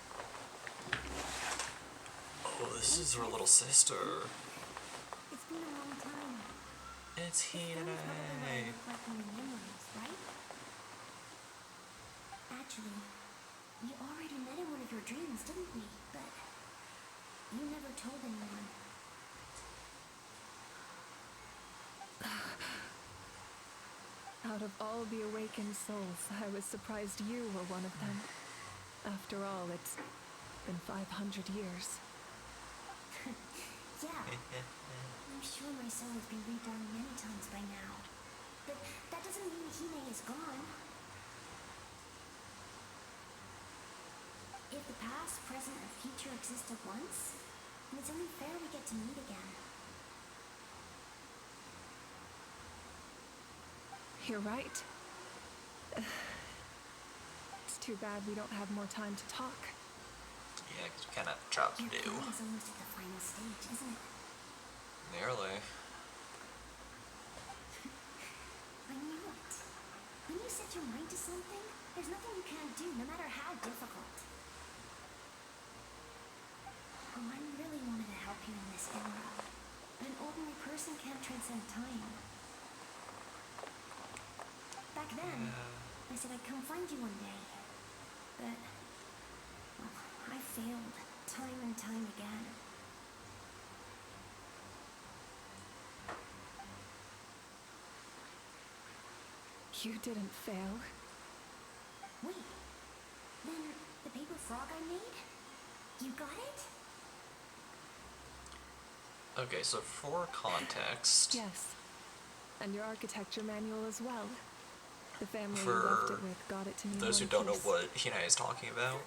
Oh, this is her little sister. It's been a long time. It's Hina. Like in the memories, right? Actually, we already met in one of your dreams, didn't we? But you never told anyone. Out of all the awakened souls, I was surprised you were one of them. After all, it's been 500 years. Yeah. I'm sure my soul has been reborn many times by now. But that doesn't mean Hime is gone. If the past, present, and future exist at once, then it's only fair we get to meet again. You're right. It's too bad we don't have more time to talk. Yeah, because we kind of have a job to Your do. plan is almost at the final stage, isn't it? Nearly. I knew it. When you set your mind to something, there's nothing you can't do, no matter how difficult. Oh, I really wanted to help you in this era, but an ordinary person can't transcend time. Back then, I said I'd come find you one day, but, well, I failed time and time again. You didn't fail. Wait, then the paper frog I made? You got it? Okay, so for context, Yes. And your architecture manual as well. The family you for left it with got it to me in those who one don't know piece. what Hina is talking about,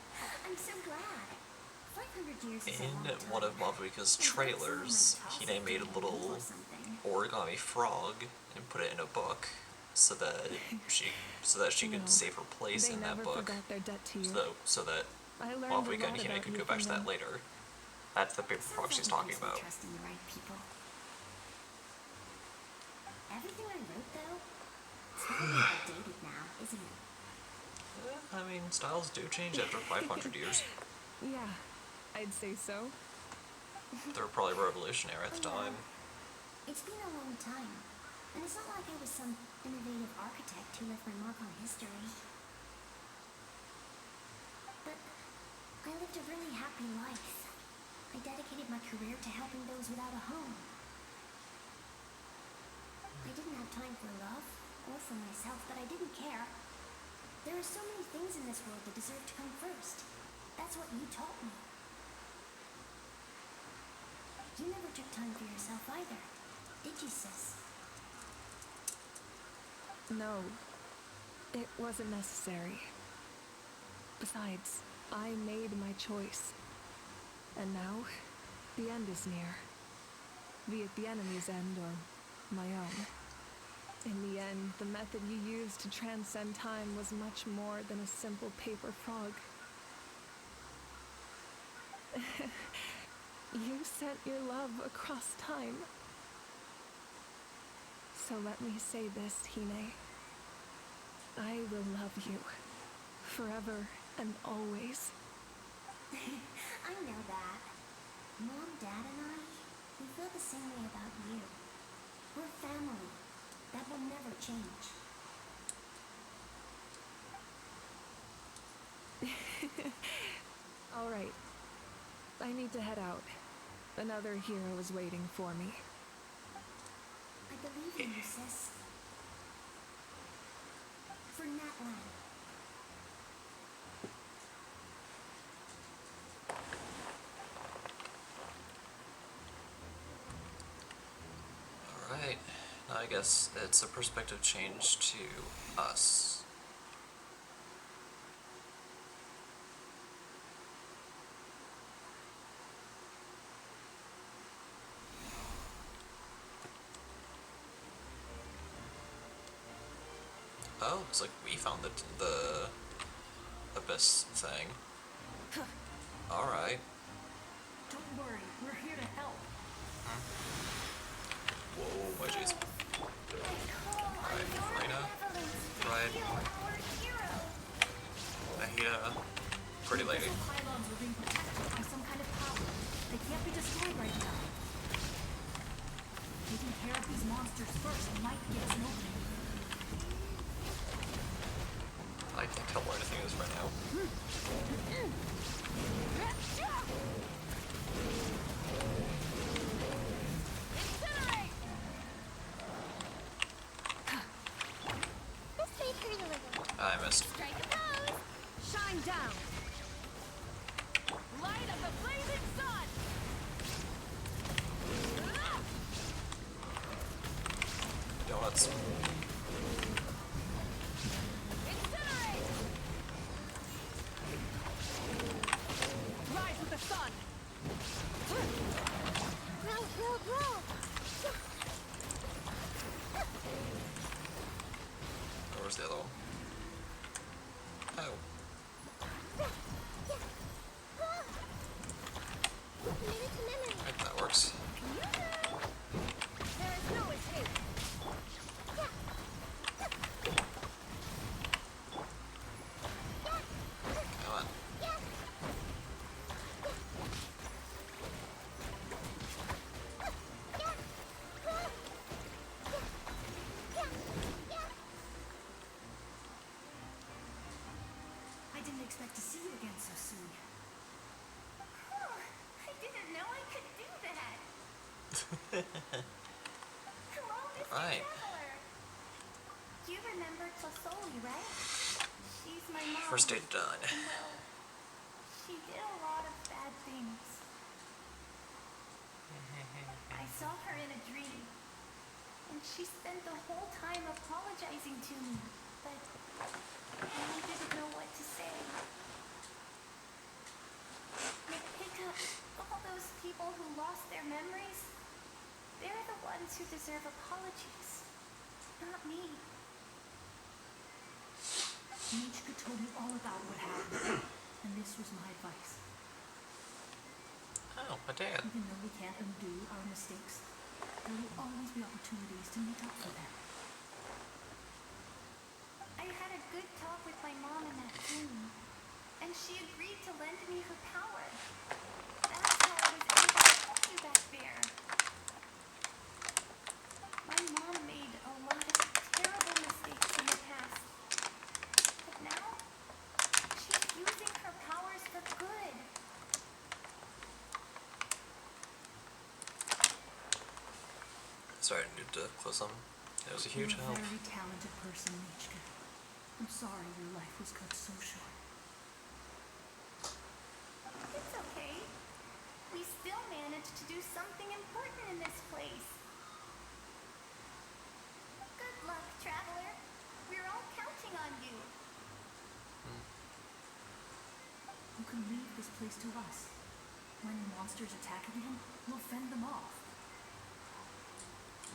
I'm so glad. 500 years is a in long time. one of Mavuika's trailers, Hina made a little origami frog and put it in a book so that she could No, save her place they in that never book, forgot their debt to you. so that I learned Mavuika a and lot Hina about could you go back to from that them. later. That's the paper frog she's talking about. Trusting the right people. Everything I wrote, though, it's very outdated now, isn't it? I mean, styles do change after 500 years. Yeah, I'd say so. They were probably revolutionary at the time. It's been a long time, And it's not like I was some innovative architect who left my mark on history. But I lived a really happy life. I dedicated my career to helping those without a home. I didn't have time for love or for myself, but I didn't care. There are so many things in this world that deserve to come first. That's what you taught me. You never took time for yourself either, did you, sis? No, it wasn't necessary. Besides, I made my choice. And now, the end is near. Be it the enemy's end or my own. In the end, the method you used to transcend time was much more than a simple paper frog. You sent your love across time. So let me say this, Hine. I will love you. Forever and always. I know that. Mom, Dad, and I, we feel the same way about you. We're family. That will never change. All right. I need to head out. Another hero is waiting for me. I believe in you, sis. For Natlan. Alright, now I guess it's a perspective change to us. Oh, it's like we found the abyss thing. Alright. Don't worry, we're here to help. Whoa, my jeez. Alright, Freyna. Right. Ahita. Pretty lady. Pylons are being protected by some kind of power. They can't be destroyed right now. Taking care of these monsters first might get us an opening. I can't tell where anything is right now. Incinerate! This way for you, little. I missed. Strike a pose! Shine down! Light of the blazing sun! Donuts. Incinerate! Rise with the sun! Grow, grow, grow! Where's the other one? Oh. Minute to memory. Right, that works. There is no escape. Come on. I didn't expect to see you again so soon. I didn't know I could do that. Hello, Mr. Right. Traveler. Do you remember Tosoli, right? She's my mom. First date done. Well, she did a lot of bad things. I saw her in a dream, and she spent the whole time apologizing to me, but I didn't know what to say. Mavuika, all those people who lost their memories, they're the ones who deserve apologies, not me. Michika told me all about what happened, and this was my advice. Oh, my dad. Even though we can't undo our mistakes, there will always be opportunities to make up for them. I had a good talk with my mom in that dream, and she agreed to lend me her power. That's how I was able to help you back there. My mom made a Sorry, I need to close them. It was a huge You're a help. very talented person, Michka. I'm sorry your life was cut so short. It's okay. We still managed to do something important in this place. Good luck, traveler. We're all counting on you. You can leave this place to us. When monsters attack again, we'll fend them off.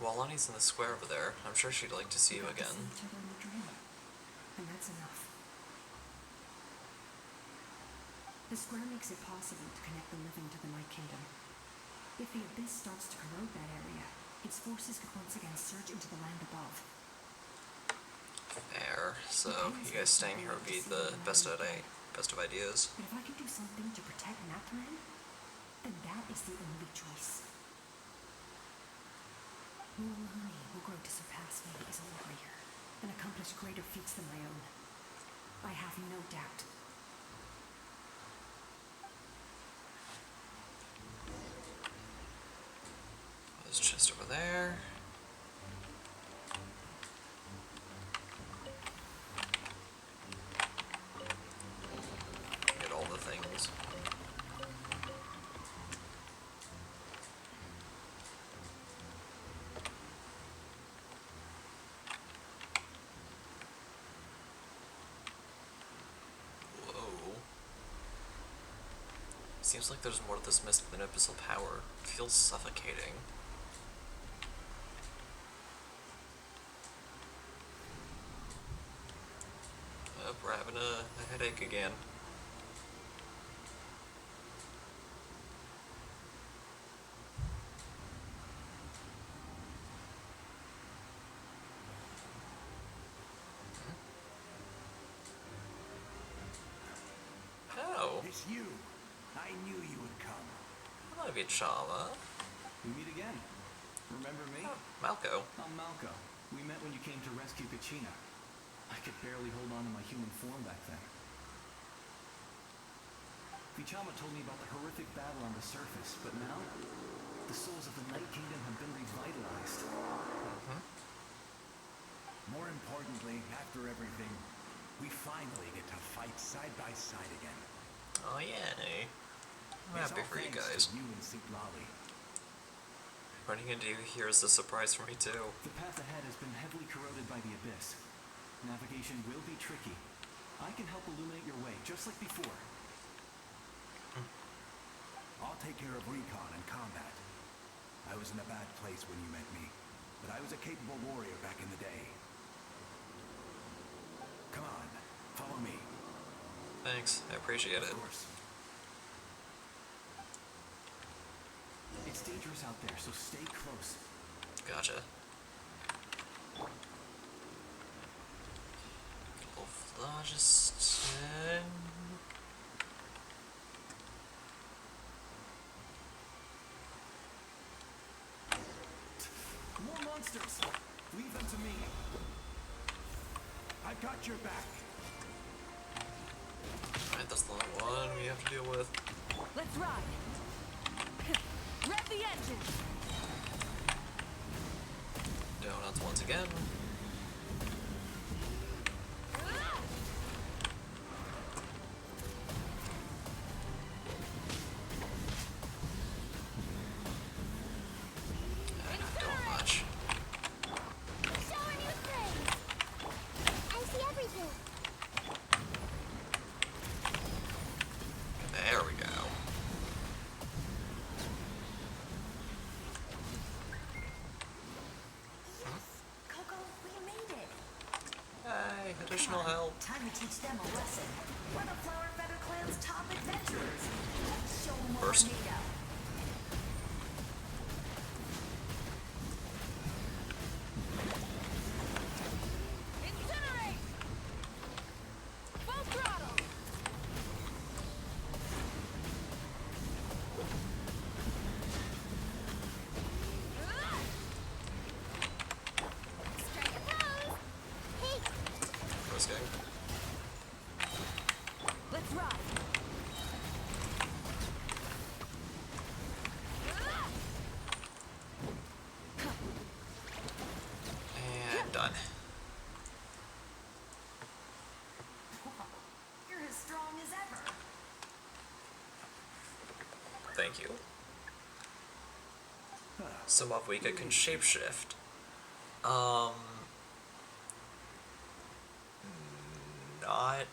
While Lonnie's in the square over there, I'm sure she'd like to see you We got to again. see each other in a dream. And that's enough. The square makes it possible to connect the living to the Night Kingdom. If the abyss starts to corrode that area, its forces could once again surge into the land above. Fair. So, you guys staying here would be the best of ideas. But if I can do something to protect Natlan, then that is the only choice. Mualani will grow to surpass me as a warrior and accomplish greater feats than my own. I have no doubt. There's a chest over there. Get all the things. Whoa. Seems like there's more to this mist than abyssal power. It feels suffocating. We're having a headache again. Oh, It's you. I knew you would come. hello, Vichama. We meet again. Remember me? Oh, Malco. I'm Malco. We met when you came to rescue Kachina. I could barely hold on to my human form back then. Vichama told me about the horrific battle on the surface, but now, the souls of the Night Kingdom have been revitalized. More importantly, after everything, we finally get to fight side by side again. Oh yeah, I'm It's happy all for you thanks guys. to you and Siglali. What are you gonna do here is a surprise for me too. The path ahead has been heavily corroded by the abyss. Navigation will be tricky. I can help illuminate your way, just like before. I'll take care of recon and combat. I was in a bad place when you met me, but I was a capable warrior back in the day. Come on, follow me. Thanks, I appreciate it. Of course. It's dangerous out there, so stay close. Gotcha. Phlogiston. More monsters! Leave them to me. I've got your back. Alright, that's the only one we have to deal with. Let's ride. Rev the engine. Donuts once again. Not doing much. Showing you things. I see everything. There we go. Coco, we made it. Hey, additional help. Time to teach them a lesson. We're the Flower Feather Clan's top adventurers. Let's show them what First. we're made of. Incinerate. Full throttle. Strike a pose. Hey, First game. Let's ride. thank you. So Mavuika can shapeshift. Not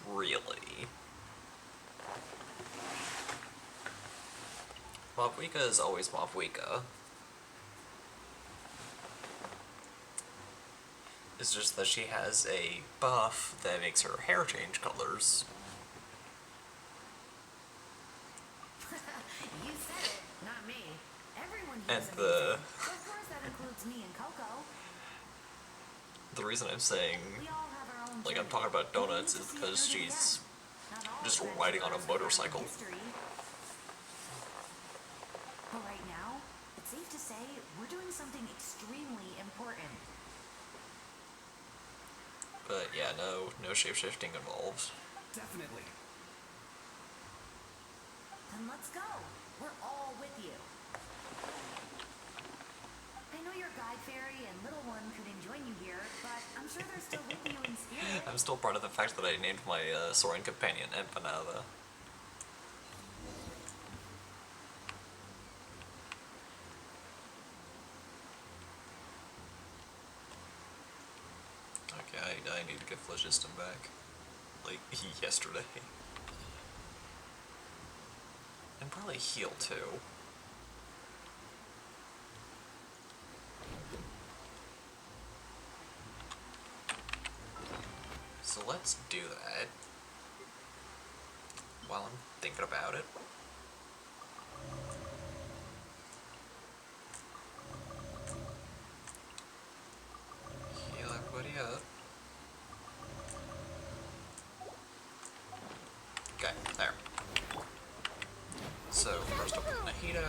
really. Mavuika is always Mavuika. It's just that she has a buff that makes her hair change colors. You said it, not me. Everyone And here's the amazing. Of course, that includes me and Coco. reason I'm saying, We all have our own like, I'm journey. talking about We need donuts to is see it because through to the she's end. Not all just adventurers riding on a have motorcycle. history. But right now, it's safe to say we're doing something extremely important. But yeah, no shapeshifting involved. Definitely. Then let's go. We're all with you. I know your guide fairy and little one couldn't join you here, but I'm sure they're still with you in spirit. I'm still proud of the fact that I named my soaring companion Empanada. Okay, I need to get Phlogiston back. Like, yesterday. And probably heal too. So let's do that. While I'm thinking about it. Heal everybody up. Okay, there. So, first up with Nahida.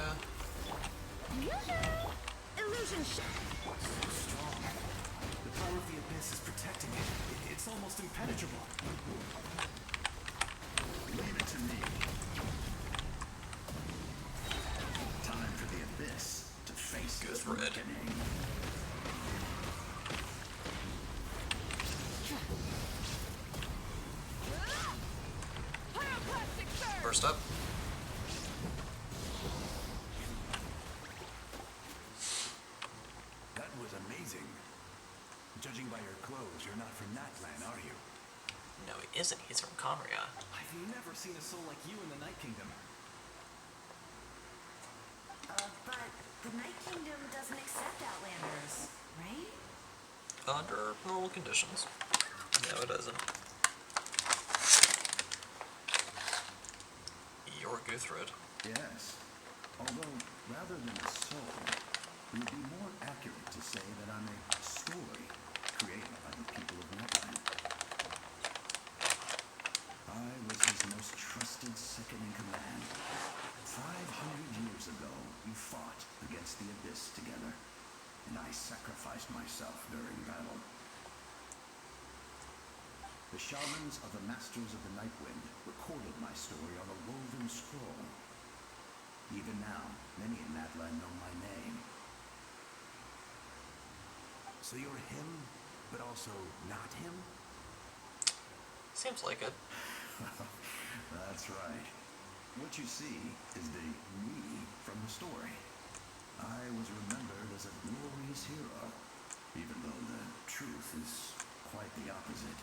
Illusion Strong. The power of the abyss is protecting it. It's almost impenetrable. Leave it to me. Time for the abyss to face Goes its red. reckoning. First up. That was amazing. Judging by your clothes, you're not from Natlan, are you? No, he isn't. He's from Conria. I've never seen a soul like you in the Night Kingdom. But the Night Kingdom doesn't accept Outlanders, right? Under normal conditions. No, it doesn't. You're Guthred. Yes. Although, rather than a soul, it would be more accurate to say that I'm a story created by the people of Natlan. I was his most trusted second-in-command. 500 years ago, we fought against the Abyss together, and I sacrificed myself during battle. The shamans of the Masters of the Nightwind recorded my story on a woven scroll. Even now, many in Natlan know my name. So you're him, but also not him? Seems like it. That's right. What you see is the me from the story. I was remembered as a glorious hero, even though the truth is quite the opposite.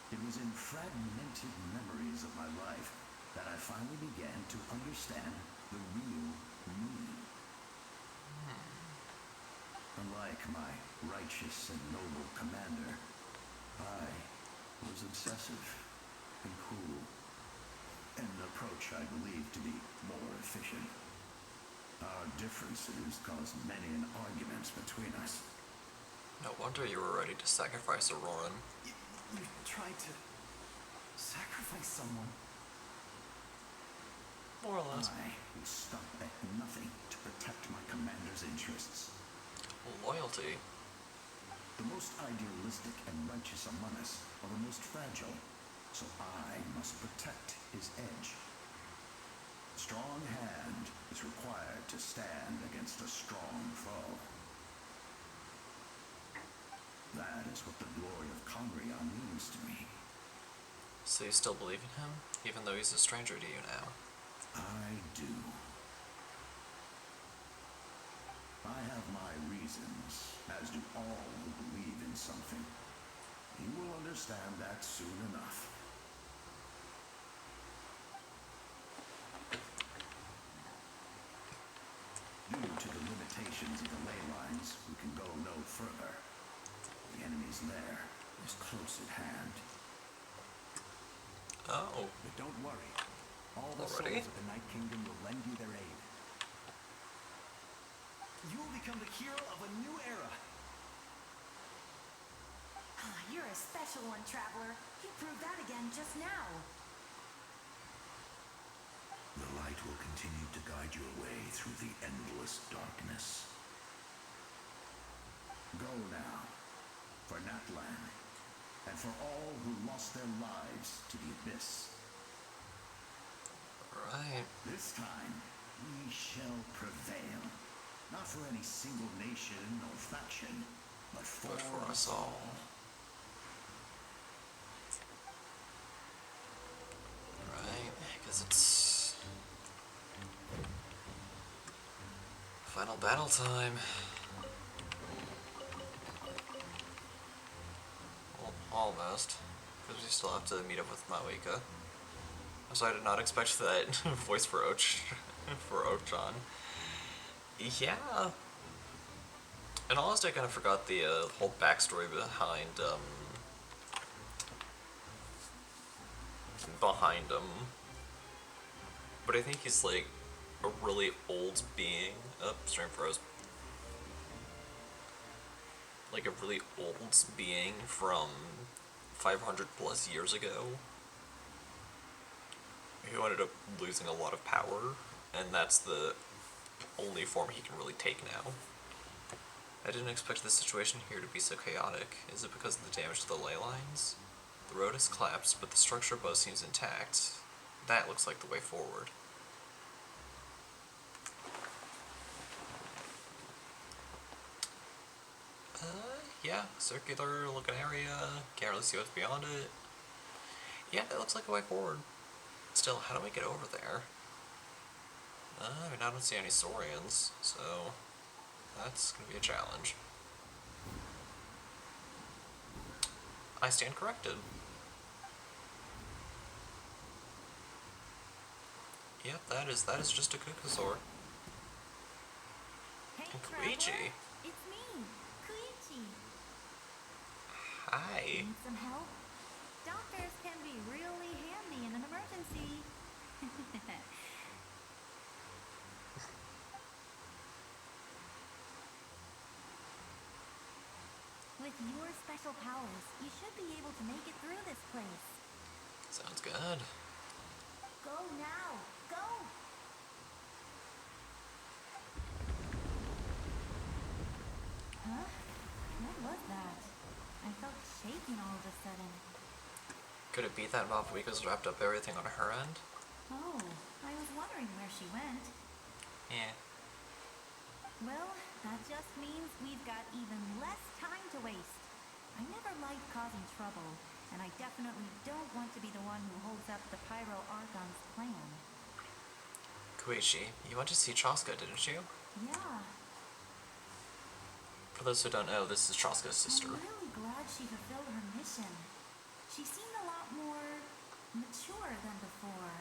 It was in fragmented memories of my life that I finally began to understand the real me. Unlike my righteous and noble commander, I was obsessive and cruel, an approach I believed to be more efficient. Our differences caused many an arguments between us. No wonder you were ready to sacrifice Auroran. You tried to sacrifice someone. More or less. I will stop at nothing to protect my commander's interests. Loyalty. The most idealistic and righteous among us are the most fragile, so I must protect his edge. A strong hand is required to stand against a strong foe. That is what the glory of Conria means to me. So you still believe in him, even though he's a stranger to you now? I do. I have my reasons, as do all who believe in something. You will understand that soon enough. Due to the limitations of the ley lines, we can go no further. The enemy's lair is close at hand. Oh. But don't worry. All the Already? souls of the Night Kingdom will lend you their aid. You will become the hero of a new era. You're a special one, Traveler. You proved that again just now. The light will continue to guide your way through the endless darkness. Go now, for Natlan, and for all who lost their lives to the Abyss. Right. This time, we shall prevail. Not for any single nation or faction, but for us all. Right, because it's final battle time. Well, almost, because we still have to meet up with Mavuika. So I did not expect that voice for for Archon. Yeah. And honestly, I kind of forgot the whole backstory behind him. But I think he's like a really old being. Oh, stream froze. Like a really old being from 500 plus years ago, who ended up losing a lot of power, and that's the only form he can really take now. I didn't expect the situation here to be so chaotic. Is it because of the damage to the ley lines? The road has collapsed, but the structure above seems intact. That looks like the way forward. Yeah, circular looking area. Can't really see what's beyond it. Yeah, that looks like a way forward. Still, how do we get over there? I mean, I don't see any Saurians, so that's gonna be a challenge. I stand corrected. Yep, that is just a Kukusaur. Hey, And Traveler. Koichi. It's me, Koichi. Hi. Need some help? Doctors can be really handy in an emergency. With your special powers, you should be able to make it through this place. Sounds good. Go now! Go! Huh? What was that? I felt shaking all of a sudden. Could it be that Mavuika's wrapped up everything on her end? Oh, I was wondering where she went. Yeah. Well, that just means we've got even less time to waste. I never liked causing trouble, and I definitely don't want to be the one who holds up the Pyro Archon's plan. Koichi, you went to see Chaska, didn't you? Yeah, For those who don't know, this is Chaska's sister. I'm really glad she fulfilled her mission. She seemed a lot more mature than before.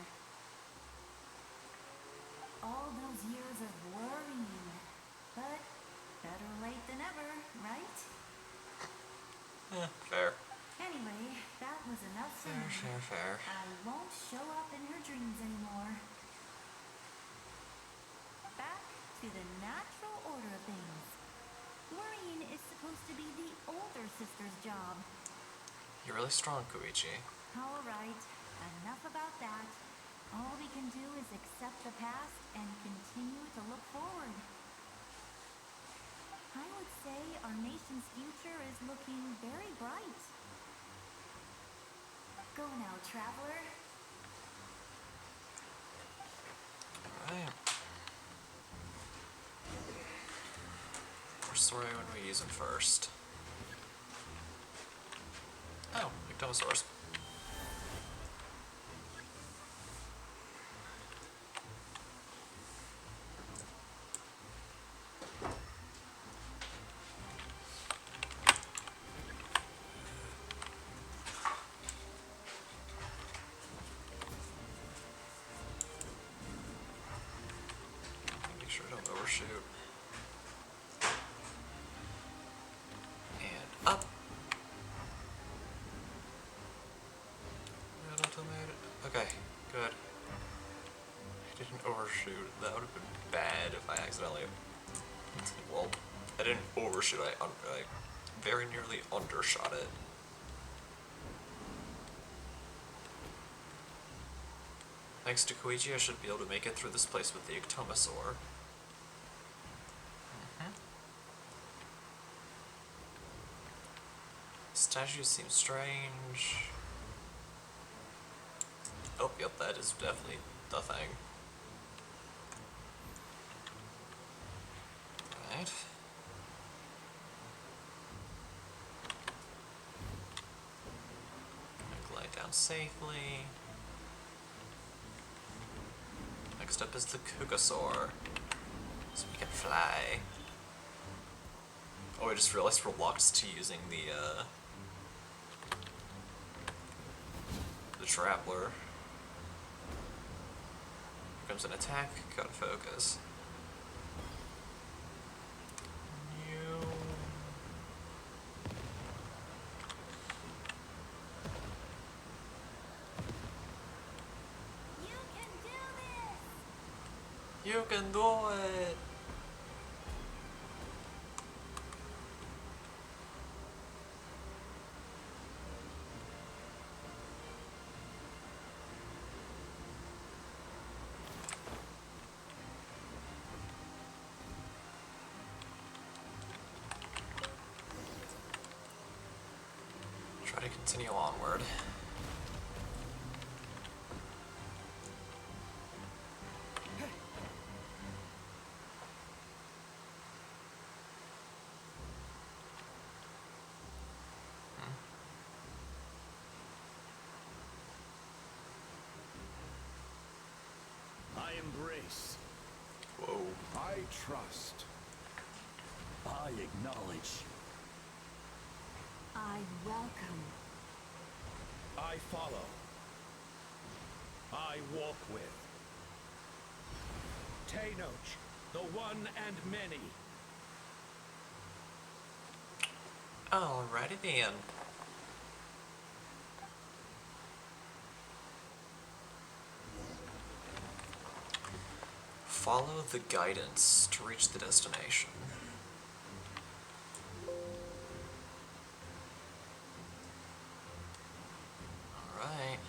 All those years of worrying, but better late than ever, right? Fair. Anyway, that was enough for me. Fair. I won't show up in her dreams anymore. Back to the natural order of things. Worrying is supposed to be the older sister's job. You're really strong, Koichi. All right, enough about that. All we can do is accept the past and continue to look forward. I would say our nation's future is looking very bright. Go now, Traveler. Alright. Which story when we use it first? Oh, Ectomosaurus. overshoot. And up. Okay, good. I didn't overshoot. That would have been bad if I accidentally. Well, I didn't overshoot. I very nearly undershot it. Thanks to Koichi, I should be able to make it through this place with the Ectomosaur. Statue seems strange. Oh, yep, that is definitely the thing. Alright. Glide down safely. Next up is the Kugasaur. So we can fly. Oh, I just realized we're locked to using the Traveler. Here comes an attack, gotta focus. You can do it! Try to continue onward. I embrace. Whoa. I trust. I acknowledge. I welcome. I follow. I walk with. Tenoch, the one and many. Alrighty then. Follow the guidance to reach the destination. Alright.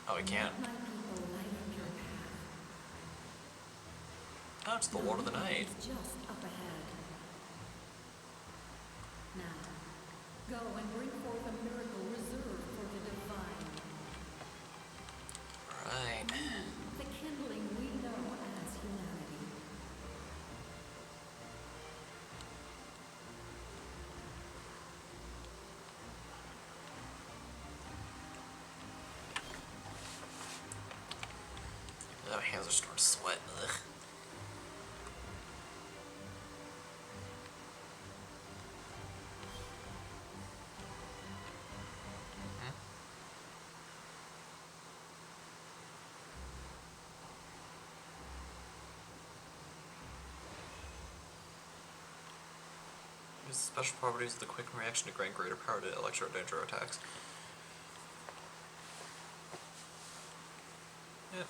Oh, we can't. Oh, it's the Lord of the Night. Just up ahead. Now, go and bring forth a miracle reserved for the divine. Right. The kindling we know as humanity. Oh, my hands are starting to sweat. Ugh. Use special properties of the quick reaction to grant greater power to electro danger attacks. Yep.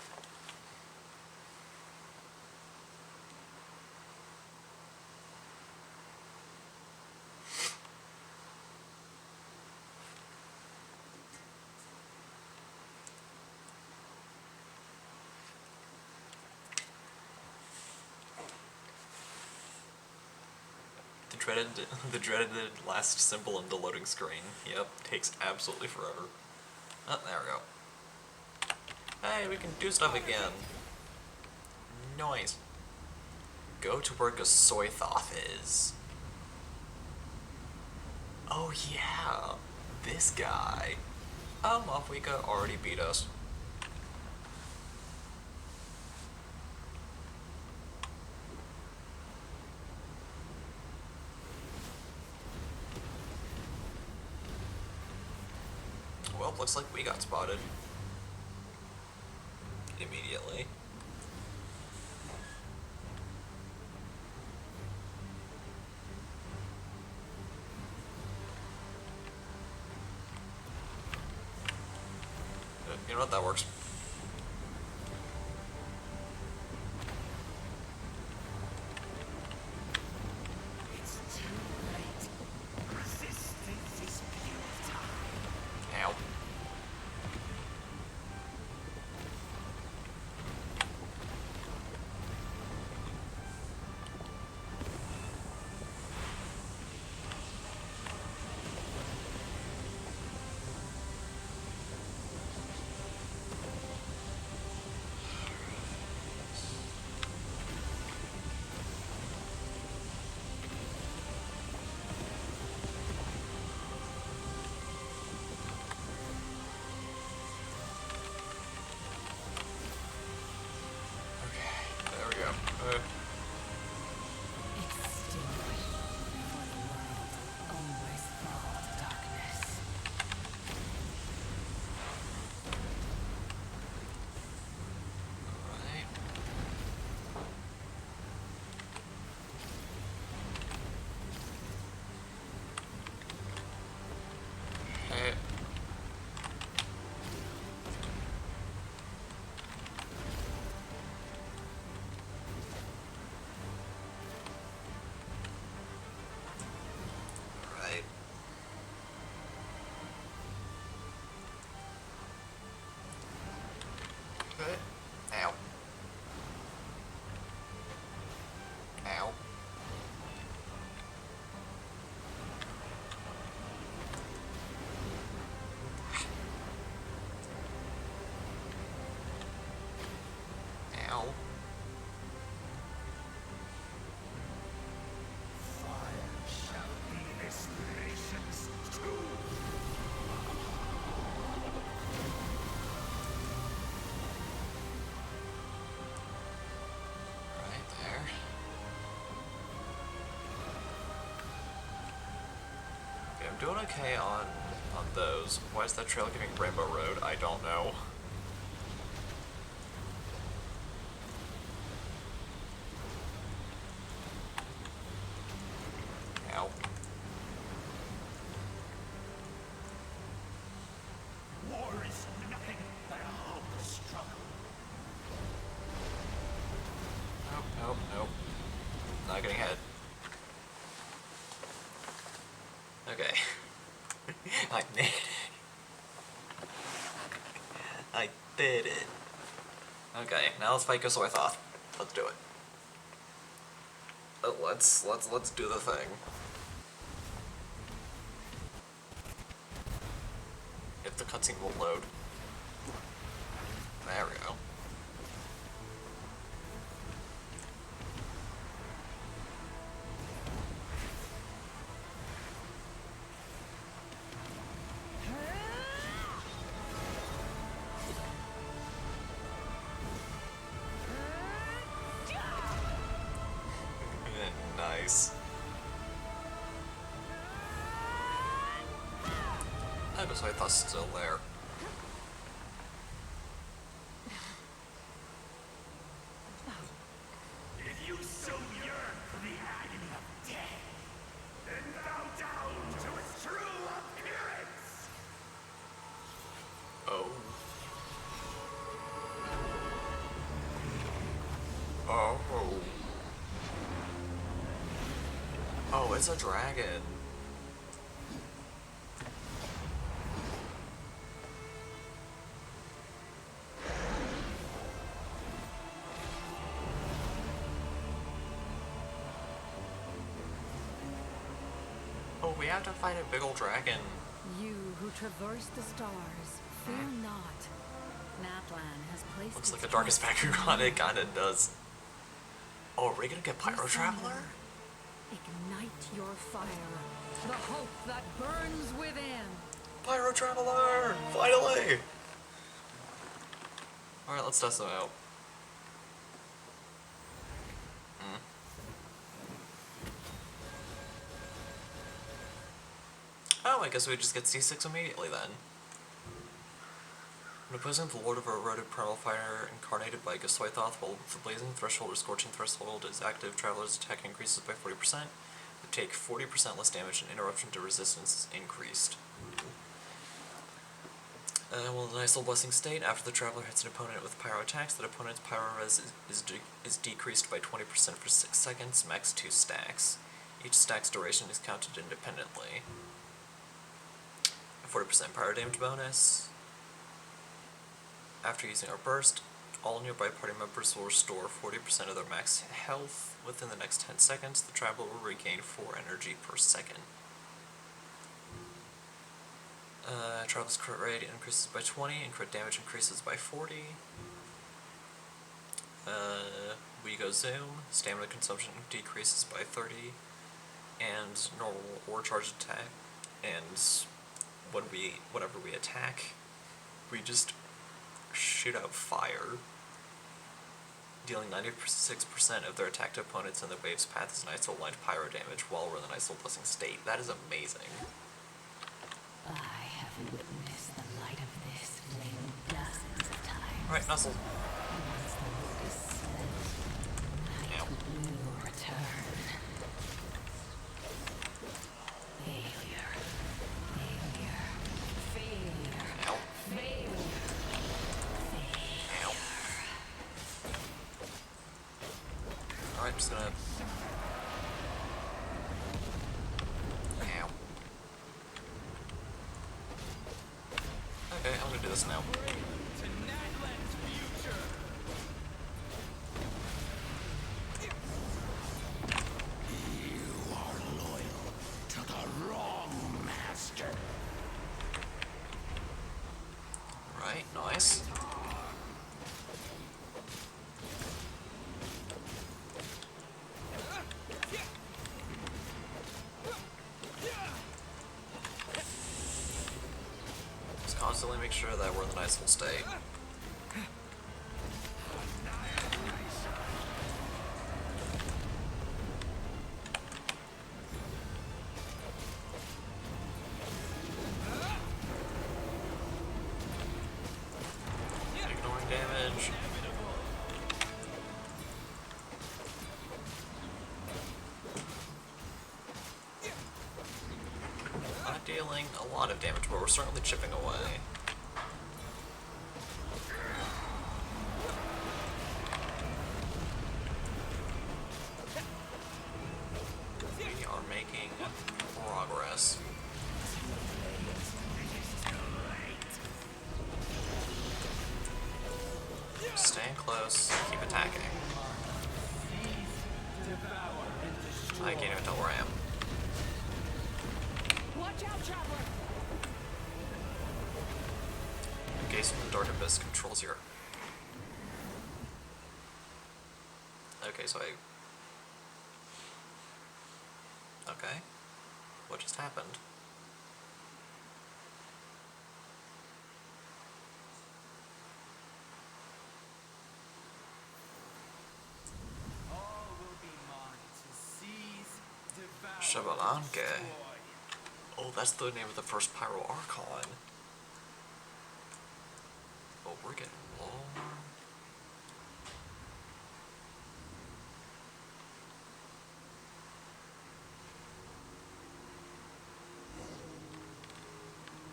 The dreaded last symbol in the loading screen. Yep, takes absolutely forever. Oh, there we go. Hey, we can do stuff again. Nice. Go to where Gasoithoth is. Oh yeah, this guy. Oh, Mavuika already beat us. Well, looks like we got spotted. immediately. You know what, that works. Ow. There we go. Extinguish before the world always fall to darkness. Alright. Hey. Right. Okay. Ow. Ow. Ow. Right there. Okay, I'm doing okay on those. Why is that trail giving Rainbow Road? I don't know. Ow. War is nothing but a hopeless struggle. Nope, nope, nope. Not getting hit. Okay. I made it. I did it. Okay, now let's fight Gazorthoth. Let's do it. Let's do the thing. If the cutscene will load. There we go. Nice. I was I thought still there. If you so yearn for the agony of death, then bow down to its true appearance! Oh. Oh. Oh, it's a dragon. Oh, we have to fight a big old dragon. You who traverse the stars, fear not. Natlan has placed Looks like its a darkest trust in background on you. it, kinda does. Oh, are we gonna get Pyro This Traveler? summer, ignite your fire, the hope that burns within. Pyro Traveler! Finally! Alright, let's test them out. Oh, I guess we just get C6 immediately then. When opposing the Lord of our Eroded Primal Fire incarnated by Geswithoth, while the Blazing Threshold or Scorching Threshold is active, Traveler's attack increases by 40%. Would take 40% less damage and interruption to resistance is increased. While in an Ice Blessing state, after the Traveler hits an opponent with Pyro attacks, that opponent's Pyro res is decreased by 20% for 6 seconds, max 2 stacks. Each stack's duration is counted independently. A 40% Pyro damage bonus. After using our burst, all nearby party members will restore 40% of their max health. Within the next 10 seconds, the Traveler will regain 4 energy per second. Travel's crit rate increases by 20, and crit damage increases by 40. We go zoom, stamina consumption decreases by 30, and normal or charged attack. And whenever we attack, we just shoot out fire, dealing 96% of their attacked opponents in the wave's path as an iso-aligned pyro damage while we're in an iso blessing state. That is amazing. I have witnessed the light of this flame dozens of times. Alright, Nuzzle. Once the look is set, night will return. Failure. Failure. Failure. Ow. Failure. Ow. Alright, just gonna... Ow. Okay, I'm gonna do this now. You are loyal to the wrong master. Right, nice. Just constantly make sure that we're in the nice little state. Ignoring damage. Not dealing a lot of damage, but we're certainly chipping away. We are making progress. Staying close, keep attacking. I can't even tell where I am. Watch out, Traveler! Gaze from the Dark Abyss controls your... Okay, so Okay. What just happened? All will be mine to seize, devour, Shabalanke. destroy. Oh, that's the name of the first Pyro Archon. Oh, we're getting low.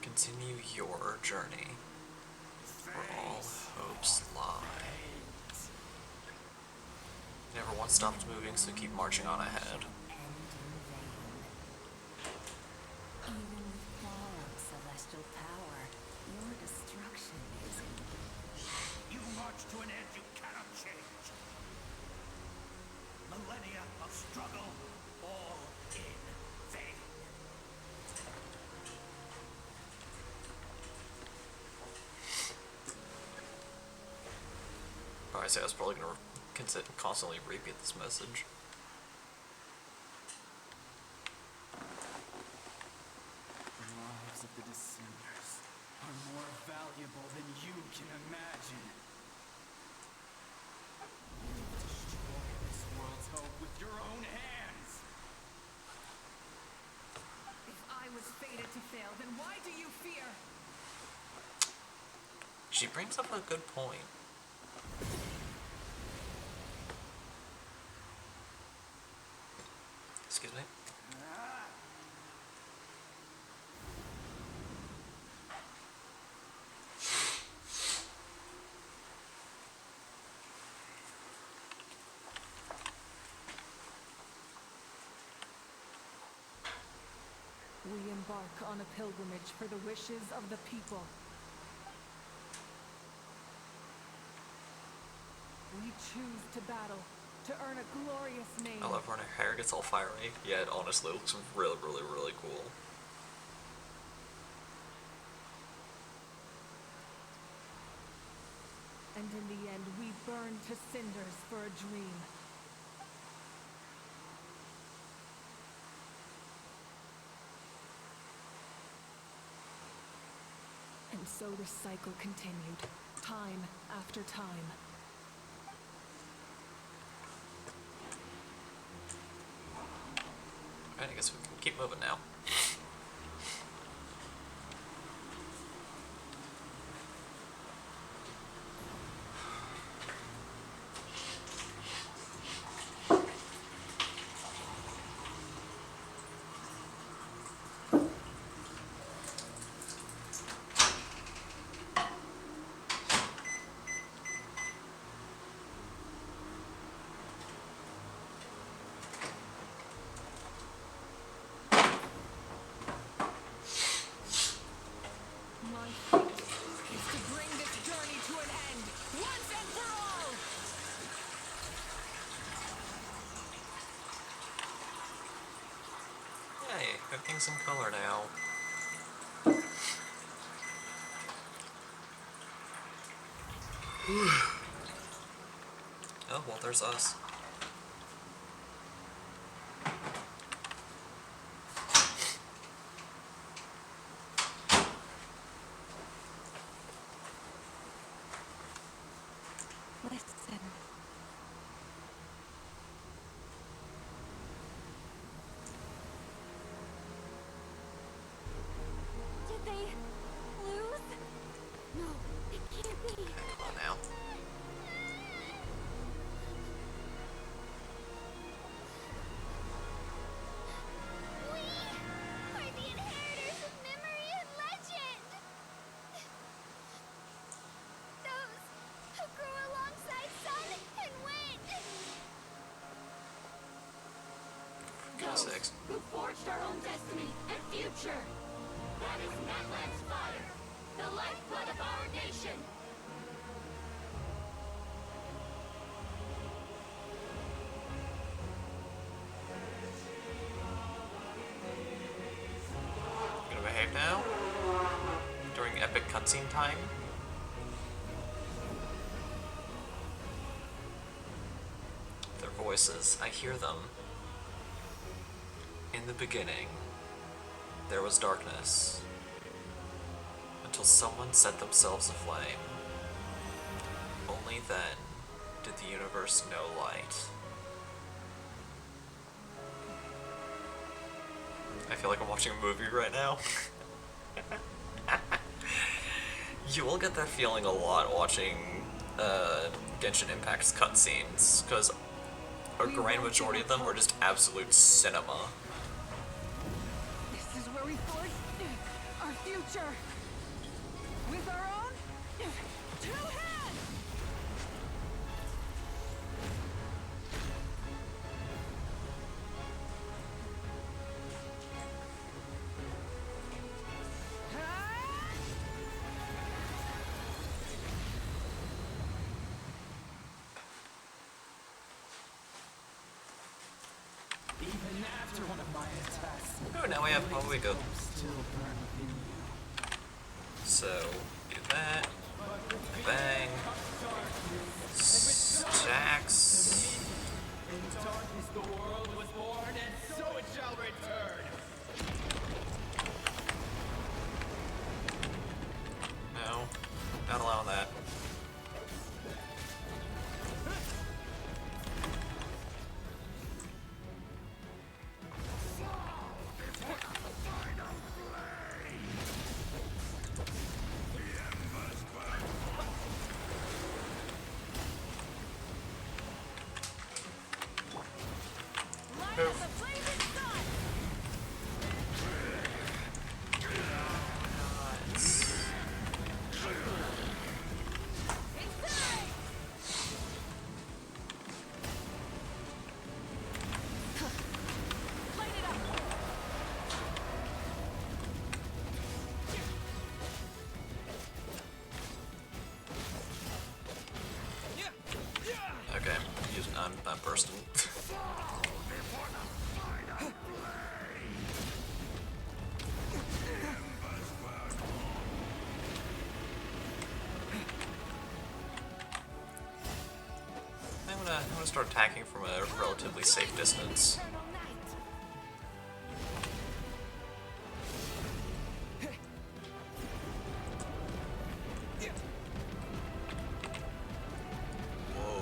Continue your journey, where all hopes lie. Never once stopped moving, so keep marching on ahead. Even with borrowed celestial power, your destruction is You march to an end you cannot change. Millennia of struggle, all in vain. Alright, so I was probably gonna constantly repeat this message. The lives of the descenders are more valuable than you can imagine. Destroy this world's hope with your own hands. If I was fated to fail, then why do you fear? She brings up a good point. Excuse me. We embark on a pilgrimage for the wishes of the people. We choose to battle, to earn a glorious name. I love when her hair gets all fiery. Yeah, it honestly looks really, really, really cool. And in the end, we burn to cinders for a dream. And so the cycle continued, time after time. Alright, I guess we can keep moving now. My fate is to bring this journey to an end, once and for all! Yay, everything's in color now. Oh, well, there's us. Listen. Did they lose? No, it can't be. Come on now. We are the inheritors of memory and legend. Those who grew alongside sun and wind. Goodness sakes. Who forged our own destiny and future. That is Natlan's fire, the lifeblood of our nation. Gonna behave now? During epic cutscene time? Their voices, I hear them. In the beginning, there was darkness, until someone set themselves aflame. Only then did the universe know light. I feel like I'm watching a movie right now. You will get that feeling a lot watching Genshin Impact's cutscenes, because a grand majority of them were just absolute cinema. This is where we forge our future. With our own two hands! Even after one of my attacks, Oh, now we have Mavuika. still burn within you. So, do that. Bang. Stacks. In darkness the world was born, and so it shall return. No. Not allowing that. I'm bursting. I'm gonna start attacking from a relatively safe distance. Whoa.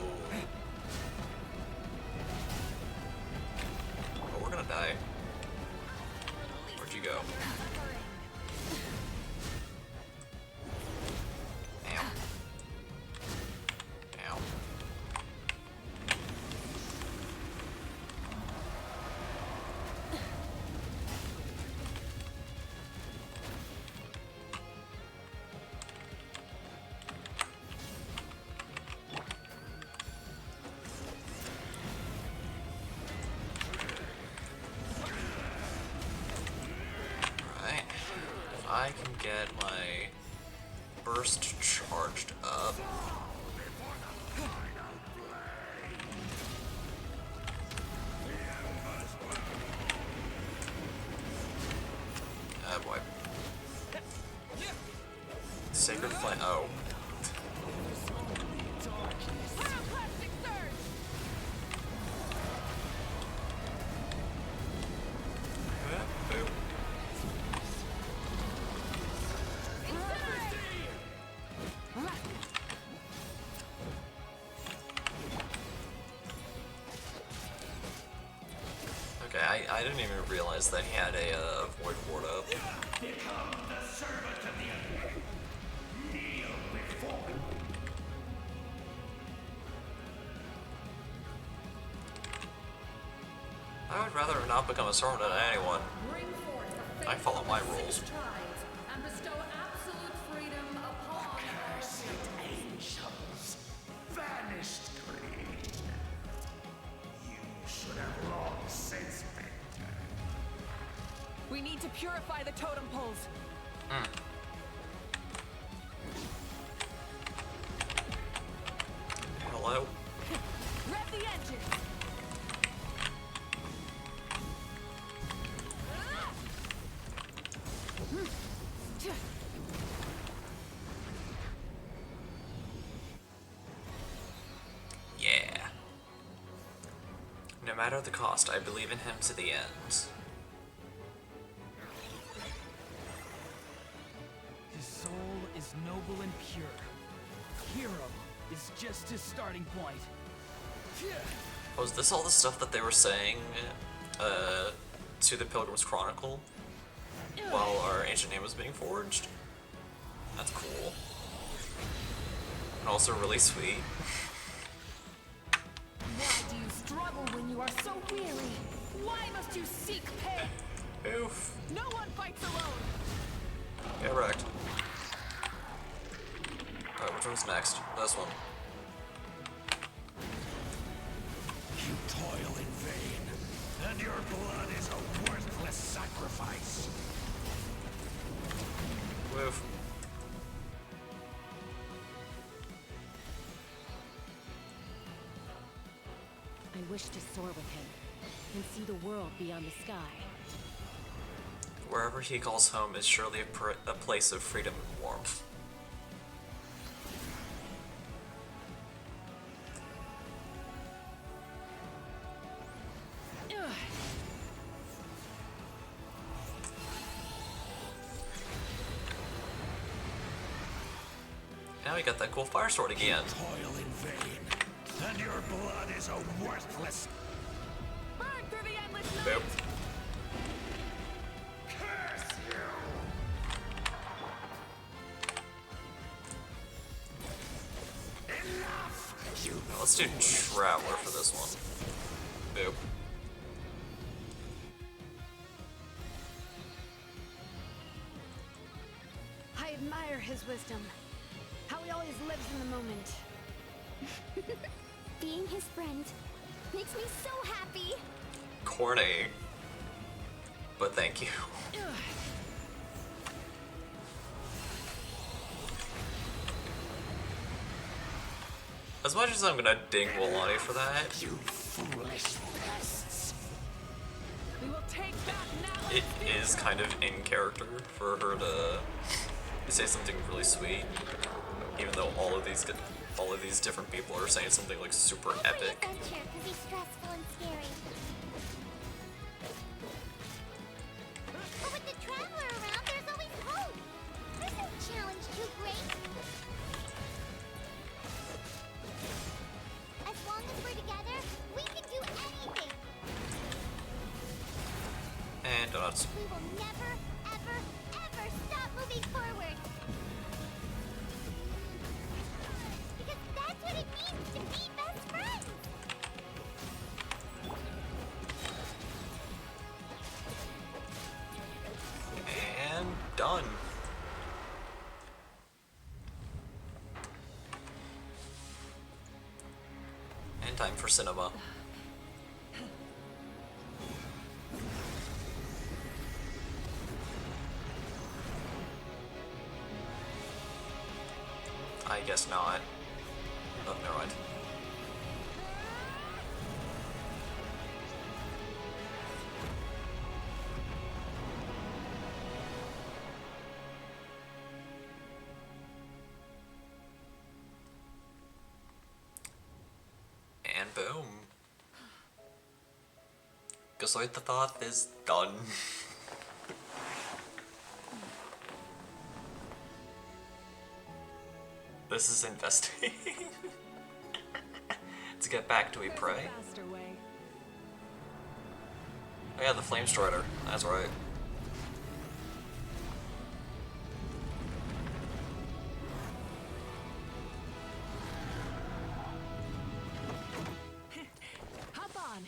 Oh, we're gonna die. Where'd you go? Ow. Ow. If I can get my burst charged up. Oh boy. Sacred Flame. Oh. Boop. Okay, I didn't even realize that he had a void ward up. Become the servant of the Emperor. Kneel before me. I would rather not become a servant of anyone. I follow my rules. And bestow absolute freedom upon Cursed angels. Vanished greed. You should have long since been dead. We need to purify the totem poles. Hello? Rev the engines. Yeah. No matter the cost, I believe in him to the end. His soul is noble and pure. Hero is just his starting point. Was this all the stuff that they were saying to the Pilgrim's Chronicle while our ancient name was being forged? That's cool. And also really sweet. Why do you struggle when you are so weary? Why must you seek pain? Oof. No one fights alone. Get wrecked. Alright, which one's next? This one. You toil in vain, and your blood is a worthless sacrifice. Woof. I wish to soar with him and see the world beyond the sky. Wherever he calls home is surely a place of freedom and warmth. Now we got that cool fire sword again. Toil in vain, and your blood is a worthless. Burn through the endless night. Boop. Curse you! Enough! You Now let's do Traveler for this one. Boop. I admire his wisdom. How he always lives in the moment. Being his friend makes me so happy. Corny. But thank you. As much as I'm gonna ding Walani for that, We will take back now. it is kind of in character for her to say something really sweet, even though all of these different people are saying something like super epic. Every adventure can be stressful and scary. But with the Traveler around, there's always hope. There's no challenge too great. As long as we're together, we can do anything. And donuts. We will never, ever, ever stop moving forward. Because that's what it means to be best friends. And done. And time for cinema. I guess not. Oh, never mind. And boom. Gesoit the Thoth is done. This is investing. To get back to a prey. Faster way. Oh yeah, the Flame Strider. That's right. Hop on.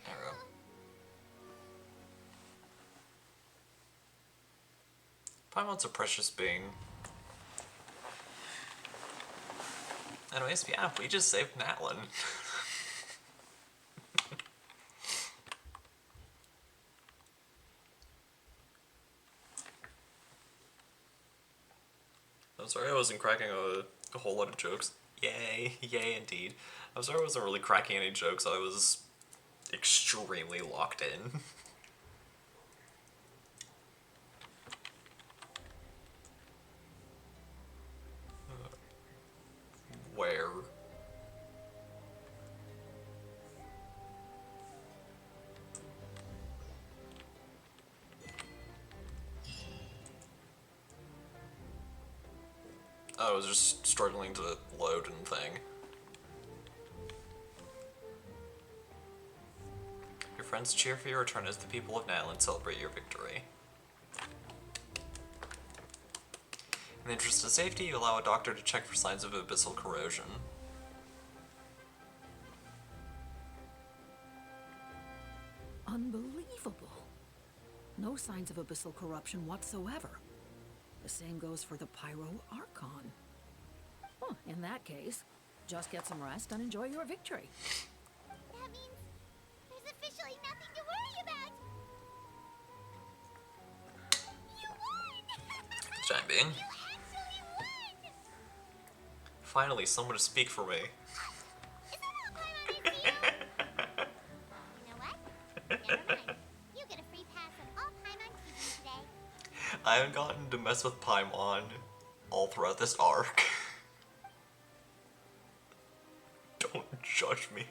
Arrow. Paimon's a precious being. Anyways, yeah, we just saved Natlin. I'm sorry I wasn't cracking a whole lot of jokes. Yay, yay indeed. I'm sorry I wasn't really cracking any jokes, I was extremely locked in. Where? I was just struggling to load and thing. Your friends cheer for your return as the people of Natlin celebrate your victory. In the interest of safety, you allow a doctor to check for signs of abyssal corrosion. Unbelievable. No signs of abyssal corruption whatsoever. The same goes for the Pyro Archon. Oh, in that case, just get some rest and enjoy your victory. That means there's officially nothing to worry about. You won! Giant being. You actually won! Finally, someone to speak for me. Is that all Paimon is to you? You know what? Never mind. You get a free pass on all Paimon TV today. I haven't gotten to mess with Paimon all throughout this arc. Don't judge me.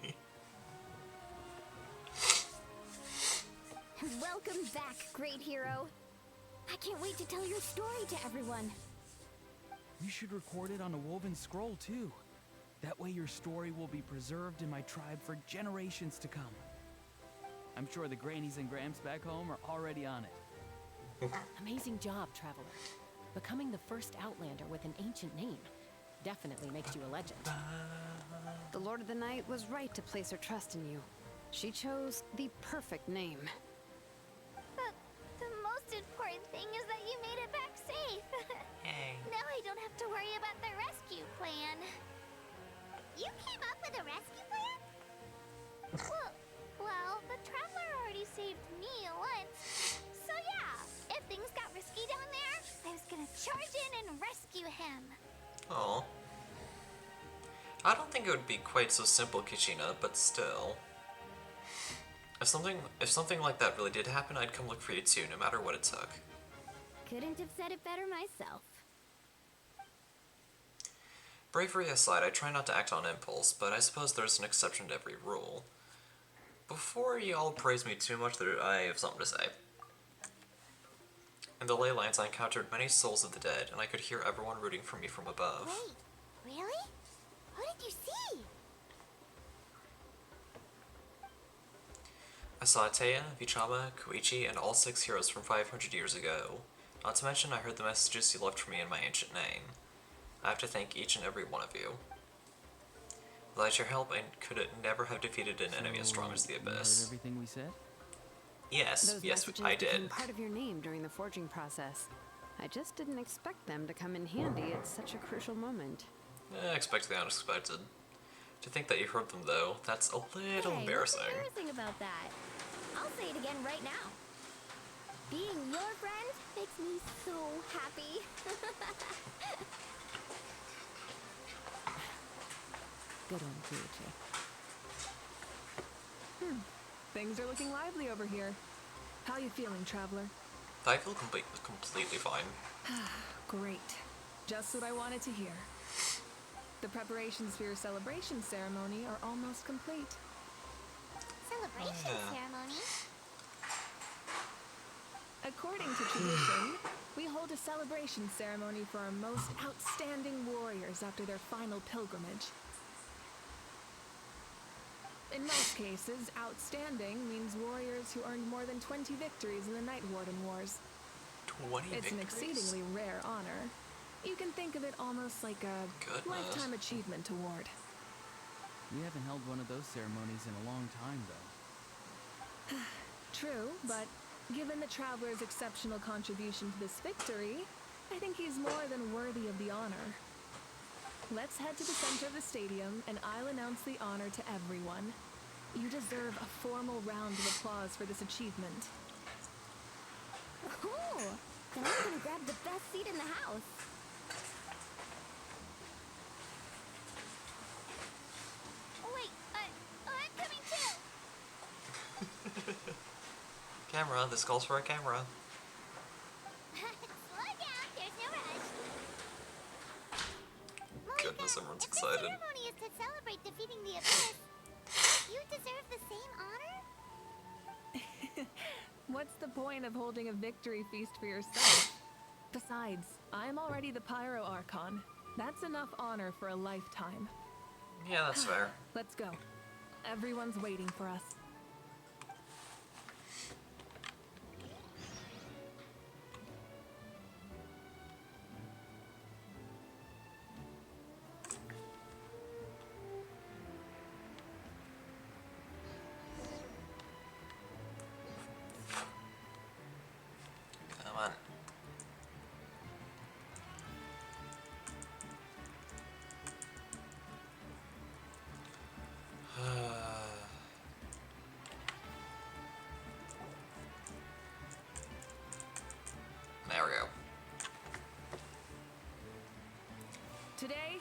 Welcome back, great hero. I can't wait to tell your story to everyone. We should record it on a woven scroll too. That way your story will be preserved in my tribe for generations to come. I'm sure the grannies and gramps back home are already on it. Amazing job, Traveler. Becoming the first Outlander with an ancient name definitely makes you a legend. The Lord of the Night was right to place her trust in you. She chose the perfect name. The most important thing is that you made it back safe. Hey. Now I don't have to worry about the rescue plan. You came up with a rescue plan? well, the Traveler already saved me once. So yeah, if things got risky down there, I was gonna charge in and rescue him. Oh. I don't think it would be quite so simple, Kachina, but still. If something like that really did happen, I'd come look for you too, no matter what it took. Couldn't have said it better myself. Bravery aside, I try not to act on impulse, but I suppose there's an exception to every rule. Before y'all praise me too much, I have something to say. In the ley lines, I encountered many souls of the dead, and I could hear everyone rooting for me from above. Wait, really? What did you see? I saw Teya, Vichama, Koichi, and all 6 heroes from 500 years ago. Not to mention, I heard the messages you left for me in my ancient name. I have to thank each and every one of you. Without your help, I could never have defeated an enemy as strong as the You heard Abyss. everything we said? Yes, Those yes, messages I became did. part of your name during the forging process. I just didn't expect them to come in handy at such a crucial moment. Expect the unexpected. To think that you heard them, though, that's a little Hey, embarrassing. what's embarrassing about that? I'll say it again right now. Being your friend makes me so happy. Good one, Koichi. Things are looking lively over here. How you feeling, Traveler? I feel completely fine. Great. Just what I wanted to hear. The preparations for your celebration ceremony are almost complete. Celebration ceremony? According to tradition, we hold a celebration ceremony for our most outstanding warriors after their final pilgrimage. In most cases, outstanding means warriors who earned more than 20 victories in the Night Warden Wars. 20 It's an victories? exceedingly rare honor. You can think of it almost like a lifetime achievement award. We haven't held one of those ceremonies in a long time, though. True, but given the Traveler's exceptional contribution to this victory, I think he's more than worthy of the honor. Let's head to the center of the stadium, and I'll announce the honor to everyone. You deserve a formal round of applause for this achievement. Oh, then I'm gonna grab the best seat in the house. Wait, I'm coming too! Camera, this calls for a camera. Slow down, there's no rush. Goodness, everyone's If the excited. ceremony is to celebrate defeating the Abyss, you deserve the same honor? What's the point of holding a victory feast for yourself? Besides, I'm already the Pyro Archon. That's enough honor for a lifetime. Yeah, that's fair. Let's go. Everyone's waiting for us. Come on. There we go. Today,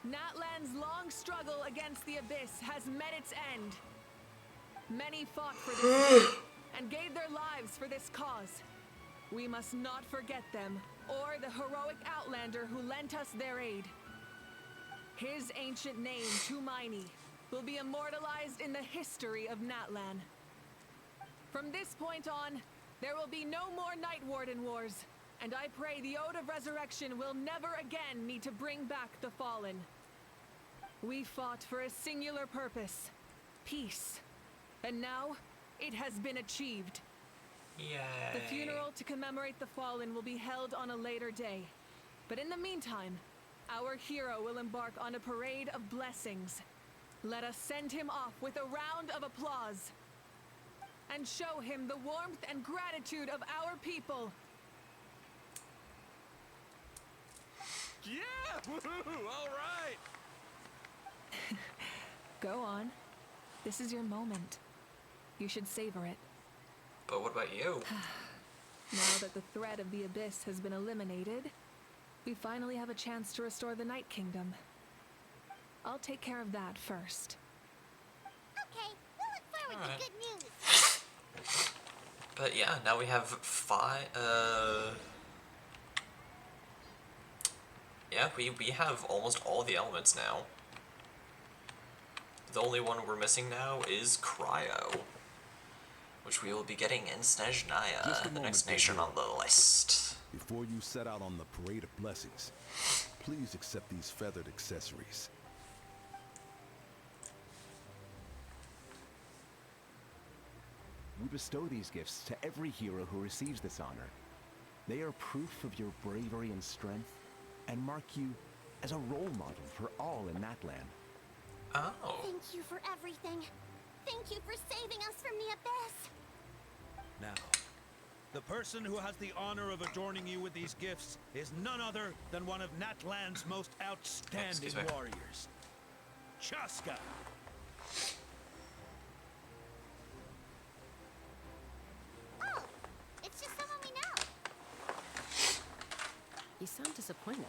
Natlan's long struggle against the Abyss has met its end. Many fought for this day and gave their lives for this cause. We must not forget them, or the heroic Outlander who lent us their aid. His ancient name, Tumaini, will be immortalized in the history of Natlan. From this point on, there will be no more Night Warden Wars, and I pray the Ode of Resurrection will never again need to bring back the fallen. We fought for a singular purpose, peace. And now, it has been achieved. Yay. The funeral to commemorate the fallen will be held on a later day. But in the meantime, our hero will embark on a parade of blessings. Let us send him off with a round of applause and show him the warmth and gratitude of our people. Yeah! Woohoo! All right! Go on. This is your moment. You should savor it. But what about you? Now that the threat of the Abyss has been eliminated, we finally have a chance to restore the Night Kingdom. I'll take care of that first. Okay, we'll look forward Alright. to good news. But yeah, now we have yeah, we have almost all the elements now. The only one we're missing now is Cryo, which we will be getting in Just a Snezhnaya, the moment, next nation Gabriel. on the list. Before you set out on the parade of blessings, please accept these feathered accessories. We bestow these gifts to every hero who receives this honor. They are proof of your bravery and strength, and mark you as a role model for all in Natland. Oh. Thank you for everything. Thank you for saving us from the Abyss. Now, the person who has the honor of adorning you with these gifts is none other than one of Natland's most outstanding Excuse me. warriors, Chaska. Oh, it's just someone we know. You sound disappointed.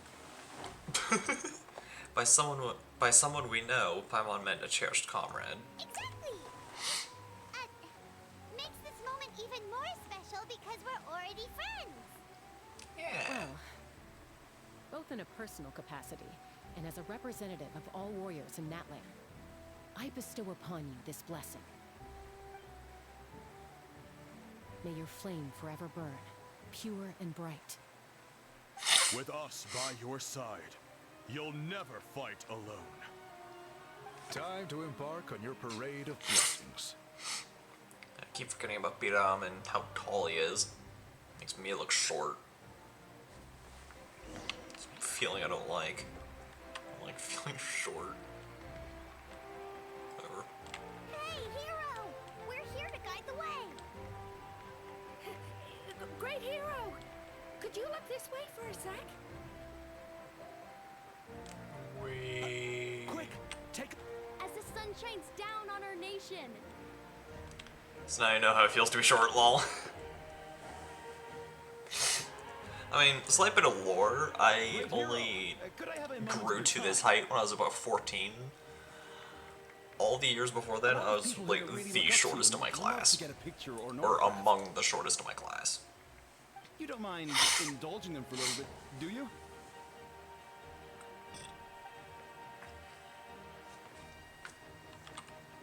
By someone we know, Paimon meant a cherished comrade. Exactly. Makes this moment even more special because we're already friends. Yeah. Well, both in a personal capacity and as a representative of all warriors in Natland, I bestow upon you this blessing. May your flame forever burn, pure and bright. With us by your side, you'll never fight alone. Time to embark on your parade of blessings. I keep forgetting about Biram and how tall he is. Makes me look short. It's a feeling I don't like. I don't like feeling short. Whatever. Hey, hero! We're here to guide the way. Great hero! Could you look this way for a sec? Quick, take. As the sun shines down on our nation. So now you know how it feels to be short, lol. I mean, slight bit of lore, I only grew to this height when I was about 14. All the years before then, I was like the shortest in my class. Or among the shortest in my class. You don't mind indulging them for a little bit, do you?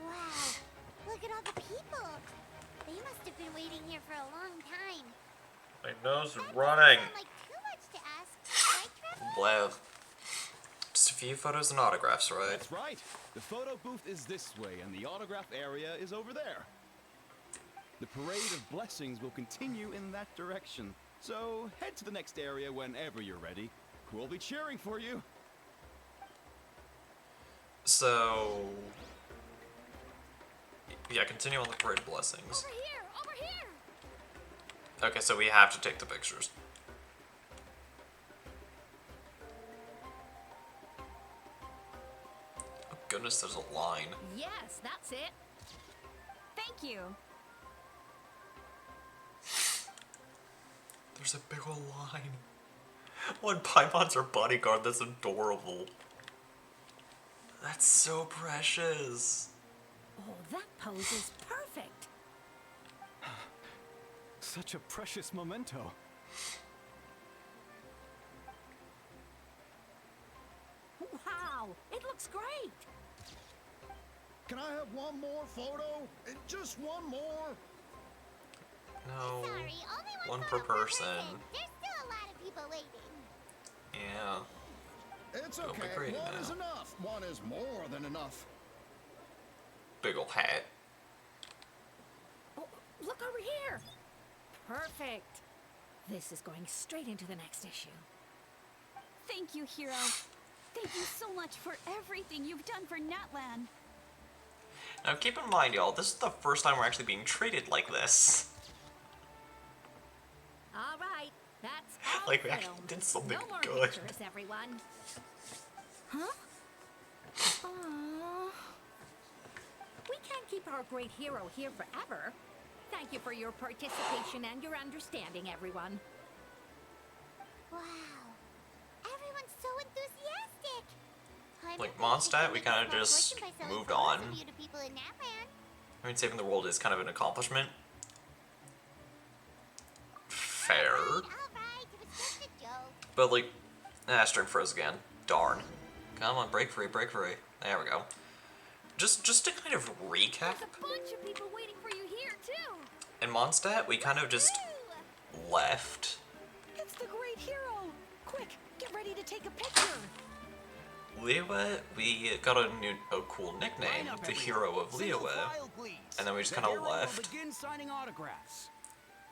Wow, look at all the people. They must have been waiting here for a long time. My nose is running. Not like too much to ask, right, Trevor? Blah. Just a few photos and autographs, right? That's right. The photo booth is this way, and the autograph area is over there. The parade of blessings will continue in that direction. So head to the next area whenever you're ready. We'll be cheering for you. So... yeah, continue on the parade of blessings. Over here! Over here! Okay, so we have to take the pictures. Oh goodness, there's a line. Yes, that's it. Thank you. There's a big old line. When Paimon's our bodyguard, that's adorable. That's so precious. Oh, that pose is perfect. Such a precious memento. Wow, it looks great. Can I have one more photo? Just one more? No. Sorry, only one per person. There's still a lot of people waiting. Yeah. It's Don't be okay. greedy One now. is enough. One is more than enough. Big ol' hat. Oh, look over here! Perfect. This is going straight into the next issue. Thank you, Hero. Thank you so much for everything you've done for Natlan. Now keep in mind, y'all, this is the first time we're actually being treated like this. All right, that's all Like we actually filmed. did something No more good. pictures, everyone. Huh? Aww. We can't keep our great hero here forever. Thank you for your participation and your understanding, everyone. Wow. Everyone's so enthusiastic. I'm Like impressed Mondstadt, you we made this kind of small just fortune by selling moved photos on. of you to people in Natlan. I mean, saving the world is kind of an accomplishment. Fair. Alright, it was just a joke. But like, stream froze again. Darn. Come on, break free, break free. There we go. Just to kind of recap, There's a bunch of people waiting for you here, too. in Mondstadt, we kind of just left. It's the great hero! Quick, get ready to take a picture! Liyue, we got a cool nickname, the Hero of Liyue, and then we just kind of left. Begin signing autographs.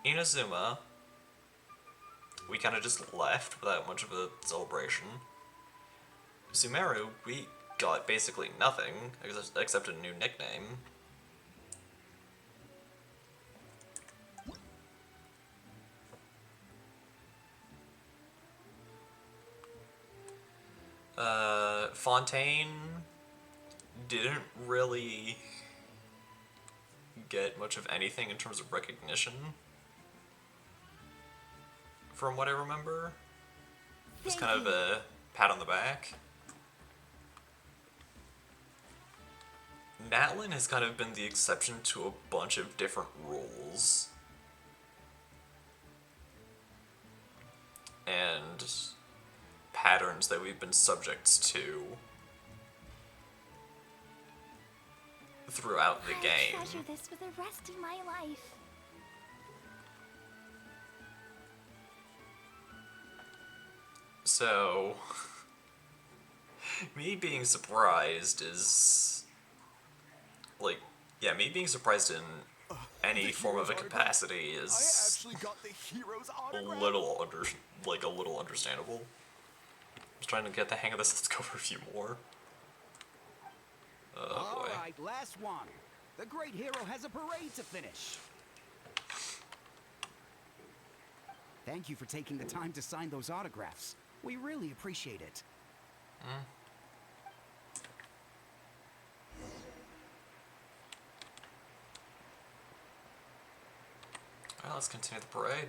Inazuma, we kind of just left without much of a celebration. Sumeru, we got basically nothing, except a new nickname. Fontaine didn't really get much of anything in terms of recognition, from what I remember. Just kind of a pat on the back. Natlan has kind of been the exception to a bunch of different rules. And patterns that we've been subjects to throughout the I'll game. treasure this for the rest of my life. So, me being surprised is, like, yeah, me being surprised in any form of a capacity is a little understandable. Just trying to get the hang of this. Let's go for a few more. Oh All boy. right, last one. The great hero has a parade to finish. Thank you for taking the time to sign those autographs. We really appreciate it. Well, let's continue the parade.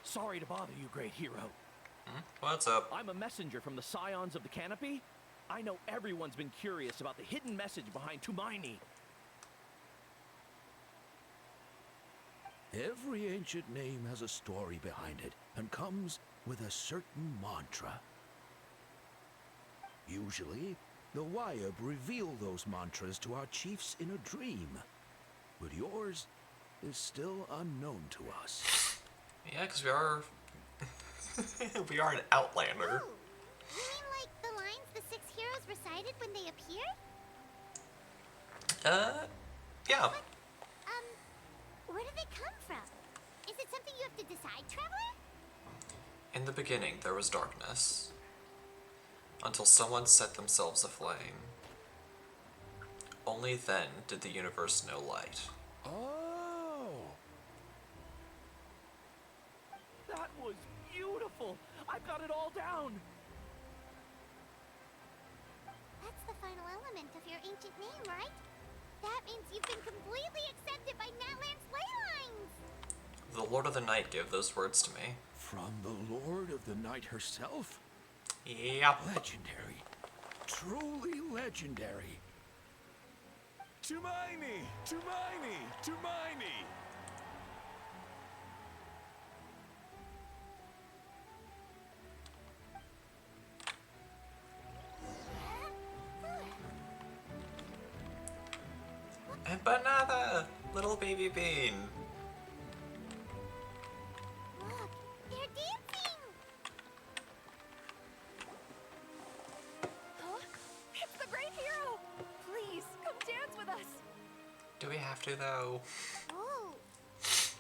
Sorry to bother you, great hero. What's up? I'm a messenger from the Scions of the Canopy. I know everyone's been curious about the hidden message behind Tumaini. Every ancient name has a story behind it and comes with a certain mantra. Usually, the Wayab reveal those mantras to our chiefs in a dream, but yours is still unknown to us. Yeah, because we are... we are an outlander. Oh, you mean like the lines the 6 heroes recited when they appeared? Yeah. Where do they come from? Is it something you have to decide, Traveler? In the beginning, there was darkness. Until someone set themselves aflame. Only then did the universe know light. Oh! That was beautiful! I've got it all down! That's the final element of your ancient name, right? That means you've been completely accepted by Natlan's ley lines! The Lord of the Night gave those words to me. From the Lord of the Night herself? Yep. Legendary. Truly legendary. Tumaini! Tumaini! Tumaini! Banana! Little baby bean. Look, they're dancing! Huh? It's the great hero! Please, come dance with us! Do we have to, though? Oh.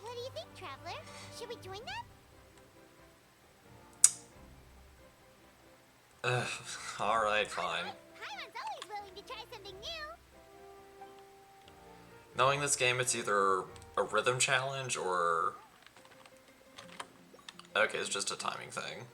What do you think, Traveler? Should we join them? Ugh, alright, fine. Paimon's always willing to try something new. Knowing this game, it's either a rhythm challenge or... Okay, it's just a timing thing.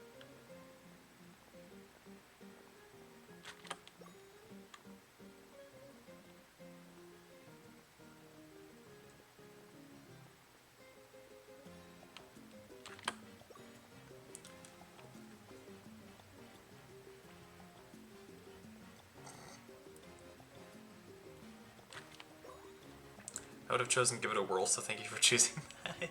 I would have chosen Give It a Whirl, so thank you for choosing that.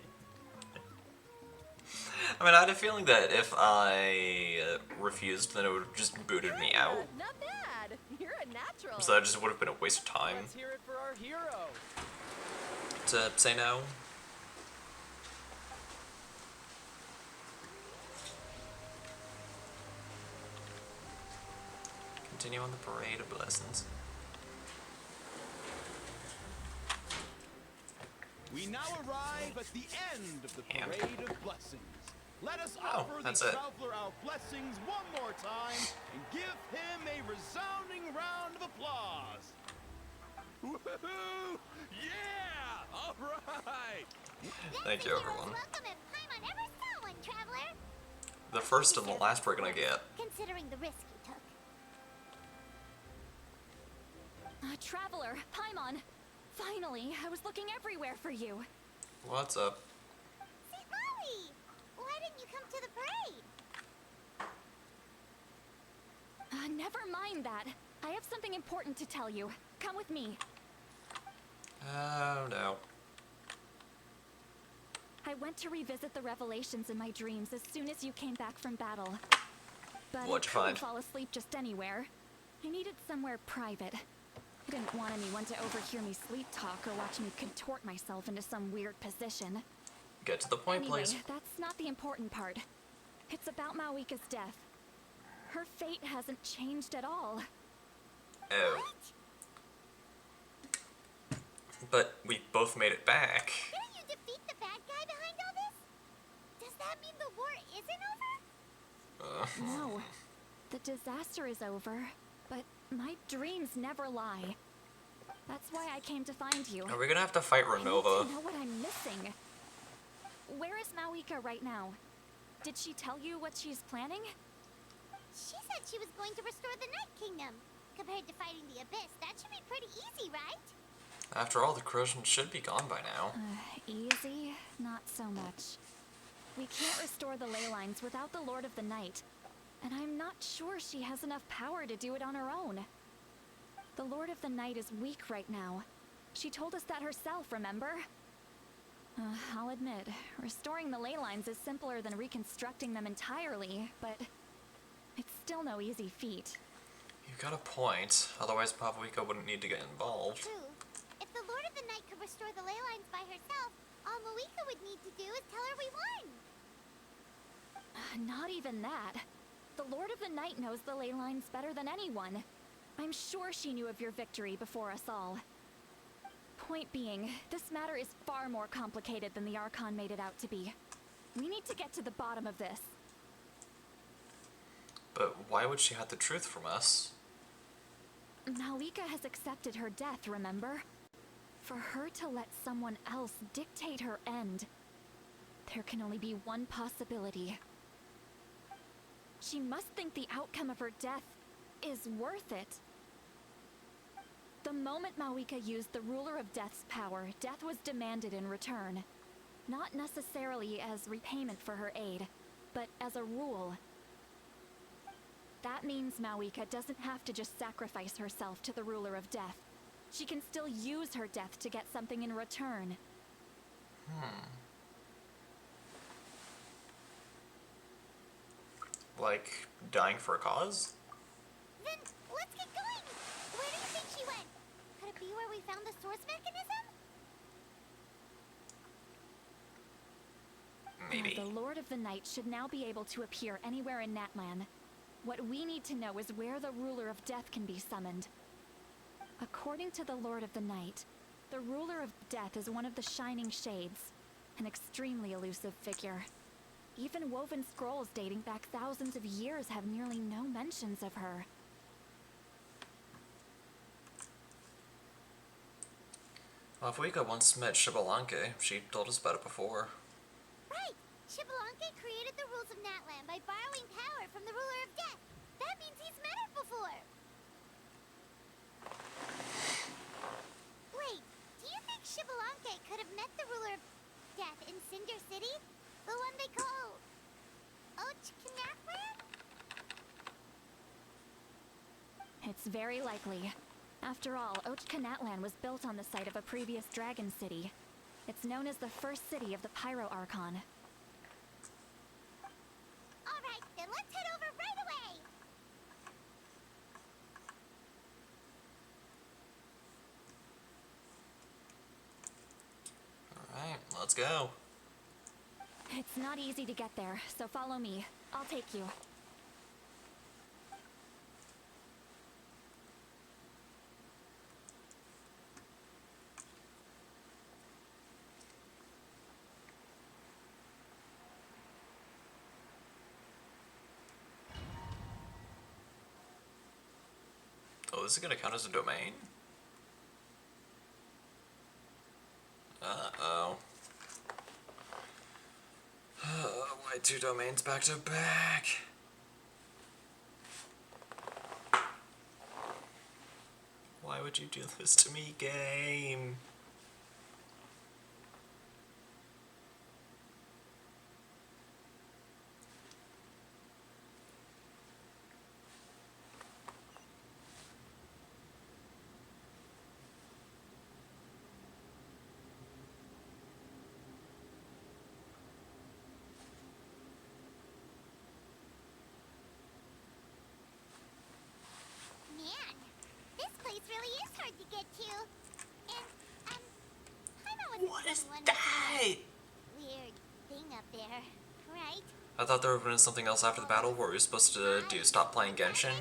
I mean, I had a feeling that if I refused, then it would have just booted me out. Not bad! You're a natural! So that just would have been a waste of time. Let's hear it for our hero. To say no. Continue on the parade of blessings. We now arrive at the end of the Hand. parade of blessings. Let us Oh, offer the that's it. traveler our blessings one more time and give him a resounding round of applause. Woohoo! Yeah! All right! Thank you, everyone. Welcome if Paimon ever saw one, Traveler. The first and the last we're gonna get. Considering the risk you took. Traveler, Paimon! Finally, I was looking everywhere for you. What's up? St. Molly! Why didn't you come to the parade? Never mind that. I have something important to tell you. Come with me. Oh no. I went to revisit the revelations in my dreams as soon as you came back from battle. But What'd you I couldn't find? fall asleep just anywhere. I needed somewhere private. I didn't want anyone to overhear me sleep talk or watch me contort myself into some weird position. Get to the point, Anyway, please. that's not the important part. It's about Mawika's death. Her fate hasn't changed at all. Oh. But we both made it back. Didn't you defeat the bad guy behind all this? Does that mean the war isn't over? No. The disaster is over, but my dreams never lie. That's why I came to find you. Are we gonna have to fight I need Renova? to know what I'm missing. Where is Mawika right now? Did she tell you what she's planning? She said she was going to restore the Night Kingdom. Compared to fighting the Abyss, that should be pretty easy, right? After all, the corrosion should be gone by now. Easy? Not so much. We can't restore the ley lines without the Lord of the Night, and I'm not sure she has enough power to do it on her own. The Lord of the Night is weak right now. She told us that herself, remember? I'll admit, restoring the ley lines is simpler than reconstructing them entirely, but it's still no easy feat. You got a point. Otherwise, Mavuika wouldn't need to get involved. True. If the Lord of the Night could restore the ley lines by herself, all Mavuika would need to do is tell her we won. Not even that. The Lord of the Night knows the ley lines better than anyone. I'm sure she knew of your victory before us all. Point being, this matter is far more complicated than the Archon made it out to be. We need to get to the bottom of this. But why would she hide the truth from us? Mavuika has accepted her death, remember? For her to let someone else dictate her end, there can only be one possibility. She must think the outcome of her death is worth it. The moment Mavuika used the Ruler of Death's power, death was demanded in return. Not necessarily as repayment for her aid, but as a rule. That means Mavuika doesn't have to just sacrifice herself to the Ruler of Death. She can still use her death to get something in return. Like, dying for a cause? Then let's get going. Where do you think she went? Could have be where we found the source mechanism? Maybe. The Lord of the Night should now be able to appear anywhere in Natlan. What we need to know is where the Ruler of Death can be summoned. According to the Lord of the Night, the Ruler of Death is one of the Shining Shades, an extremely elusive figure. Even woven scrolls dating back thousands of years have nearly no mentions of her. Mavuika once met Shibalanke. She told us about it before. Right! Shibalanke created the rules of Natlan by borrowing power from the Ruler of Death. That means he's met her before. Wait, do you think Shibalanke could have met the Ruler of Death in Cinder City? The one they call... Ochkanatlan? It's very likely. After all, Ochkanatlan was built on the site of a previous dragon city. It's known as the first city of the Pyro Archon. Alright, then let's head over right away! Alright, let's go. It's not easy to get there, so follow me. I'll take you. Oh, this is gonna count as a domain? Uh-oh. Why 2 domains back to back? Why would you do this to me, game? Man, this place really is hard to get to. And, Paimon What wasn't is the one that? with the weird thing up there, right? I thought there would have been something else after the battle where we were supposed to stop playing Genshin.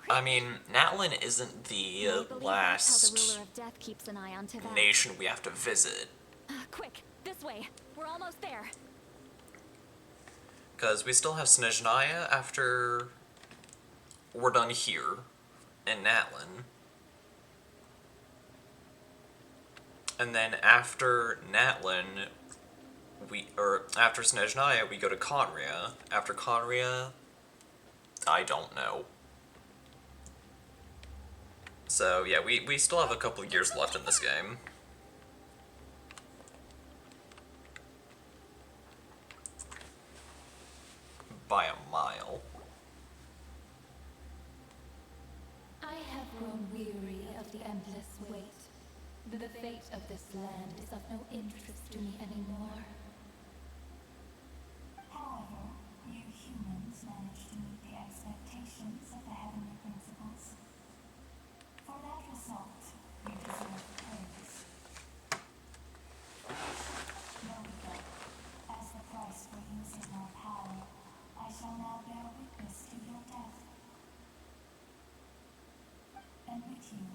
I mean, Natlan isn't the I believe that's how the last Ruler of Death keeps an eye on Teyvat. nation we have to visit. Quick, this way. We're almost there. Because we still have Snezhnaya after we're done here in Natlan. And then after Natlan, after Snezhnaya, we go to Conria. After Conria, I don't know. So yeah, we still have a couple years left in this game. By a mile. I have grown weary of the endless wait. The fate of this land is of no interest to me anymore. However, you humans managed to meet the expectations of the heavenly principles. For that result, you deserve praise. Mavuika, as the price for using my power, I shall now bear witness to your death. And with you,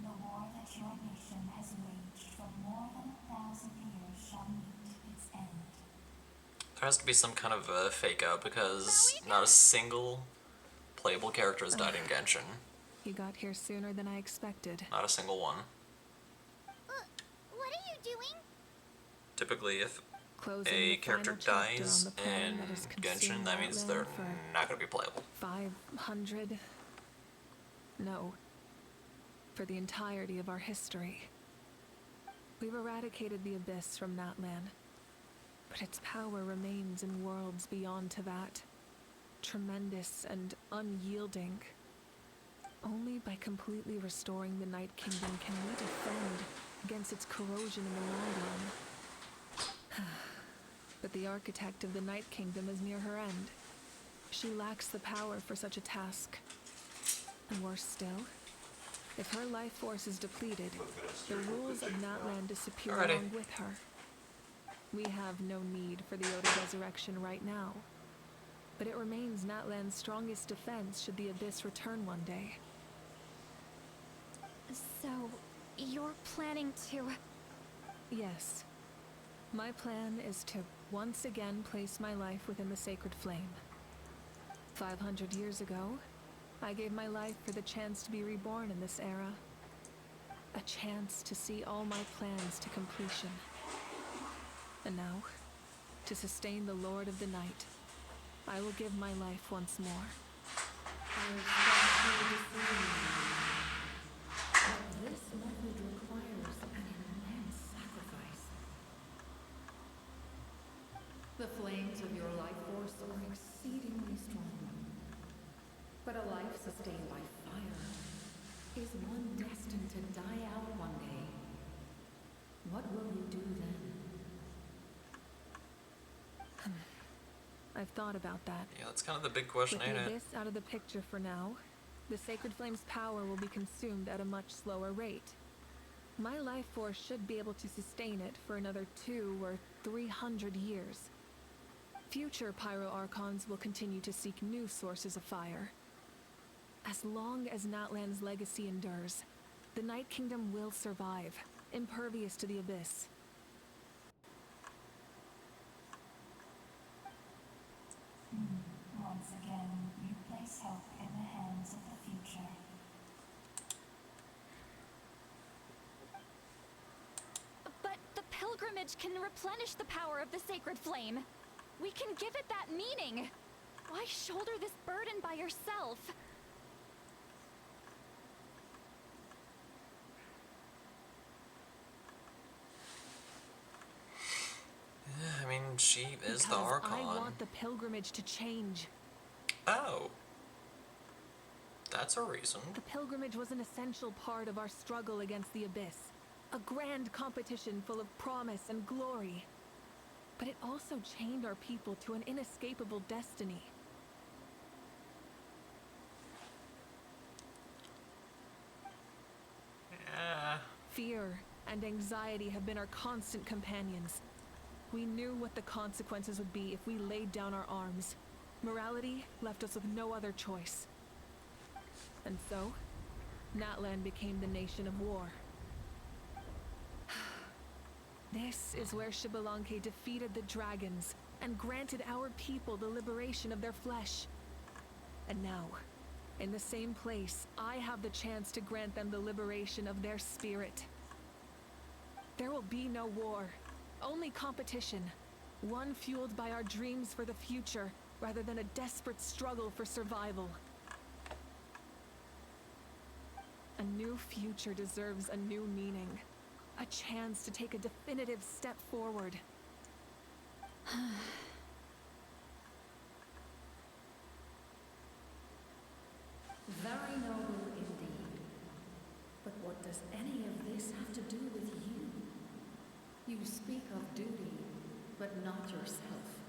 the war that your nation has waged for more than 1,000 years shall meet its end. There has to be some kind of a fake out because not a single playable character has died in Genshin. You got here sooner than I expected. Not a single one. What are you doing? Typically, if Closing a the character final chapter dies on the plan in that has Genshin, consumed that means Natlan they're for not going to be playable. 500? No. For the entirety of our history. We've eradicated the Abyss from Natlan, but its power remains in worlds beyond Teyvat. Tremendous and unyielding. Only by completely restoring the Night Kingdom can we defend against its corrosion in the Land Realm. But the architect of the Night Kingdom is near her end. She lacks the power for such a task. And worse still, If her life force is depleted, the rules of Natlan disappear Alrighty. along with her. We have no need for the Oda Resurrection right now, but it remains Natlan's strongest defense should the Abyss return one day. So, you're planning to... Yes. My plan is to once again place my life within the sacred flame. 500 years ago, I gave my life for the chance to be reborn in this era. A chance to see all my plans to completion. And now, to sustain the Lord of the Night, I will give my life once more. This method requires an immense sacrifice. The flames of your life force are exceedingly strong. But a life sustained by fire is one destined to die out one day. What will you do then? I've thought about that. Yeah, that's kind of the big question, With ain't the it? Abyss out of the picture for now, the Sacred Flame's power will be consumed at a much slower rate. My life force should be able to sustain it for another 200 or 300 years. Future Pyro Archons will continue to seek new sources of fire. As long as Natlan's legacy endures, the Night Kingdom will survive, impervious to the Abyss. Once again, you place hope in the hands of the future. But the pilgrimage can replenish the power of the sacred flame. We can give it that meaning. Why shoulder this burden by yourself? I mean, she is the Because Archon. I want the pilgrimage to change. Oh. That's a reason. The pilgrimage was an essential part of our struggle against the Abyss. A grand competition full of promise and glory. But it also chained our people to an inescapable destiny. Yeah. Fear and anxiety have been our constant companions. We knew what the consequences would be if we laid down our arms. Morality left us with no other choice. And so, Natlan became the nation of war. This is where Xbalanque defeated the dragons and granted our people the liberation of their flesh. And now, in the same place, I have the chance to grant them the liberation of their spirit. There will be no war, only competition. One fueled by our dreams for the future, rather than a desperate struggle for survival. A new future deserves a new meaning. A chance to take a definitive step forward. Very noble indeed. But what does any of this have to do with you? You speak of duty, but not yourself.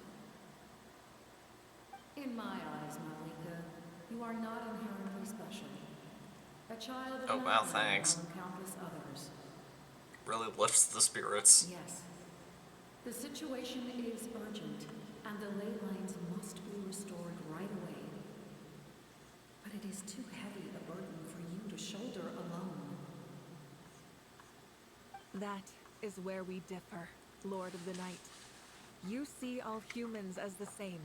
In my eyes, Mavuika, you are not inherently special. A child of Oh, wow, Natlan thanks. among countless others. Really lifts the spirits. Yes. The situation is urgent, and the ley lines must be restored right away. But it is too heavy a burden for you to shoulder alone. That is where we differ, Lord of the Night. You see all humans as the same,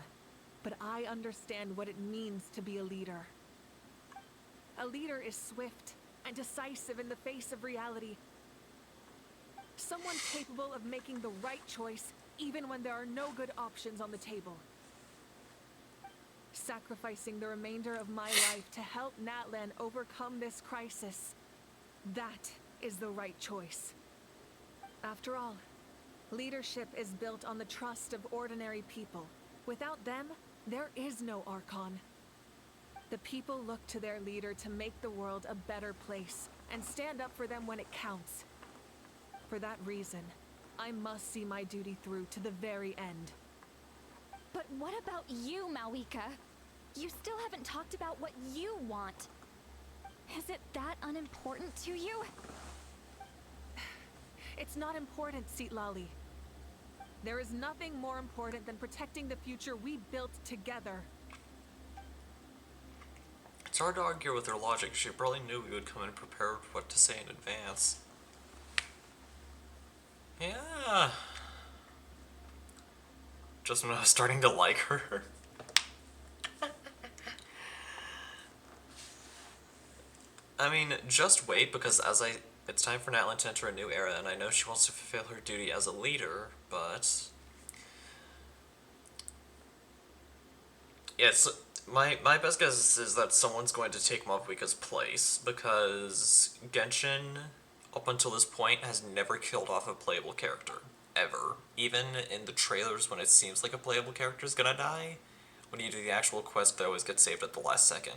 but I understand what it means to be a leader. A leader is swift and decisive in the face of reality. Someone capable of making the right choice even when there are no good options on the table. Sacrificing the remainder of my life to help Natlan overcome this crisis. That is the right choice. After all, leadership is built on the trust of ordinary people. Without them, there is no Archon. The people look to their leader to make the world a better place and stand up for them when it counts. For that reason, I must see my duty through to the very end. But what about you, Mavuika? You still haven't talked about what you want. Is it that unimportant to you? It's not important, Lali. There is nothing more important than protecting the future we built together. It's hard to argue with her logic. She probably knew we would come in prepared with what to say in advance. Yeah. Just when I was starting to like her. I mean, just wait, because it's time for Natlan to enter a new era, and I know she wants to fulfill her duty as a leader, but... Yeah, my best guess is that someone's going to take Mavuika's place, because Genshin, up until this point, has never killed off a playable character. Ever. Even in the trailers when it seems like a playable character is gonna die, when you do the actual quest, they always get saved at the last second.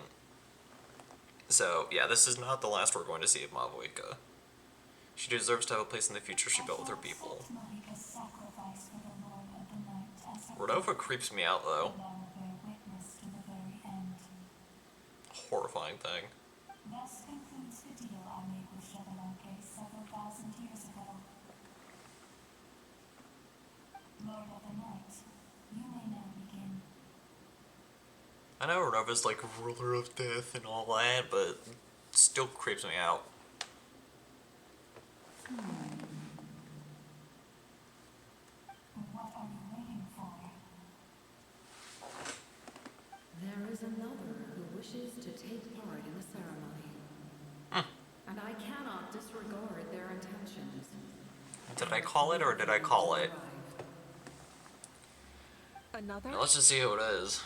So, yeah, this is not the last we're going to see of Mavuika. She deserves to have a place in the future she built with her people. Rodova creeps me out, though. Horrifying thing. Thus concludes the deal I made with Chevalanque several thousand years ago. Lord of the Night, you may now begin. I know Rodova's like ruler of death and all that, but it still creeps me out. What are you waiting for? There is another who wishes to take part in the ceremony. And I cannot disregard their intentions. Did I call it, or did I call it? Another? Now let's just see who it is.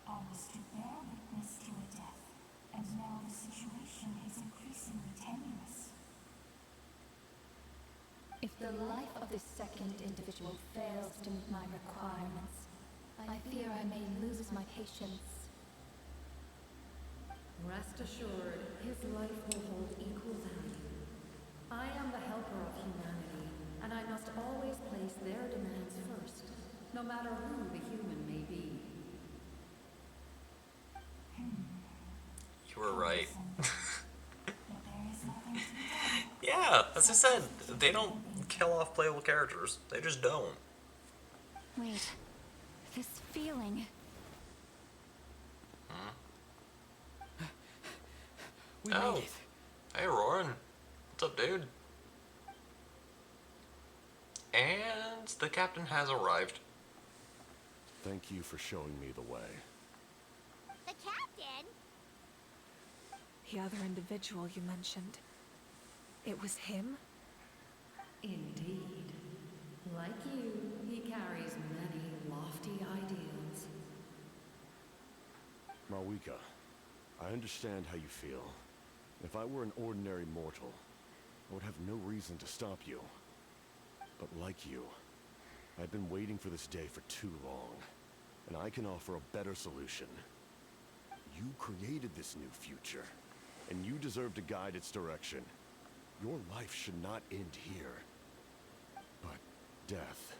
I was to bear witness to a death, and now the situation is increasingly tenuous. If the life of this second individual fails to meet my requirements, I fear I may lose my patience. Rest assured, his life will hold equal value. I am the helper of humanity, and I must always place their demands first, no matter who the human may be. You were right. Yeah, as I said, they don't kill off playable characters. They just don't. Wait, this feeling. We made it. Hey, Roran. What's up, dude? And the captain has arrived. Thank you for showing me the way. The captain? The other individual you mentioned. It was him? Indeed. Like you, he carries many lofty ideals. Mavuika, I understand how you feel. If I were an ordinary mortal, I would have no reason to stop you. But like you, I've been waiting for this day for too long, and I can offer a better solution. You created this new future, and you deserve to guide its direction. Your life should not end here. But death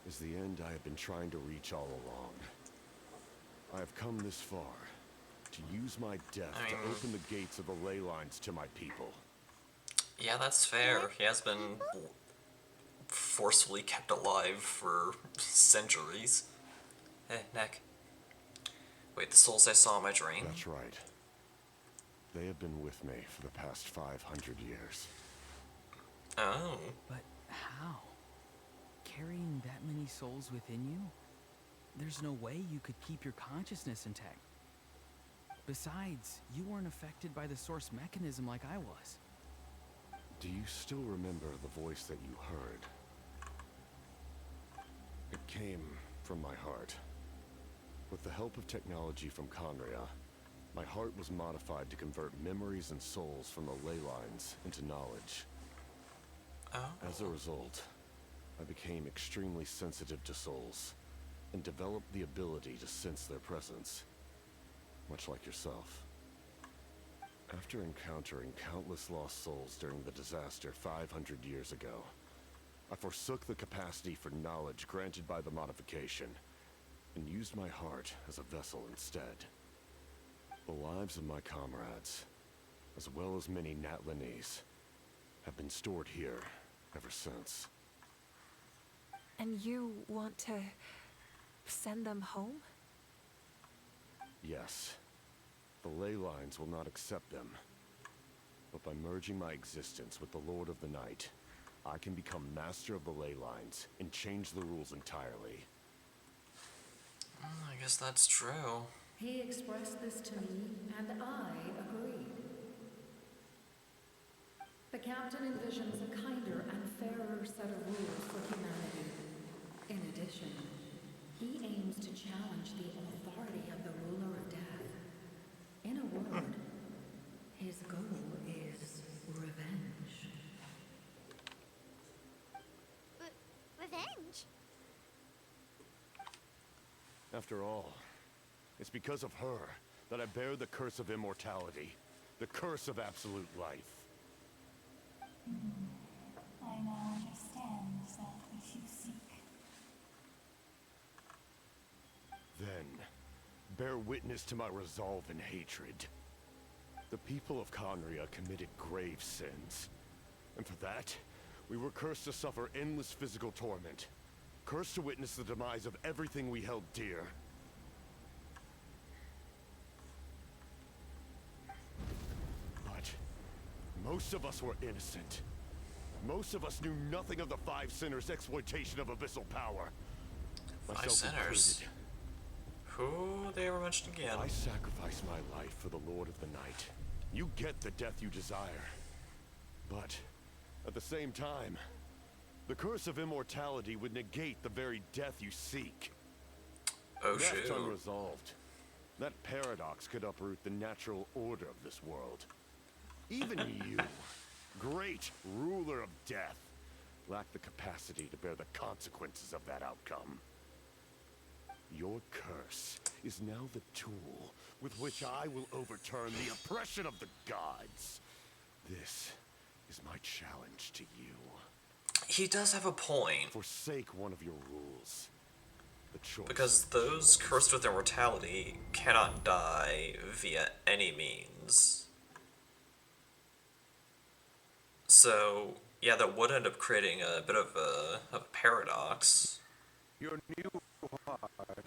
is the end I have been trying to reach all along. I have come this far to use my death to open the gates of the ley lines to my people. Yeah, that's fair. He has been forcefully kept alive for centuries. Hey, Neck. Wait, the souls I saw in my dream? That's right. They have been with me for the past 500 years. Oh. But how? Carrying that many souls within you? There's no way you could keep your consciousness intact. Besides, you weren't affected by the source mechanism like I was. Do you still remember the voice that you heard? It came from my heart. With the help of technology from Conria, my heart was modified to convert memories and souls from the ley lines into knowledge. Oh. As a result, I became extremely sensitive to souls, and developed the ability to sense their presence, much like yourself. After encountering countless lost souls during the disaster 500 years ago, I forsook the capacity for knowledge granted by the modification, and used my heart as a vessel instead. The lives of my comrades, as well as many Natlanese, have been stored here ever since. And you want to send them home? Yes. The ley lines will not accept them. But by merging my existence with the Lord of the Night, I can become master of the ley lines and change the rules entirely. I guess that's true. He expressed this to me, and I agreed. The captain envisions a kinder and fairer set of rules for humanity. In addition, he aims to challenge the authority of the ruler of death. In a word, his goal is revenge. Revenge? After all, it's because of her that I bear the curse of immortality, the curse of absolute life. I now understand that which you seek. Then, bear witness to my resolve and hatred. The people of Conria committed grave sins. And for that, we were cursed to suffer endless physical torment. Cursed to witness the demise of everything we held dear. But most of us were innocent. Most of us knew nothing of the Five Sinners' exploitation of abyssal power. Five Sinners? Who they ever mentioned again? I sacrificed my life for the Lord of the Night. You get the death you desire. But, at the same time, the curse of immortality would negate the very death you seek. Oh, Left shoot. unresolved, that paradox could uproot the natural order of this world. Even you, great ruler of death, lack the capacity to bear the consequences of that outcome. Your curse is now the tool with which I will overturn the oppression of the gods. This is my challenge to you. He does have a point. Forsake one of your rules. The choice. Because those cursed with immortality cannot die via any means. So, yeah, that would end up creating a bit of a paradox. Your new heart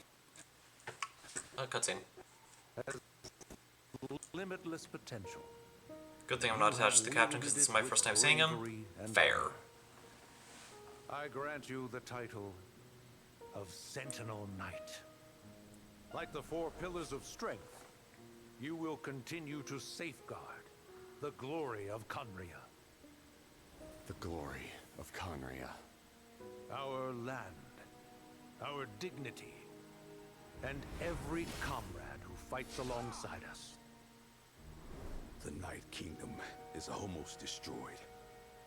Cutscene. has limitless potential. Good thing I'm not attached to the captain because this is my first time seeing him. Fair. I grant you the title of Sentinel Knight. Like the four pillars of strength, you will continue to safeguard the glory of Conria. The glory of Conria. Our land, our dignity, and every comrade who fights alongside us. The Night Kingdom is almost destroyed.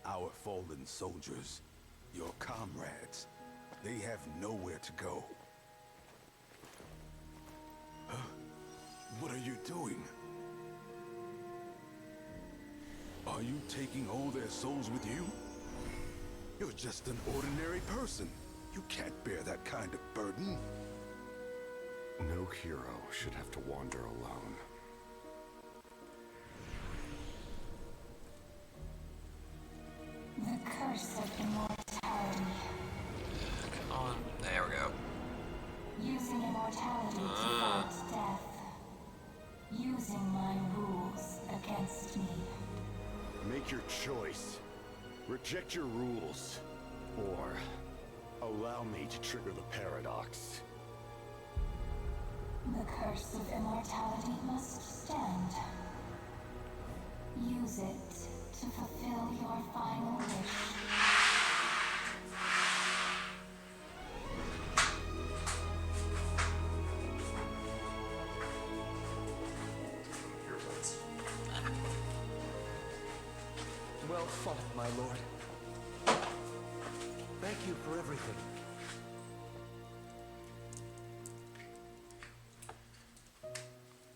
Our fallen soldiers, your comrades, they have nowhere to go. Huh? What are you doing? Are you taking all their souls with you? You're just an ordinary person. You can't bear that kind of burden. No hero should have to wander alone. The curse of immortality. Come on. There we go. Using immortality to fight death. Using my rules against me. Make your choice. Reject your rules. Or allow me to trigger the paradox. The curse of immortality must stand. Use it to fulfill your final wish. Well fought, my lord. Thank you for everything.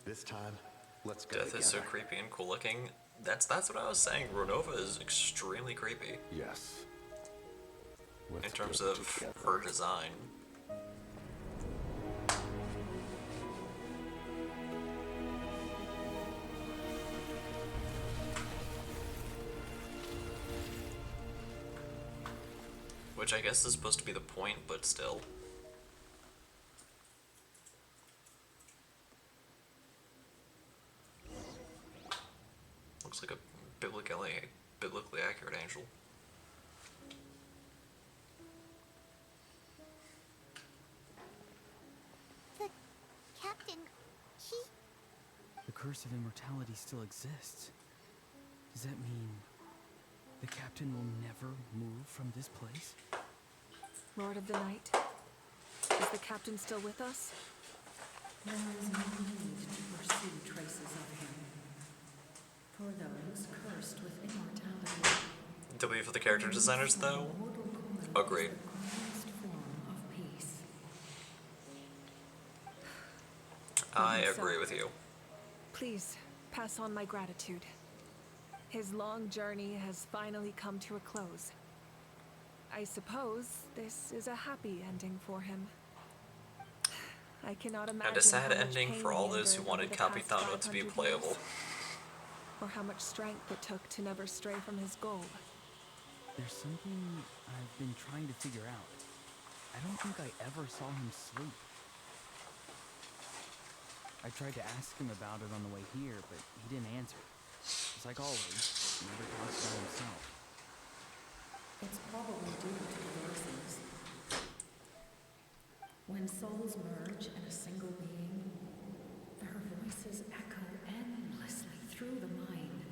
This time, let's go Death together. is so creepy and cool looking. That's what I was saying. Renova is extremely creepy. Yes. In terms of her design. Which I guess is supposed to be the point, but still. Looks like a biblically accurate angel. The captain, he... The curse of immortality still exists. Does that mean the captain will never move from this place? Lord of the Night, is the captain still with us? There is no need to pursue traces of him. For those cursed with immortality, W for the character designers, though. Agreed. greatest form of peace. I agree with you. Please, pass on my gratitude. His long journey has finally come to a close. I suppose this is a happy ending for him. I cannot imagine And a sad how much ending pain for all he those who endured wanted over the past Capitano to be 500 playable. years, or how much strength it took to never stray from his goal. There's something I've been trying to figure out. I don't think I ever saw him sleep. I tried to ask him about it on the way here, but he didn't answer. It's like always, he never talks about himself. It's probably due to the verses. When souls merge in a single being, their voices echo endlessly through the mind.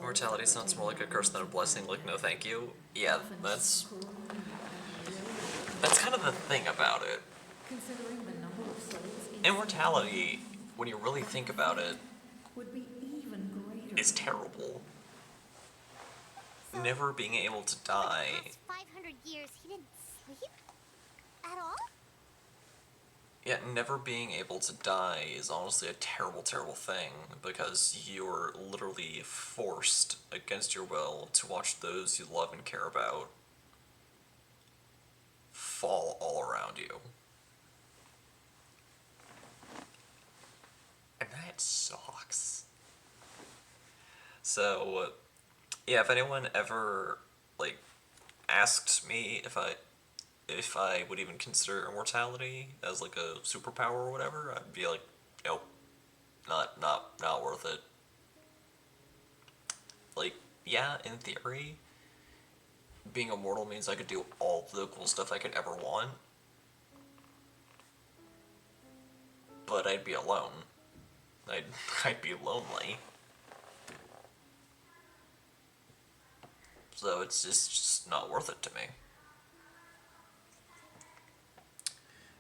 Mortality sounds more like a curse than a blessing, like no thank you. Yeah, that's kind of the thing about it. Considering the number of souls Immortality, when you really think about it, would be even greater. is terrible. Never being able to die. For the past 500 years, he didn't sleep? At all? Yeah, never being able to die is honestly a terrible, terrible thing, because you're literally forced, against your will, to watch those you love and care about fall all around you. And that sucks. So, yeah, if anyone ever, like, asked me if I would even consider immortality as like a superpower or whatever, I'd be like, nope, not worth it. Like, yeah, in theory, being immortal means I could do all the cool stuff I could ever want, but I'd be alone. I'd be lonely. So it's just not worth it to me.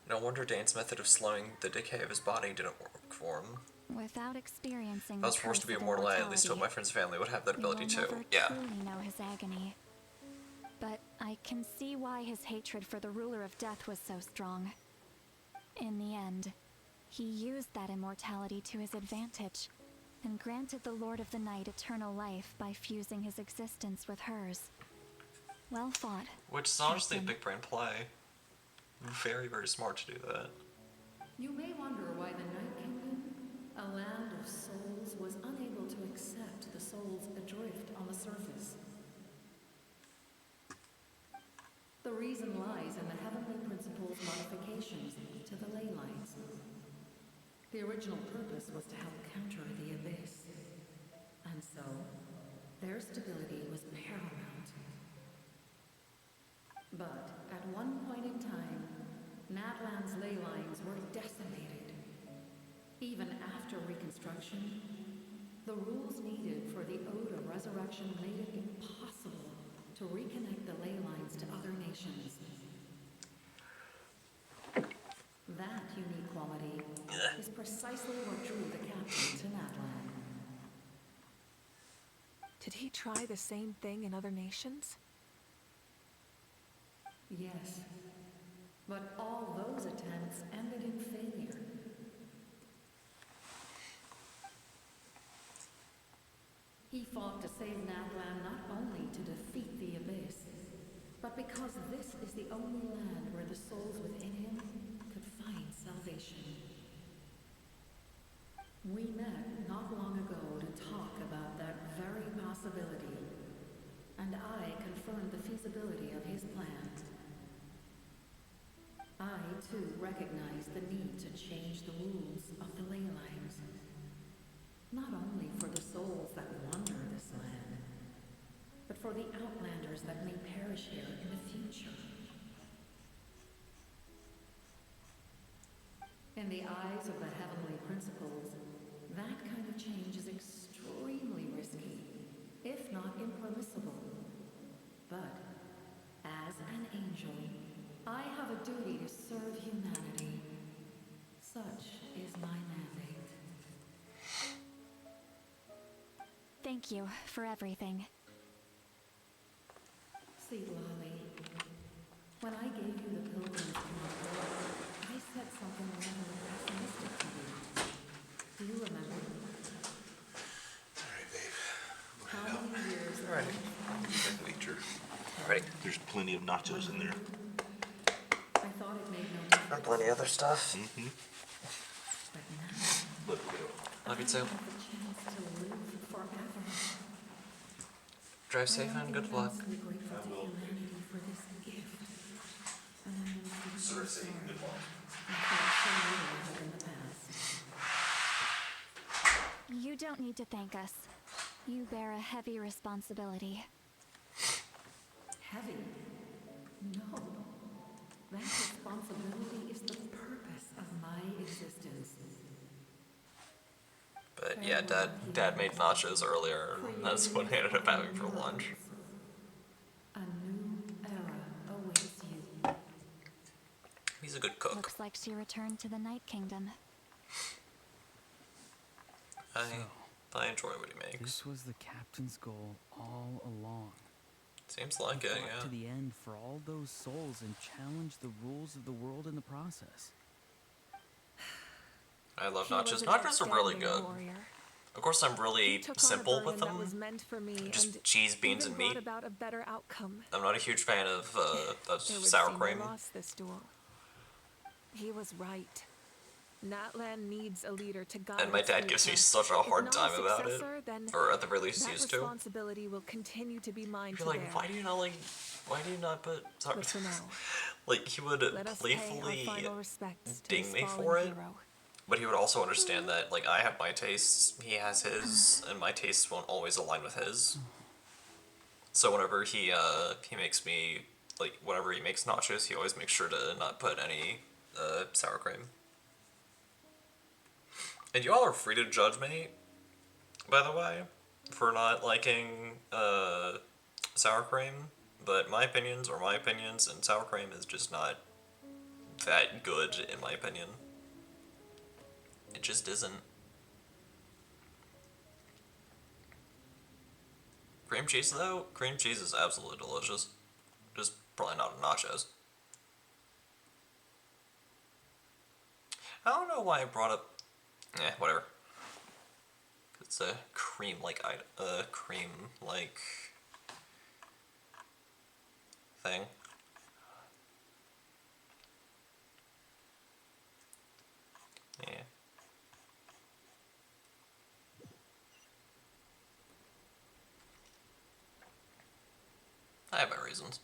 No wonder Dane's method of slowing the decay of his body didn't work for him. Without experiencing If I was forced to be immortal, I at least hope my friends and family would have that ability too. Yeah. Truly know his agony. But I can see why his hatred for the ruler of death was so strong. In the end, he used that immortality to his advantage, and granted the Lord of the Night eternal life by fusing his existence with hers. Well fought. Which is honestly a big brain play. Very, very smart to do that. You may wonder why the Night Kingdom, a land of souls, was unable to accept the souls adrift on the surface. The reason lies in the Heavenly Principle's modifications to the ley lines. The original purpose was to help counter the Abyss. And so, their stability was paramount. But at one point in time, Natlan's ley lines were decimated. Even after reconstruction, the rules needed for the Ode of Resurrection made it impossible to reconnect the ley lines to other nations. That unique quality is precisely what drew the captain to Natlan. Did he try the same thing in other nations? Yes, but all those attempts ended in failure. He fought to save Natlan not only to defeat the Abyss, but because this is the only land where the souls within him could find salvation. We met not long ago to talk about that very possibility, and I confirmed the feasibility of his plan. I, too, recognize the need to change the rules of the ley lines. Not only for the souls that wander this land, but for the outlanders that may perish here in the future. In the eyes of the heavenly principles, that kind of change is extremely risky, if not impermissible. But, as an angel, I have a duty to serve humanity. Such is my mandate. Thank you for everything. See, Lolly, when I gave you the pilgrim's card, I said something rather pessimistic to you. Do you remember? Alright, babe. How many years Alright. Picture. Alright. There's plenty of nachos in there. I thought it made no difference. And plenty of other stuff. Mm-hmm. But now, Love you too. I have the chance to live forever. Drive safe and good luck. I'm grateful to humanity for this gift. And I am deeply sorry. I felt so little in the past. You don't need to thank us. You bear a heavy responsibility. Heavy? No. That responsibility is the purpose of my existence. But yeah, Dad made nachos earlier, and that's what I ended up having for lunch. A new era awaits you. He's a good cook. Looks like she returned to the Night Kingdom. I enjoy what he makes. This was the captain's goal all along. Seems like He it, fought yeah. to the end for all those souls and challenged the rules of the world in the process. I love He was nachos. an Nachos are really outstanding good. warrior. Of course, I'm He really took on a simple burden with them. that was meant for me Just and cheese, beans, even and meat. brought about a better outcome. I'm not a huge fan of It would sour seem cream. I lost this duel. He was right. Natlan needs a leader to guide. And my dad gives me such a hard time about it. Or at the very least, he used to. That responsibility will continue to be mine to You're like, bear. why do you not put... Sorry. But for now, like, he would let us pay our playfully final respects to ding this me fallen for it. hero. But he would also understand that, like, I have my tastes, he has his, and my tastes won't always align with his. So whenever he makes me, like, whenever he makes nachos, he always makes sure to not put any, sour cream. And you all are free to judge me, by the way, for not liking, sour cream, but my opinions are my opinions, and sour cream is just not that good, in my opinion. It just isn't. Cream cheese, though? Cream cheese is absolutely delicious. Just probably not in nachos. I don't know why I brought up... whatever. It's a cream-like cream-like thing. Yeah. I have my reasons.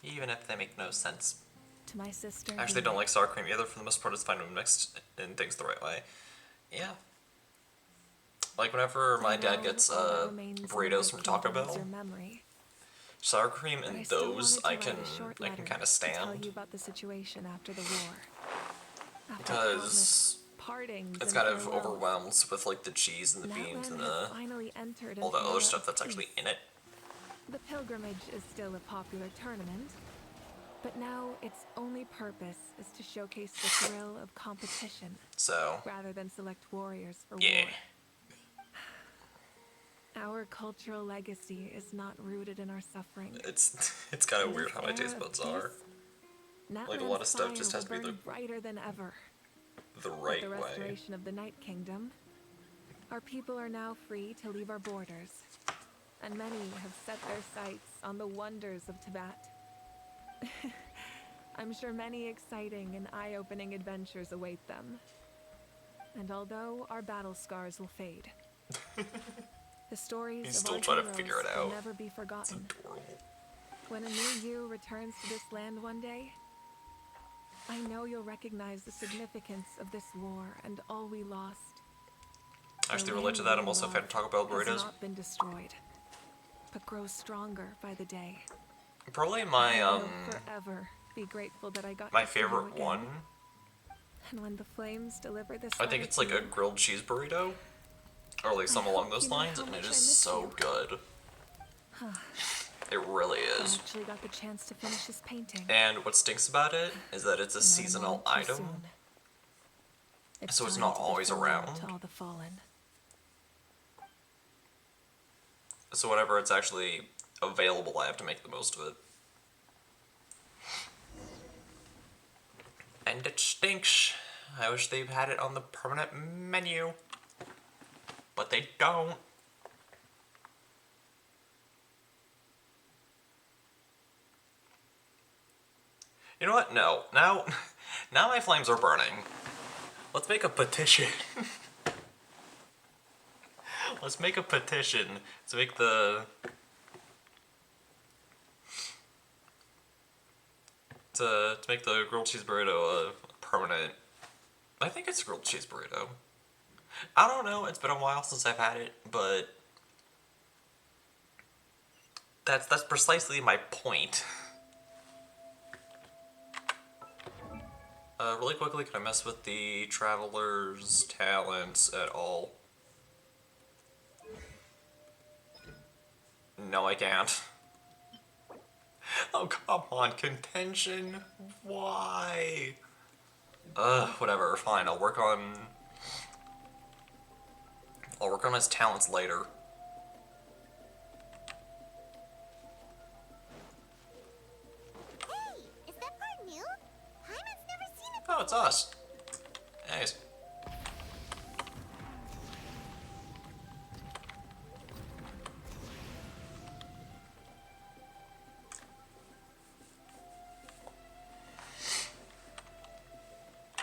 Even if they make no sense. To my sister. I actually don't like sour cream either. For the most part, it's fine when mixed in things the right way. Yeah. Like whenever my dad gets burritos from Taco Bell, sour cream and those I can kind of stand. Tell you about the situation after the war. Because it's kind of overwhelmed with like the cheese and the beans and all the other stuff that's actually in it. The pilgrimage is still a popular tournament, but now its only purpose is to showcase the thrill of competition, rather than select warriors for war. Our cultural legacy is not rooted in our suffering. It's kind of weird how my taste buds are. Like a lot of stuff just has to be the brighter than ever. The right With the way. restoration of the Night Kingdom, our people are now free to leave our borders. and many have set their sights on the wonders of Tibet. I'm sure many exciting and eye-opening adventures await them. And although our battle scars will fade, the stories He's of still our trying to heroes figure it will out. never be forgotten. It's adorable. When a new you returns to this land one day, I know you'll recognize the significance of this war and all we lost. Actually, The relate to land that. we I'm also a fan of love Taco Bell has burritos. not been destroyed, but grows stronger by the day. Probably I my will forever be grateful that I got my to see you favorite again. one. And when the flames deliver this, I think it's like a grilled cheese burrito, or like something along those lines, and it is so good. It really I is. actually got the chance to finish this painting. And what stinks about it is that it's a Not seasonal moment too item, soon. so it's time not to bid always farewell around. to all the fallen. So whenever it's actually available, I have to make the most of it. And it stinks. I wish they've had it on the permanent menu, but they don't. You know what? No. Now my flames are burning. Let's make a petition. Let's make a petition to make the grilled cheese burrito a permanent. I think it's grilled cheese burrito. I don't know. It's been a while since I've had it, but that's precisely my point. Really quickly, can I mess with the Traveler's talents at all? No, I can't. Oh, come on, contention? Why? Whatever, fine, I'll work on his talents later. Hey, is that part new? Hyman's never seen it. Oh, it's us. Nice.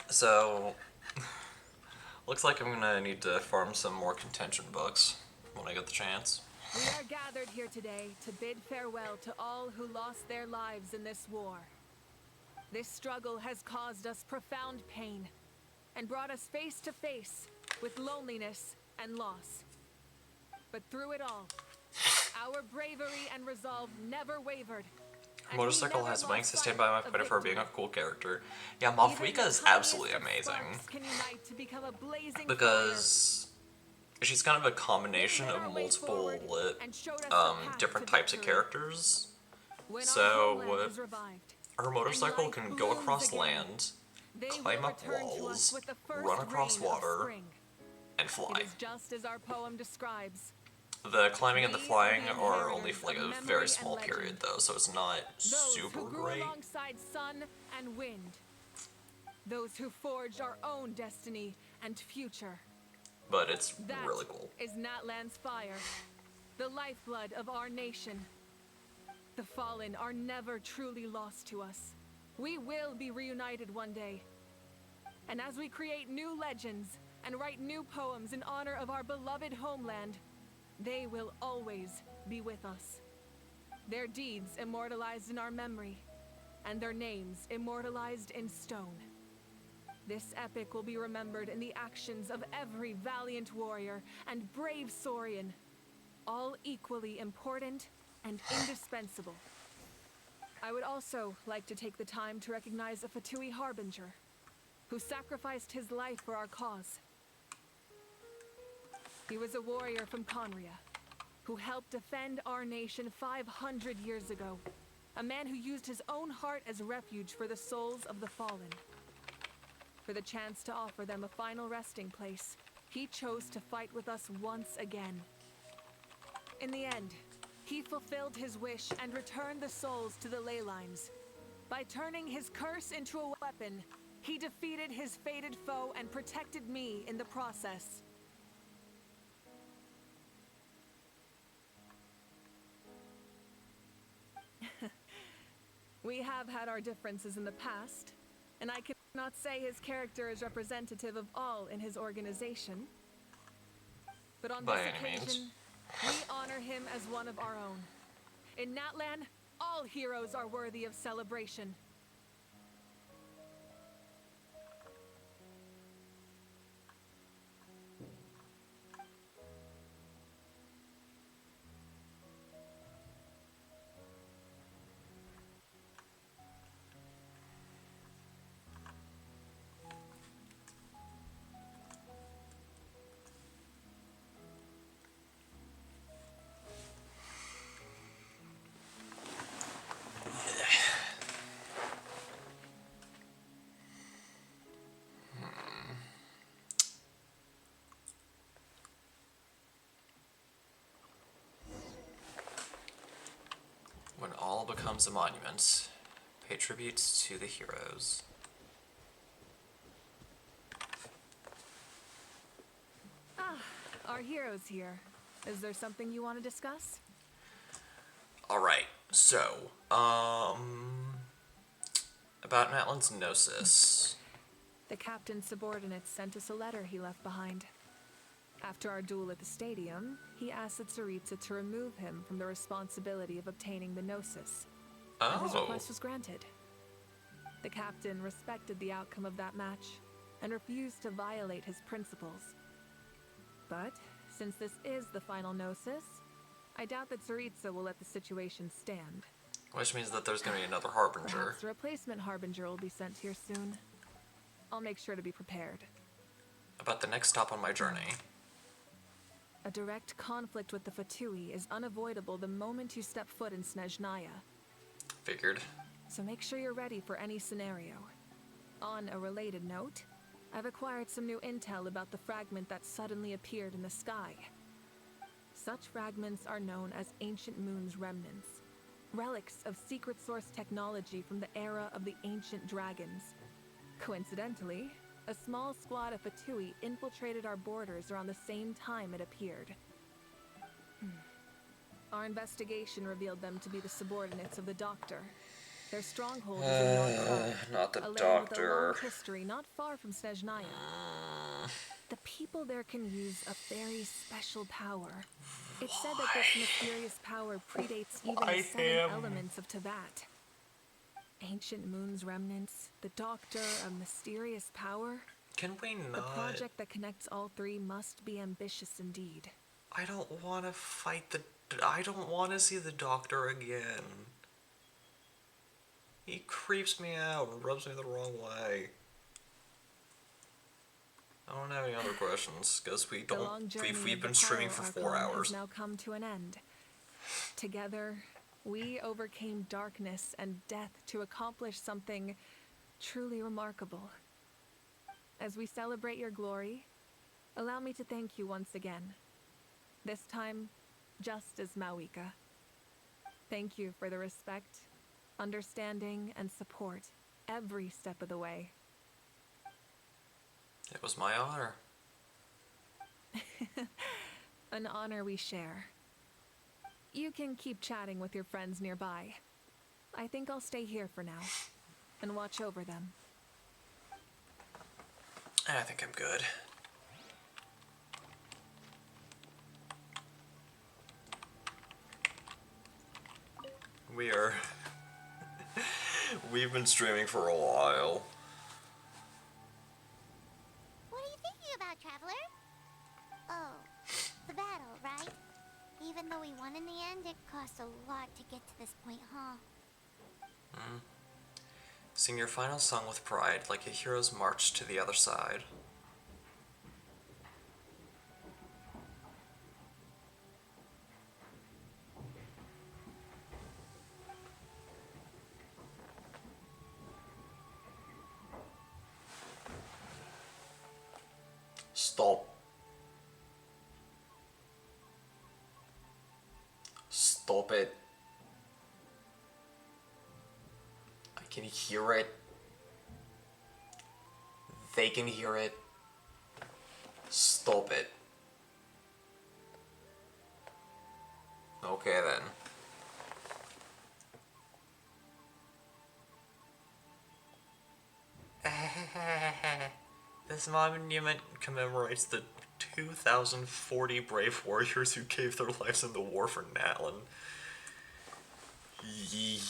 So, looks like I'm gonna need to farm some more contention bucks when I get the chance. We are gathered here today to bid farewell to all who lost their lives in this war. This struggle has caused us profound pain and brought us face to face with loneliness and loss. But through it all, our bravery and resolve never wavered. and we Motorcycle never has lost wings to sight stand by my of credit for being a victory. cool character. Yeah, Even Mavuika the is absolutely tiniest of amazing. sparks can unite to become a blazing Because she's kind of a combination of multiple different types of characters. When our So homeland is revived, her motorcycle life can go blooms across again, land, they climb will up return to us walls, with the first run across rain of water, spring. and fly. It is just as our poem describes. The climbing and the We flying are the are only for like inheritors a of very memory small and period legend. though, so it's not Those super who grew great. alongside sun and wind. Those who forged our own destiny and future. But it's That really cool. is Natlan's fire, the lifeblood of our nation. The fallen are never truly lost to us. We will be reunited one day. And as we create new legends and write new poems in honor of our beloved homeland, they will always be with us. Their deeds immortalized in our memory, and their names immortalized in stone. This epic will be remembered in the actions of every valiant warrior and brave Saurian, all equally important and indispensable. I would also like to take the time to recognize a Fatui Harbinger, who sacrificed his life for our cause. He was a warrior from Conria, who helped defend our nation 500 years ago. A man who used his own heart as refuge for the souls of the fallen. For the chance to offer them a final resting place, he chose to fight with us once again. In the end, he fulfilled his wish and returned the souls to the ley lines. By turning his curse into a weapon, he defeated his fated foe and protected me in the process. We have had our differences in the past, and I cannot say his character is representative of all in his organization. But on this occasion, we honor him as one of our own. In Natlan, all heroes are worthy of celebration. When all becomes a monument, pay tributes to the heroes. Ah, our heroes here. Is there something you want to discuss? Alright, so, about Natlan's Gnosis. The captain's subordinates sent us a letter he left behind. After our duel at the stadium, he asked Tsaritsa to remove him from the responsibility of obtaining the Gnosis. And his request was granted. The captain respected the outcome of that match and refused to violate his principles. But since this is the final Gnosis, I doubt that Tsaritsa will let the situation stand. Which means that there's going to be another Harbinger. Perhaps a replacement Harbinger will be sent here soon. I'll make sure to be prepared. About the next stop on my journey. A direct conflict with the Fatui is unavoidable the moment you step foot in Snezhnaya. Figured. So make sure you're ready for any scenario. On a related note, I've acquired some new intel about the fragment that suddenly appeared in the sky. Such fragments are known as Ancient Moon's remnants, relics of secret source technology from the era of the ancient dragons. Coincidentally, a small squad of Fatui infiltrated our borders around the same time it appeared. Our investigation revealed them to be the subordinates of the Doctor. Their stronghold is in North not the a land with a Doctor. long history not far from Snezhnaya. The people there can use a very special power. It's said that this mysterious power predates even the 7 elements of Teyvat. Ancient Moon's remnants, the Doctor, a mysterious power. Can we not? The project that connects all three must be ambitious indeed. I don't want to fight the... I don't want to see the Doctor again. He creeps me out and rubs me the wrong way. I don't have any other questions, because we've been streaming for 4 hours. Has now come to an end. Together, we overcame darkness and death to accomplish something truly remarkable. As we celebrate your glory, allow me to thank you once again. This time, just as Mavuika. Thank you for the respect, understanding, and support every step of the way. It was my honor. An honor we share. You can keep chatting with your friends nearby. I think I'll stay here for now and watch over them. I think I'm good. We are... We've been streaming for a while. What are you thinking about, Traveler? Oh, the battle, right? Even though we won in the end, it cost a lot to get to this point, huh? Sing your final song with pride, like a hero's march to the other side. Stop. Stop it. I can hear it. They can hear it. Stop it. Okay then. This monument commemorates the 2,040 brave warriors who gave their lives in the war for Natlan. Yee.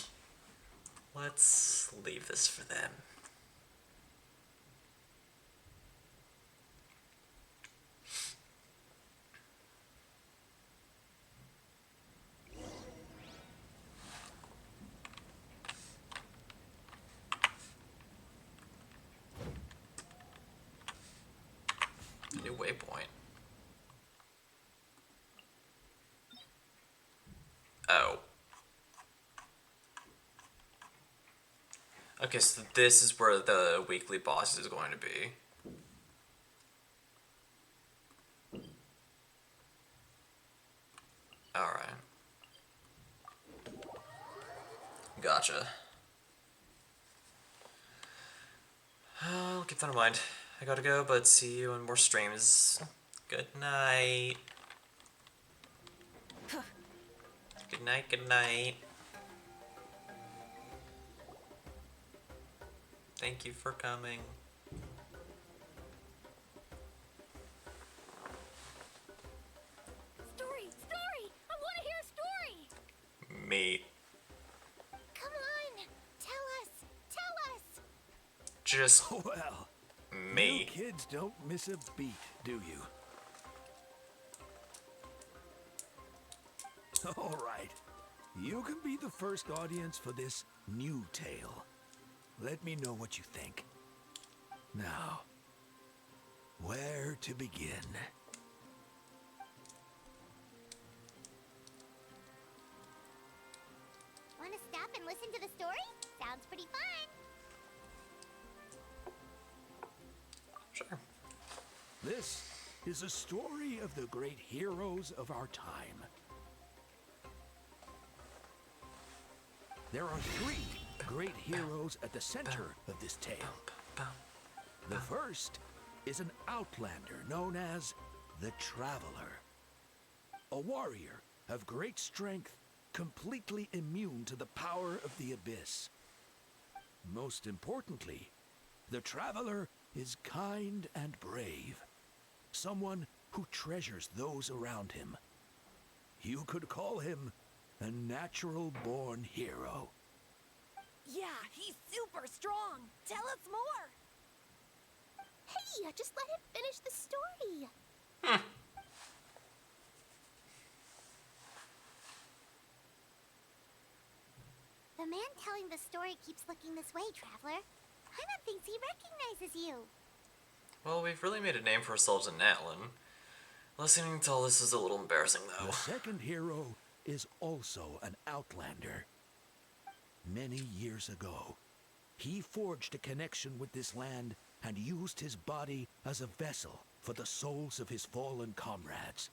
Let's leave this for them. New waypoint. Oh. Okay, so this is where the weekly boss is going to be. Alright. Gotcha. I'll keep that in mind. I gotta go, but see you in more streams. Good night. Good night, good night. Thank you for coming. Story! I want to hear a story! Me. Come on! Tell us! Just well, me. You kids don't miss a beat, do you? All right. You can be the first audience for this new tale. Let me know what you think. Now, where to begin? Want to stop and listen to the story? Sounds pretty fun! Sure. This is a story of the great heroes of our time. There are three great heroes at the center of this tale. The first is an outlander known as the Traveler. A warrior of great strength, completely immune to the power of the Abyss. Most importantly, the Traveler is kind and brave. Someone who treasures those around him. You could call him a natural-born hero. Yeah, he's super strong. Tell us more. Hey, just let him finish the story. The man telling the story keeps looking this way, Traveler. Paimon thinks he recognizes you. Well, we've really made a name for ourselves in Natlan. Listening to all this is a little embarrassing, though. The second hero is also an outlander. Many years ago, he forged a connection with this land and used his body as a vessel for the souls of his fallen comrades.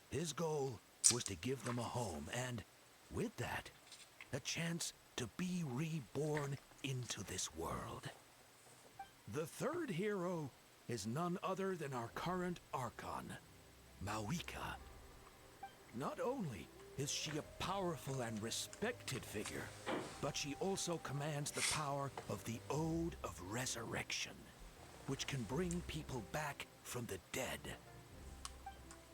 His goal was to give them a home and, with that, a chance to be reborn into this world. The third hero is none other than our current Archon, Mavuika. Not only is she a powerful and respected figure, but she also commands the power of the Ode of Resurrection, which can bring people back from the dead.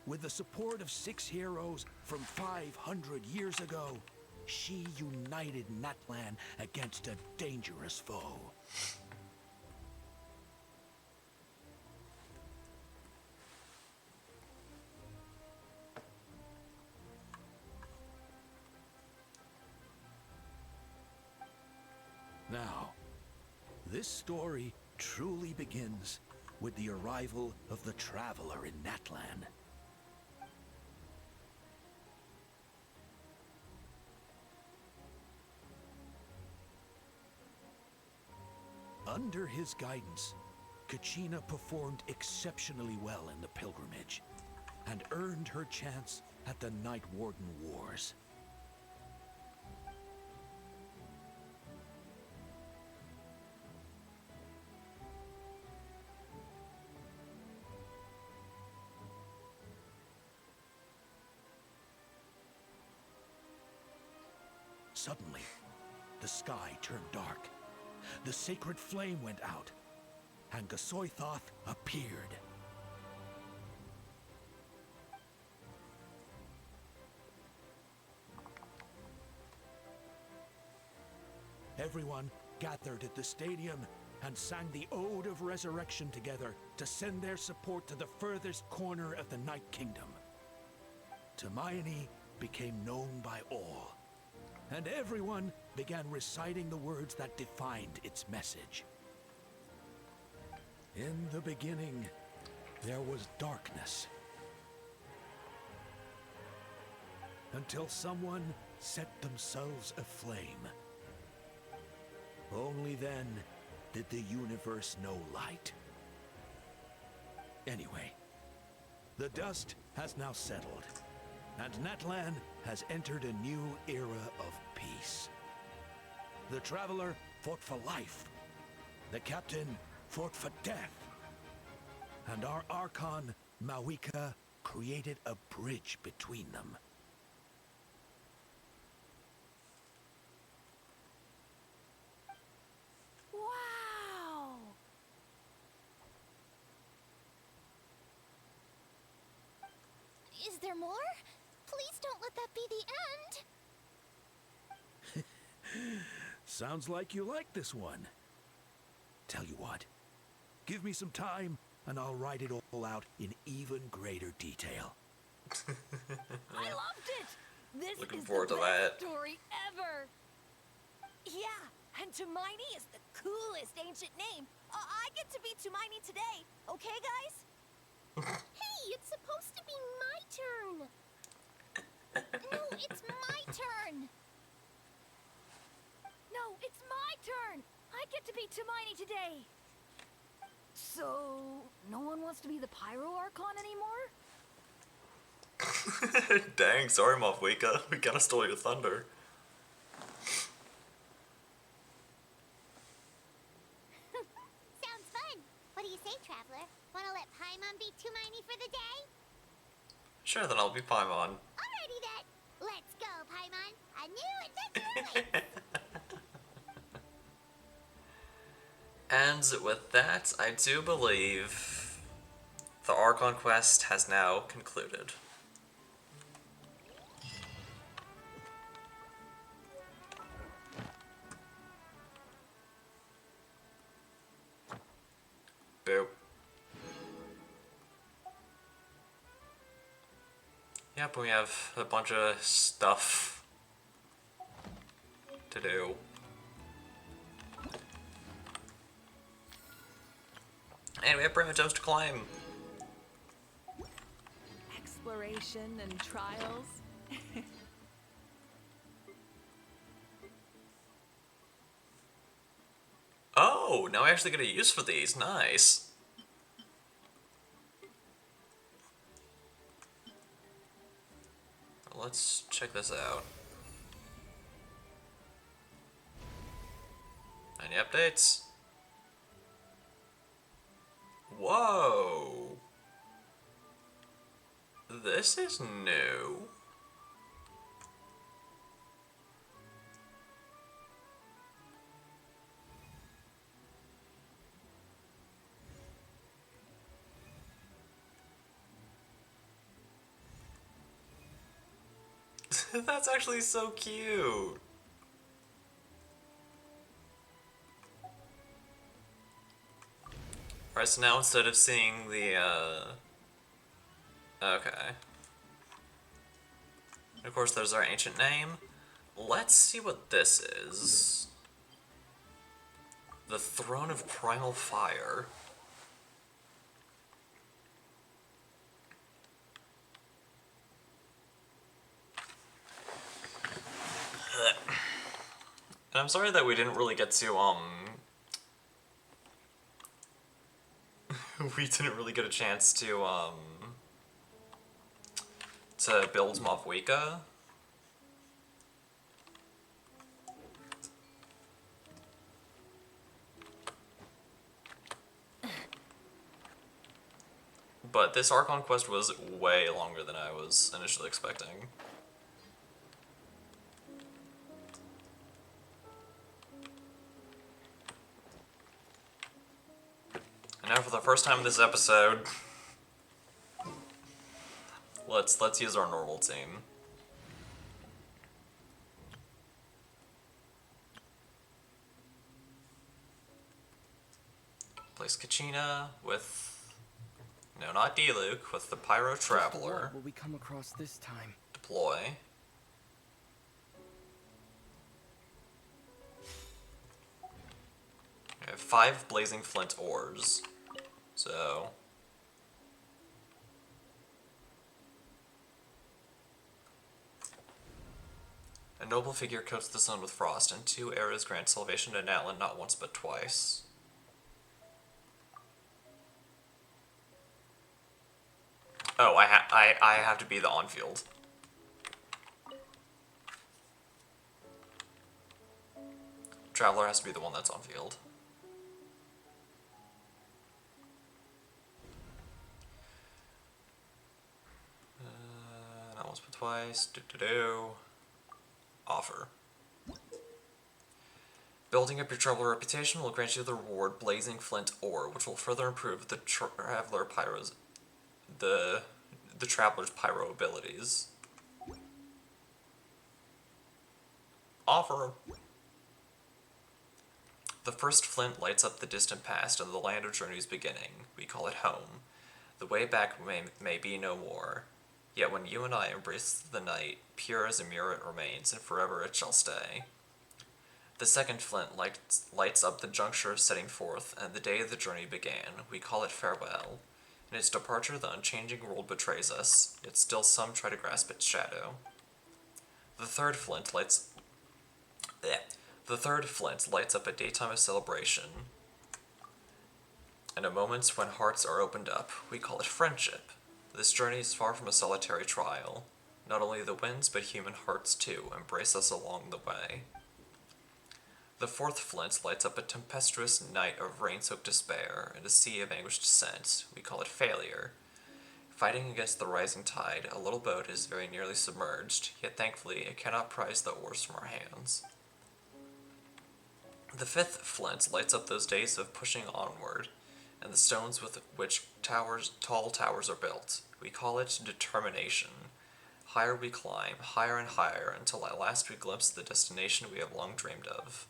With the support of 6 heroes from 500 years ago, she united Natlan against a dangerous foe. Now, this story truly begins with the arrival of the Traveler in Natlan. Under his guidance, Kachina performed exceptionally well in the pilgrimage and earned her chance at the Night Warden Wars. Suddenly, the sky turned dark. The sacred flame went out. and Gasoithoth appeared. Everyone gathered at the stadium and sang the Ode of Resurrection together to send their support to the furthest corner of the Night Kingdom. Hermione became known by all, and everyone began reciting the words that defined its message. In the beginning, there was darkness, until someone set themselves aflame. Only then did the universe know light. Anyway, the dust has now settled, and Natlan has entered a new era of peace. The Traveler fought for life, the Captain fought for death, and our Archon, Mavuika, created a bridge between them. Wow! Is there more? Please don't let that be the end. Sounds like you like this one. Tell you what, give me some time and I'll write it all out in even greater detail. I loved it! This Looking is forward the to best that. story ever! Yeah, and Hermione is the coolest ancient name. I get to be Hermione today, okay, guys? Hey, it's supposed to be my turn. No, it's my turn. No, it's my turn! I get to be Hermione today! So, no one wants to be the Pyro Archon anymore? Dang, sorry, Mavuika. We kinda stole your thunder. Sounds fun. What do you say, Traveler? Wanna let Paimon be Hermione for the day? Sure, then I'll be Paimon. Alrighty then. Let's go, Paimon. A new adventure awaits. And with that, I do believe the Archon quest has now concluded. Boop. Yep, we have a bunch of stuff to do. And we have primitives to climb. Exploration and trials. Oh, now I actually get a use for these. Nice. Let's check this out. Any updates? Whoa! This is new. That's actually so cute. Alright, so now instead of seeing the, okay. Of course, there's our ancient name. Let's see what this is. The Throne of Primal Fire. And I'm sorry that we didn't really get to, we didn't really get a chance to build Mavuika. But this Archon quest was way longer than I was initially expecting. Now for the first time in this episode, let's use our normal team. Place Kachina with, no, not D-Luke, with the Pyro Traveler. What will we come across this time? Deploy. I have 5 Blazing Flint ores, so... A noble figure coats the sun with frost, and 2 arrows grant salvation to Natlan not once but twice. Oh, I have to be the on-field. Traveler has to be the one that's on-field. Not once but twice. Offer. Building up your Traveler reputation will grant you the reward Blazing Flint Ore, which will further improve the Traveler's Pyro abilities. Offer. The first flint lights up the distant past and the land of journey's beginning. We call it home. The way back may be no more. Yet when you and I embrace the night, pure as a mirror it remains, and forever it shall stay. The second flint lights up the juncture of setting forth, and the day the journey began. We call it farewell. In its departure, the unchanging world betrays us, yet still some try to grasp its shadow. The third flint lights up a daytime of celebration, and a moments when hearts are opened up. We call it friendship. This journey is far from a solitary trial. Not only the winds, but human hearts too, embrace us along the way. The fourth flint lights up a tempestuous night of rain-soaked despair and a sea of anguished descent. We call it failure. Fighting against the rising tide, a little boat is very nearly submerged, yet thankfully it cannot prise the oars from our hands. The fifth flint lights up those days of pushing onward, and the stones with which tall towers are built. We call it determination. Higher we climb, higher and higher, until at last we glimpse the destination we have long dreamed of.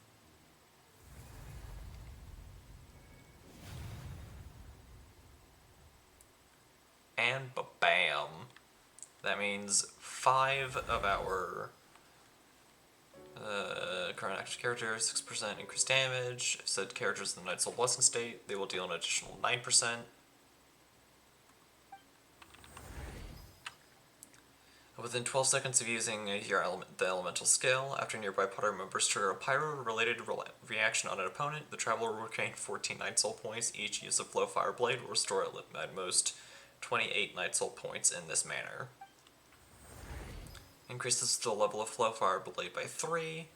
And ba-bam! That means 5 of our current active characters, 6% increased damage. If said characters in the Night Soul Blessing state, they will deal an additional 9%. Within 12 seconds of using the elemental skill, after nearby party members trigger a pyro-related reaction on an opponent, the Traveler will regain 14 Night Soul points. Each use of Flow Fire Blade will restore at most 28 Night Soul points in this manner. Increases the level of Flow Fire Blade by 3.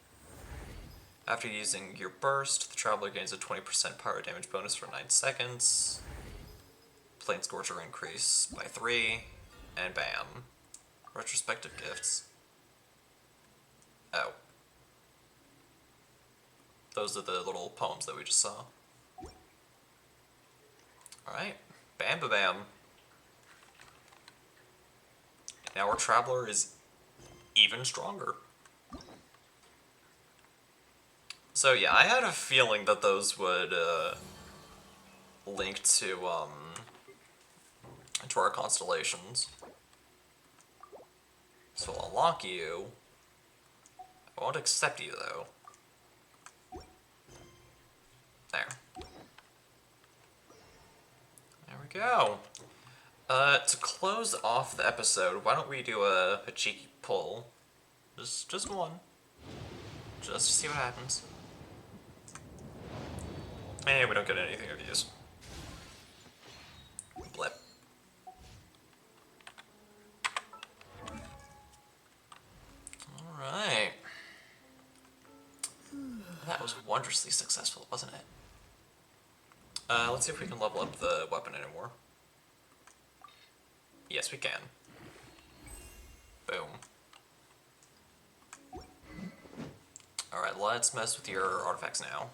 After using your burst, the Traveler gains a 20% pyro damage bonus for 9 seconds. Plane Scorcher increase by 3, and bam. Retrospective gifts. Oh. Those are the little poems that we just saw. Alright. Bam ba bam. Now our Traveler is even stronger. So yeah, I had a feeling that those would link to our constellations. So I'll unlock you. I won't accept you though. There. There we go. To close off the episode, why don't we do a cheeky pull? Just one. Just to see what happens. And we don't get anything of use. Blip. Alright. That was wondrously successful, wasn't it? Let's see if we can level up the weapon anymore. Yes, we can. Boom. Alright, let's mess with your artifacts now.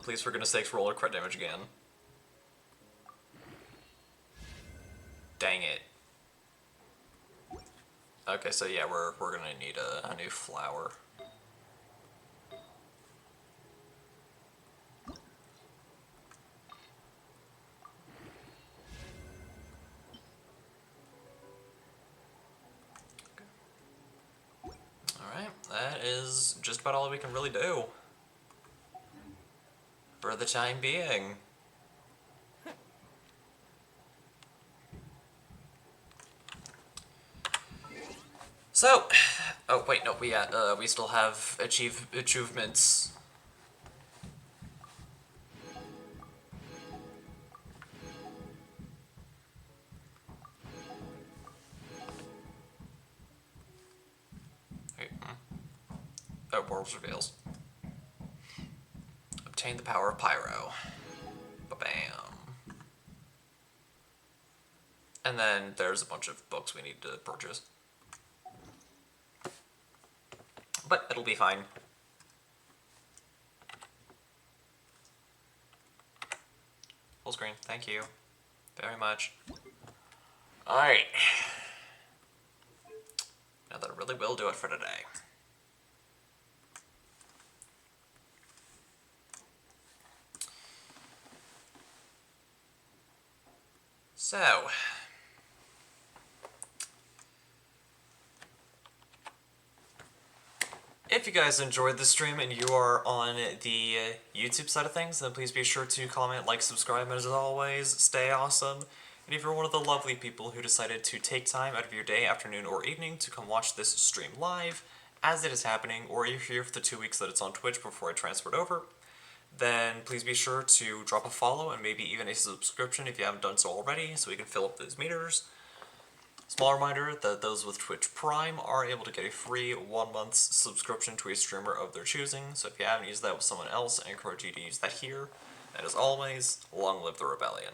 Please, for goodness sakes, roll a crit damage again. Dang it. Okay, so yeah, we're gonna need a new flower. Alright, that is just about all we can really do. For the time being. So, oh wait, no, we still have achievements. Wait, oh, World's Reveals. Obtain the power of Pyro. Ba-bam. And then there's a bunch of books we need to purchase. But it'll be fine. Full screen, thank you very much. Alright. Now that really will do it for today. So, if you guys enjoyed the stream and you are on the YouTube side of things, then please be sure to comment, like, subscribe, and as always, stay awesome. And if you're one of the lovely people who decided to take time out of your day, afternoon, or evening to come watch this stream live as it is happening, or you're here for the 2 weeks that it's on Twitch before I transferred over, then please be sure to drop a follow and maybe even a subscription if you haven't done so already, so we can fill up those meters. Small reminder that those with Twitch Prime are able to get a free 1 month's subscription to a streamer of their choosing, so if you haven't used that with someone else, I encourage you to use that here. And as always, long live the rebellion.